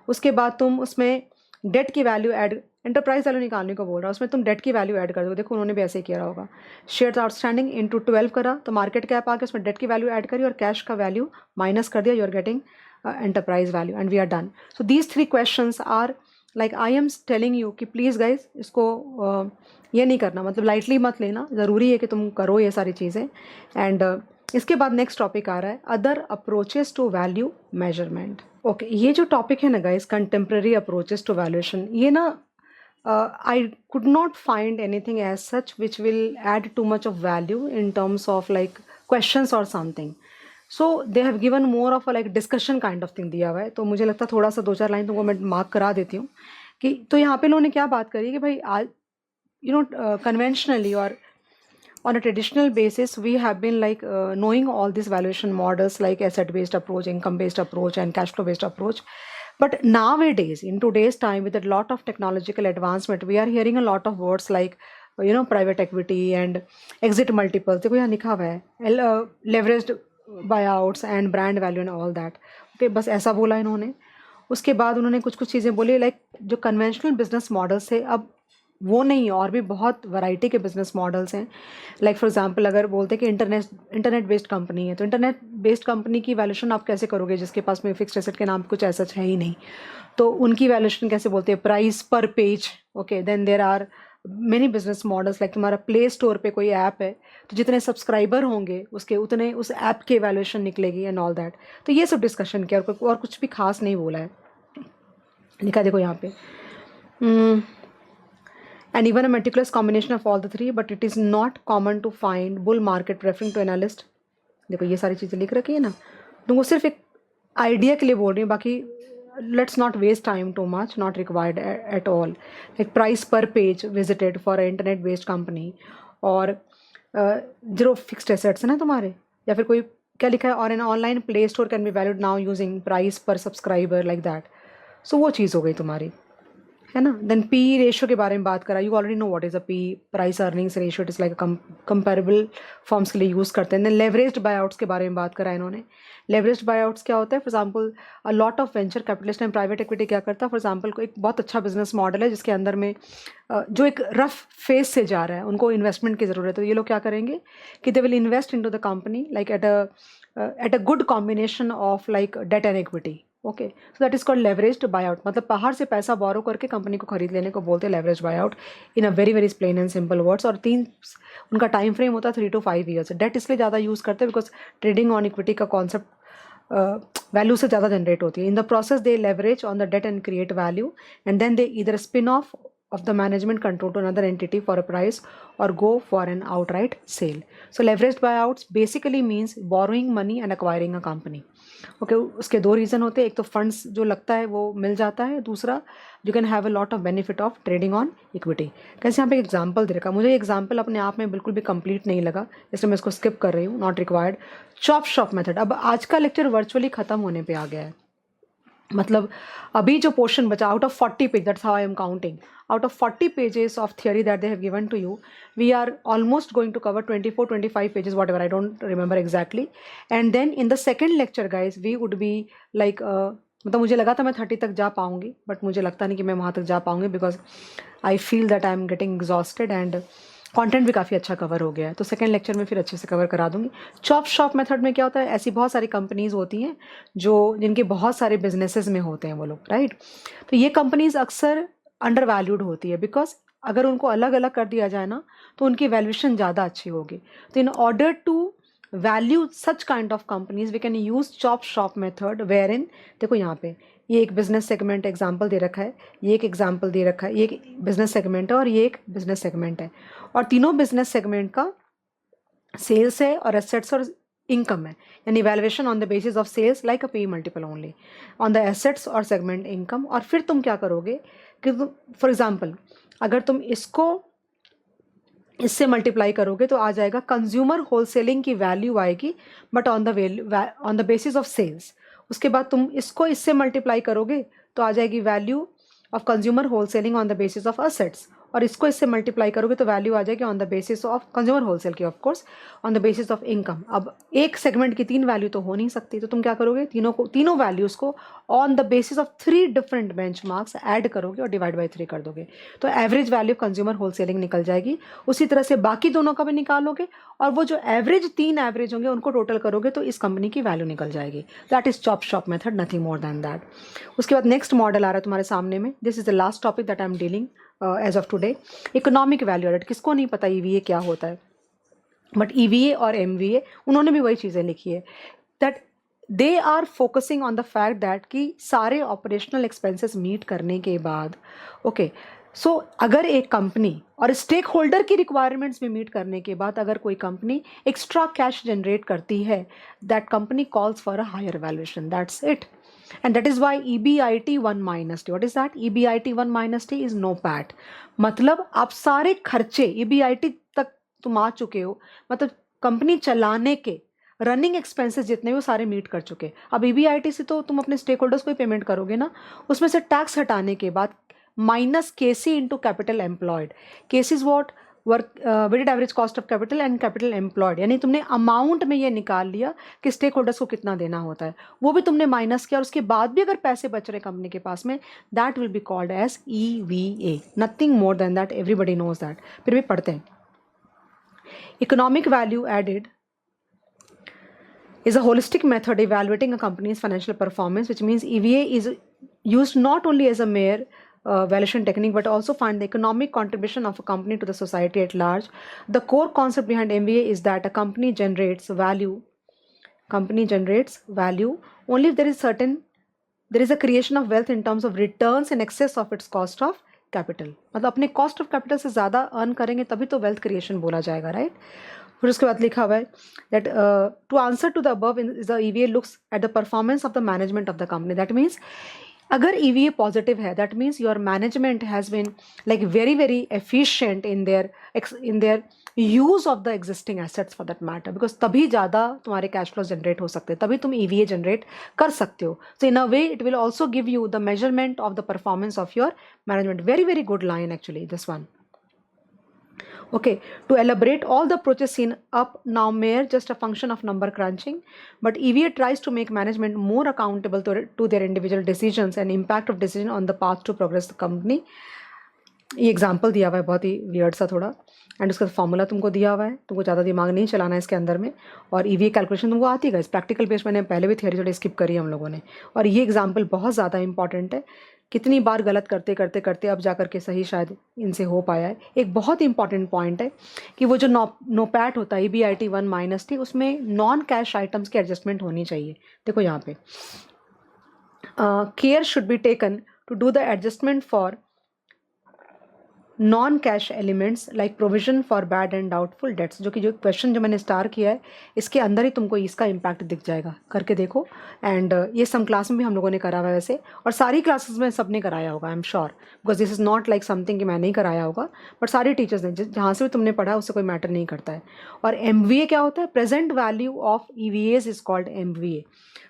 उसके बाद तुम उसमें डेट की वैल्यू ऐड, एंटरप्राइज वैल्यू निकालने को बोल रहा है, उसमें तुम डेट की वैल्यू ऐड कर दो. देखो उन्होंने भी ऐसे ही किया होगा. शेयर्स आउटस्टैंडिंग इंटू 12 करा तो मार्केट कैप आके उसमें डेट की वैल्यू ऐड करी और कैश का वैल्यू माइनस कर दिया. You are getting enterprise value and we are done. So these 3 questions are like I am telling you कि प्लीज़ गाइज इसको ये नहीं करना, मतलब लाइटली मत लेना. ज़रूरी है कि तुम करो ये सारी चीज़ें. एंड इसके बाद नेक्स्ट टॉपिक आ रहा है other approaches to value measurement. Okay, ये जो टॉपिक है ना guys, contemporary approaches to valuation, ये ना I could not find anything as such which will add too much of value in terms of like questions or something. So they have given more of a like discussion kind of thing दिया हुआ है. तो मुझे लगता है थोड़ा सा 2-4 line तुमको मैं मार्क करा देती हूँ कि तो यहाँ पे लोगों ने क्या बात करी कि भाई आज you know conventionally or on a traditional basis we have been like knowing all these valuation models like asset based approach, income based approach and cash flow based approach. But nowadays, in today's time, with a lot of technological advancement, we are hearing a lot of words like, you know, private equity and exit multiples. देखो यहाँ लिखा हुआ है leveraged buyouts and brand value and all that. Okay, बस ऐसा बोला इन्होंने. उसके बाद उन्होंने कुछ चीज़ें बोली like जो conventional business models थे अब वो नहीं है, और भी बहुत वैरायटी के बिजनेस मॉडल्स हैं। लाइक फॉर एग्जांपल अगर बोलते हैं कि इंटरनेट बेस्ड कंपनी है, तो इंटरनेट बेस्ड कंपनी की वैल्यूएशन आप कैसे करोगे जिसके पास में फिक्स्ड एसेट के नाम पे कुछ ऐसा है ही नहीं। तो उनकी वैल्यूएशन कैसे बोलते हैं, प्राइस पर page. Okay, then there are many business models, like तुम्हारा प्ले स्टोर पे कोई ऐप है तो जितने सब्सक्राइबर होंगे उसके उतने उस ऐप की वैल्यूएशन निकलेगी एंड ऑल दैट। तो ये सब डिस्कशन किया, और कुछ भी खास नहीं बोला है। लिखा देखो यहाँ पे, and even a meticulous combination of all the three, but it is not common to find bull market preferring to analyst। देखो ये सारी चीज़ें लिख रखी है ना, तुमको सिर्फ एक आइडिया के लिए बोल रही हूँ, बाकी let's not waste time too much, not required at all. Like price पर page visited for internet based company, और जो फिक्स्ड एसेट्स है ना तुम्हारे, या फिर कोई क्या लिखा है, और an online play store can be valued now using price पर सब्सक्राइबर, लाइक दैट। सो वो चीज़ हो गई तुम्हारी, है ना। देन पी रेशियो के बारे में बात करा, you already know what is a P, price earnings ratio, it is like comparable forms के लिए यूज़ करते हैं। देन लेवरेज्ड बायआउट्स के बारे में बात करा इन्होंने। लेवरेज्ड बायआउट्स क्या होता है, for example a lot of venture capitalist and private equity क्या करता है, फॉर एग्जांपल को एक बहुत अच्छा बिजनेस मॉडल है जिसके अंदर में जो एक रफ फेज से जा रहा है, उनको इन्वेस्टमेंट की ज़रूरत है, तो ये लोग क्या करेंगे कि they will invest into the company like at a good combination of like debt and equity. Okay, so that is called leveraged buyout, मतलब बाहर से पैसा बोरो करके कंपनी को खरीद लेने को बोलते हैं leverage buyout in a very very plain and simple words. और उनका टाइम फ्रेम होता है 3 to 5 ईयर्स। डेट इसलिए ज़्यादा यूज़ करते हैं बिकॉज ट्रेडिंग ऑन इक्विटी का कॉन्सेप्ट वैल्यू से ज़्यादा जनरेट होती है। In the process they leverage on the debt and create value, and then they इधर spin off of the management control to another entity for a price or go for an outright sale. So leveraged buyouts basically means borrowing money and acquiring a company. Okay, उसके दो reason होते हैं, एक तो funds जो लगता है वो मिल जाता है, दूसरा you can have a lot of benefit of trading on equity. कैसे यहाँ पे एग्जांपल दे रखा, मुझे एग्जांपल अपने आप में बिल्कुल भी कंप्लीट नहीं लगा, इसलिए मैं इसको स्किप कर रही हूँ, not required. Chop shop method, अब आज का लेक्चर वर्चुअली ख़त्म होने पे आ गया है, मतलब अभी जो पोर्शन बचा out of 40 page, that's how I am counting, out of 40 pages of theory that they have given to you, we are almost going to cover 24-25 pages, whatever, I don't remember exactly. And then in the second lecture guys, we would be like मतलब मुझे लगा था मैं 30 तक जा पाऊंगी, but मुझे लगता नहीं कि मैं वहाँ तक जा पाऊंगी, because I feel that I am getting exhausted and content भी काफ़ी अच्छा कवर हो गया है, तो सेकंड लेक्चर में फिर अच्छे से कवर करा दूंगी। चॉप शॉप मेथड में क्या होता है, ऐसी बहुत सारी कंपनीज होती हैं जो जिनके बहुत सारे बिजनेसेस में होते हैं वो लोग, राइट। तो ये कंपनीज अक्सर अंडर वैल्यूड होती है, बिकॉज अगर उनको अलग अलग कर दिया जाए ना तो उनकी वैल्यूएशन ज़्यादा अच्छी होगी। तो in order to value such kind of companies we can use chop shop method, where in, देखो यहाँ पे ये एक बिजनेस सेगमेंट एग्जाम्पल दे रखा है, ये एक एग्जाम्पल दे रखा है, ये एक बिजनेस सेगमेंट है और ये एक बिजनेस सेगमेंट है, और तीनों बिजनेस सेगमेंट का सेल्स है और एसेट्स और इनकम है, यानी valuation on the basis of sales like a P multiple only on the assets और सेगमेंट इनकम। और फिर तुम क्या करोगे कि फॉर एग्जांपल अगर तुम इसको इससे मल्टीप्लाई करोगे तो आ जाएगा कंज्यूमर होलसेलिंग की वैल्यू आएगी, but on the basis of sales. उसके बाद तुम इसको इससे मल्टीप्लाई करोगे तो आ जाएगी value of consumer wholesaling on the basis of assets, और इसको इससे मल्टीप्लाई करोगे तो वैल्यू आ जाएगी on the basis of consumer wholesale की, of course on the basis of income. अब एक सेगमेंट की 3 वैल्यू तो हो नहीं सकती, तो तुम क्या करोगे, तीनों वैल्यूज़ को on the basis of 3 different benchmarks add करोगे और डिवाइड बाई 3 कर दोगे, तो एवरेज वैल्यू कंज्यूमर होलसेलिंग निकल जाएगी। उसी तरह से बाकी दोनों का भी निकालोगे, और वो जो एवरेज 3 एवरेज होंगे उनको टोटल करोगे तो इस कंपनी की वैल्यू निकल जाएगी। That is chop shop method, nothing more than that. उसके बाद नेक्स्ट मॉडल आ रहा है तुम्हारे सामने में, this is the last topic that I am dealing as of today, economic value added. किसको नहीं पता ईवीए क्या होता है, बट ईवीए और एमवीए उन्होंने भी वही चीज़ें लिखी है, that they are focusing on the fact that कि सारे ऑपरेशनल एक्सपेंसेस मीट करने के बाद, ओके, सो अगर एक कंपनी और स्टेक होल्डर की रिक्वायरमेंट्स भी मीट करने के बाद अगर कोई कंपनी एक्स्ट्रा कैश जनरेट करती है, that company calls for a higher valuation, that's it. And that is why EBIT 1 minus T. What is that? EBIT 1 minus T is NOPAT. मतलब आप सारे खर्चे EBIT तक तुम आ चुके हो, मतलब कंपनी चलाने के रनिंग एक्सपेंसेस जितने भी वो सारे मीट कर चुके। अब EBIT से तो तुम अपने स्टेक होल्डर्स को ही पेमेंट करोगे ना, उसमें से टैक्स हटाने के बाद minus KC into capital employed. KC is what, weighted average cost of capital and capital employed, यानी तुमने अमाउंट में ये निकाल लिया कि स्टेक होल्डर्स को कितना देना होता है, वो भी तुमने माइनस किया, और उसके बाद भी अगर पैसे बच रहे कंपनी के पास में, that will be called as EVA, nothing more than that, everybody knows that, फिर भी पढ़ते हैं. Economic value added is a holistic method evaluating a company's financial performance, which means EVA is used not only as a mere valuation technique but also find the economic contribution of a company to the society at large. The core concept behind MVA is that a company generates value only if there is a creation of wealth in terms of returns in excess of its cost of capital. मतलब अपने cost of capital से ज़्यादा earn करेंगे तभी तो wealth creation बोला जाएगा, right? फिर उसके बाद लिखा हुआ है that to answer to the above is the EVA looks at the performance of the management of the company. That means अगर EVA positive है, that means your management has been like very very efficient in their use of the existing assets for that matter, because तभी ज़्यादा तुम्हारे cash flows generate हो सकते हैं, तभी तुम EVA generate कर सकते हो. So in a way it will also give you the measurement of the performance of your management. Very very good line actually, this one. Okay, to elaborate all the approaches seen up now mere just a function of number crunching, but EVA tries to make management more accountable to their individual decisions and impact of decision on the path to progress the company. ये example दिया हुआ है बहुत ही weird सा थोड़ा, and उसका formula तुमको दिया हुआ है, तुमको ज़्यादा दिमाग नहीं चलाना है इसके अंदर में, और EVA कैलकुलेशन तुमको आती है. इस प्रैक्टिकल बेस मैंने पहले भी थियरी थोड़ी स्किप करी हम लोगों ने, और ये एग्जाम्पल बहुत ज़्यादा इंपॉर्टेंट है. कितनी बार गलत करते करते करते अब जा करके सही शायद इनसे हो पाया है. एक बहुत ही इंपॉर्टेंट पॉइंट है कि वो जो नोपैट होता है EBIT 1-T, उसमें नॉन कैश आइटम्स की एडजस्टमेंट होनी चाहिए. देखो यहाँ पे care should be taken to do the adjustment for non cash elements like provision for bad and doubtful debts. जो क्वेश्चन जो मैंने स्टार किया है इसके अंदर ही तुमको इसका इम्पैक्ट दिख जाएगा, करके देखो. एंड ये सम क्लास में भी हम लोगों ने करा हुआ है वैसे, और सारी क्लासेस में सब ने कराया होगा, आई am sure, because this is not like something कि मैं नहीं कराया होगा, बट सारी टीचर्स ने जहाँ से भी तुमने पढ़ा उससे कोई मैटर नहीं करता है. और MVA क्या होता है? Present value of EVAs is called MVA.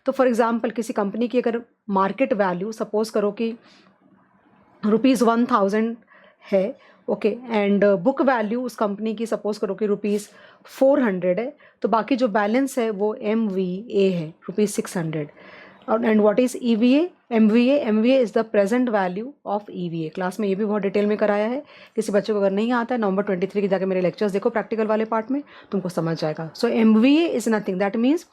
तो फॉर एग्जाम्पल किसी कंपनी की अगर मार्केट वैल्यू सपोज करो कि ₹1000 है, ओके, एंड बुक वैल्यू उस कंपनी की सपोज करो कि ₹400 है, तो बाकी जो बैलेंस है वो MVA है, ₹600. And what is EVA? MVA is the present value of EVA. Class में ये भी बहुत डिटेल में कराया है, किसी बच्चे को अगर नहीं आता है नवंबर 23 के जाके मेरे लेक्चर्स देखो प्रैक्टिकल वाले पार्ट में, तुमको समझ जाएगा. सो MVA is nothing, that means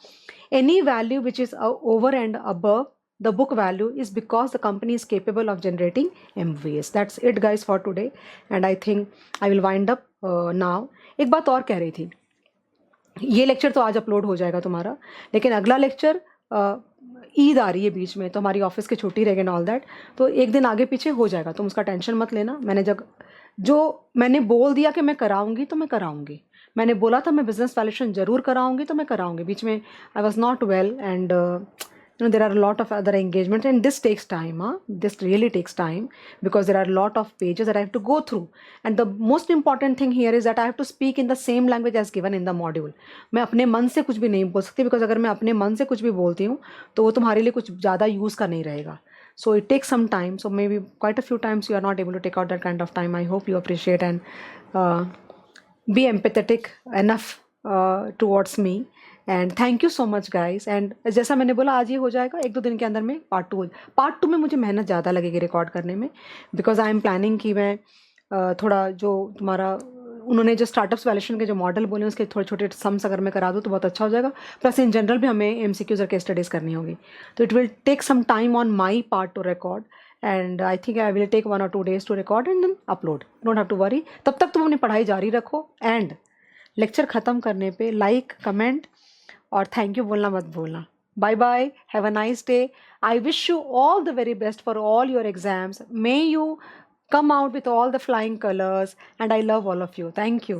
any value which is over and above the book value is because the company is capable of generating MVAs. That's it guys for today, and I think I will wind up now. एक बात और कह रही थी, ये lecture तो आज upload हो जाएगा तुम्हारा, लेकिन अगला लेक्चर ईद आ रही है बीच में, तो हमारी ऑफिस की छुट्टी रहेगी एंड ऑल दैट, तो एक दिन आगे पीछे हो जाएगा, तुम उसका टेंशन मत लेना. मैंने बोल दिया कि मैं कराऊंगी तो मैं कराऊंगी. मैंने बोला था मैं बिजनेस वैल्यूएशन जरूर कराऊंगी तो मैं कराऊंगी. बीच में I was not well and there are a lot of other engagements, and this takes time. This really takes time because there are a lot of pages that I have to go through, and the most important thing here is that I have to speak in the same language as given in the module. मैं अपने मन से कुछ भी नहीं बोल सकती, because अगर मैं अपने मन से कुछ भी बोलती हूँ तो वो तुम्हारे लिए कुछ ज़्यादा यूज़ का नहीं रहेगा. So it takes some time. So maybe quite a few times you are not able to take out that kind of time. I hope you appreciate and be empathetic enough towards me. And thank you so much guys. And जैसा मैंने बोला आज ये हो जाएगा, 1-2 दिन के अंदर में पार्ट टू में मुझे मेहनत ज़्यादा लगेगी रिकॉर्ड करने में, बिकॉज आई एम प्लानिंग कि मैं थोड़ा जो तुम्हारा उन्होंने जो स्टार्टअप्स वैल्यूएशन के जो मॉडल बोले उसके थोड़े छोटे सम्स अगर मैं करा दूँ तो बहुत अच्छा हो जाएगा. प्लस इन जनरल भी हमें MCQs और केस स्टडीज़ करनी होगी, तो it will take some time on my part to record, and I think I will take 1 or 2 days to record and then upload. Don't have to worry. तब तक तुम अपनी पढ़ाई जारी रखो, एंड लेक्चर ख़त्म करने पे लाइक, कमेंट और थैंक यू बोलना मत भूलना. Bye bye, have a nice day. I wish you all the very best for all your exams. May you come out with all the flying colors, and I love all of you. Thank you.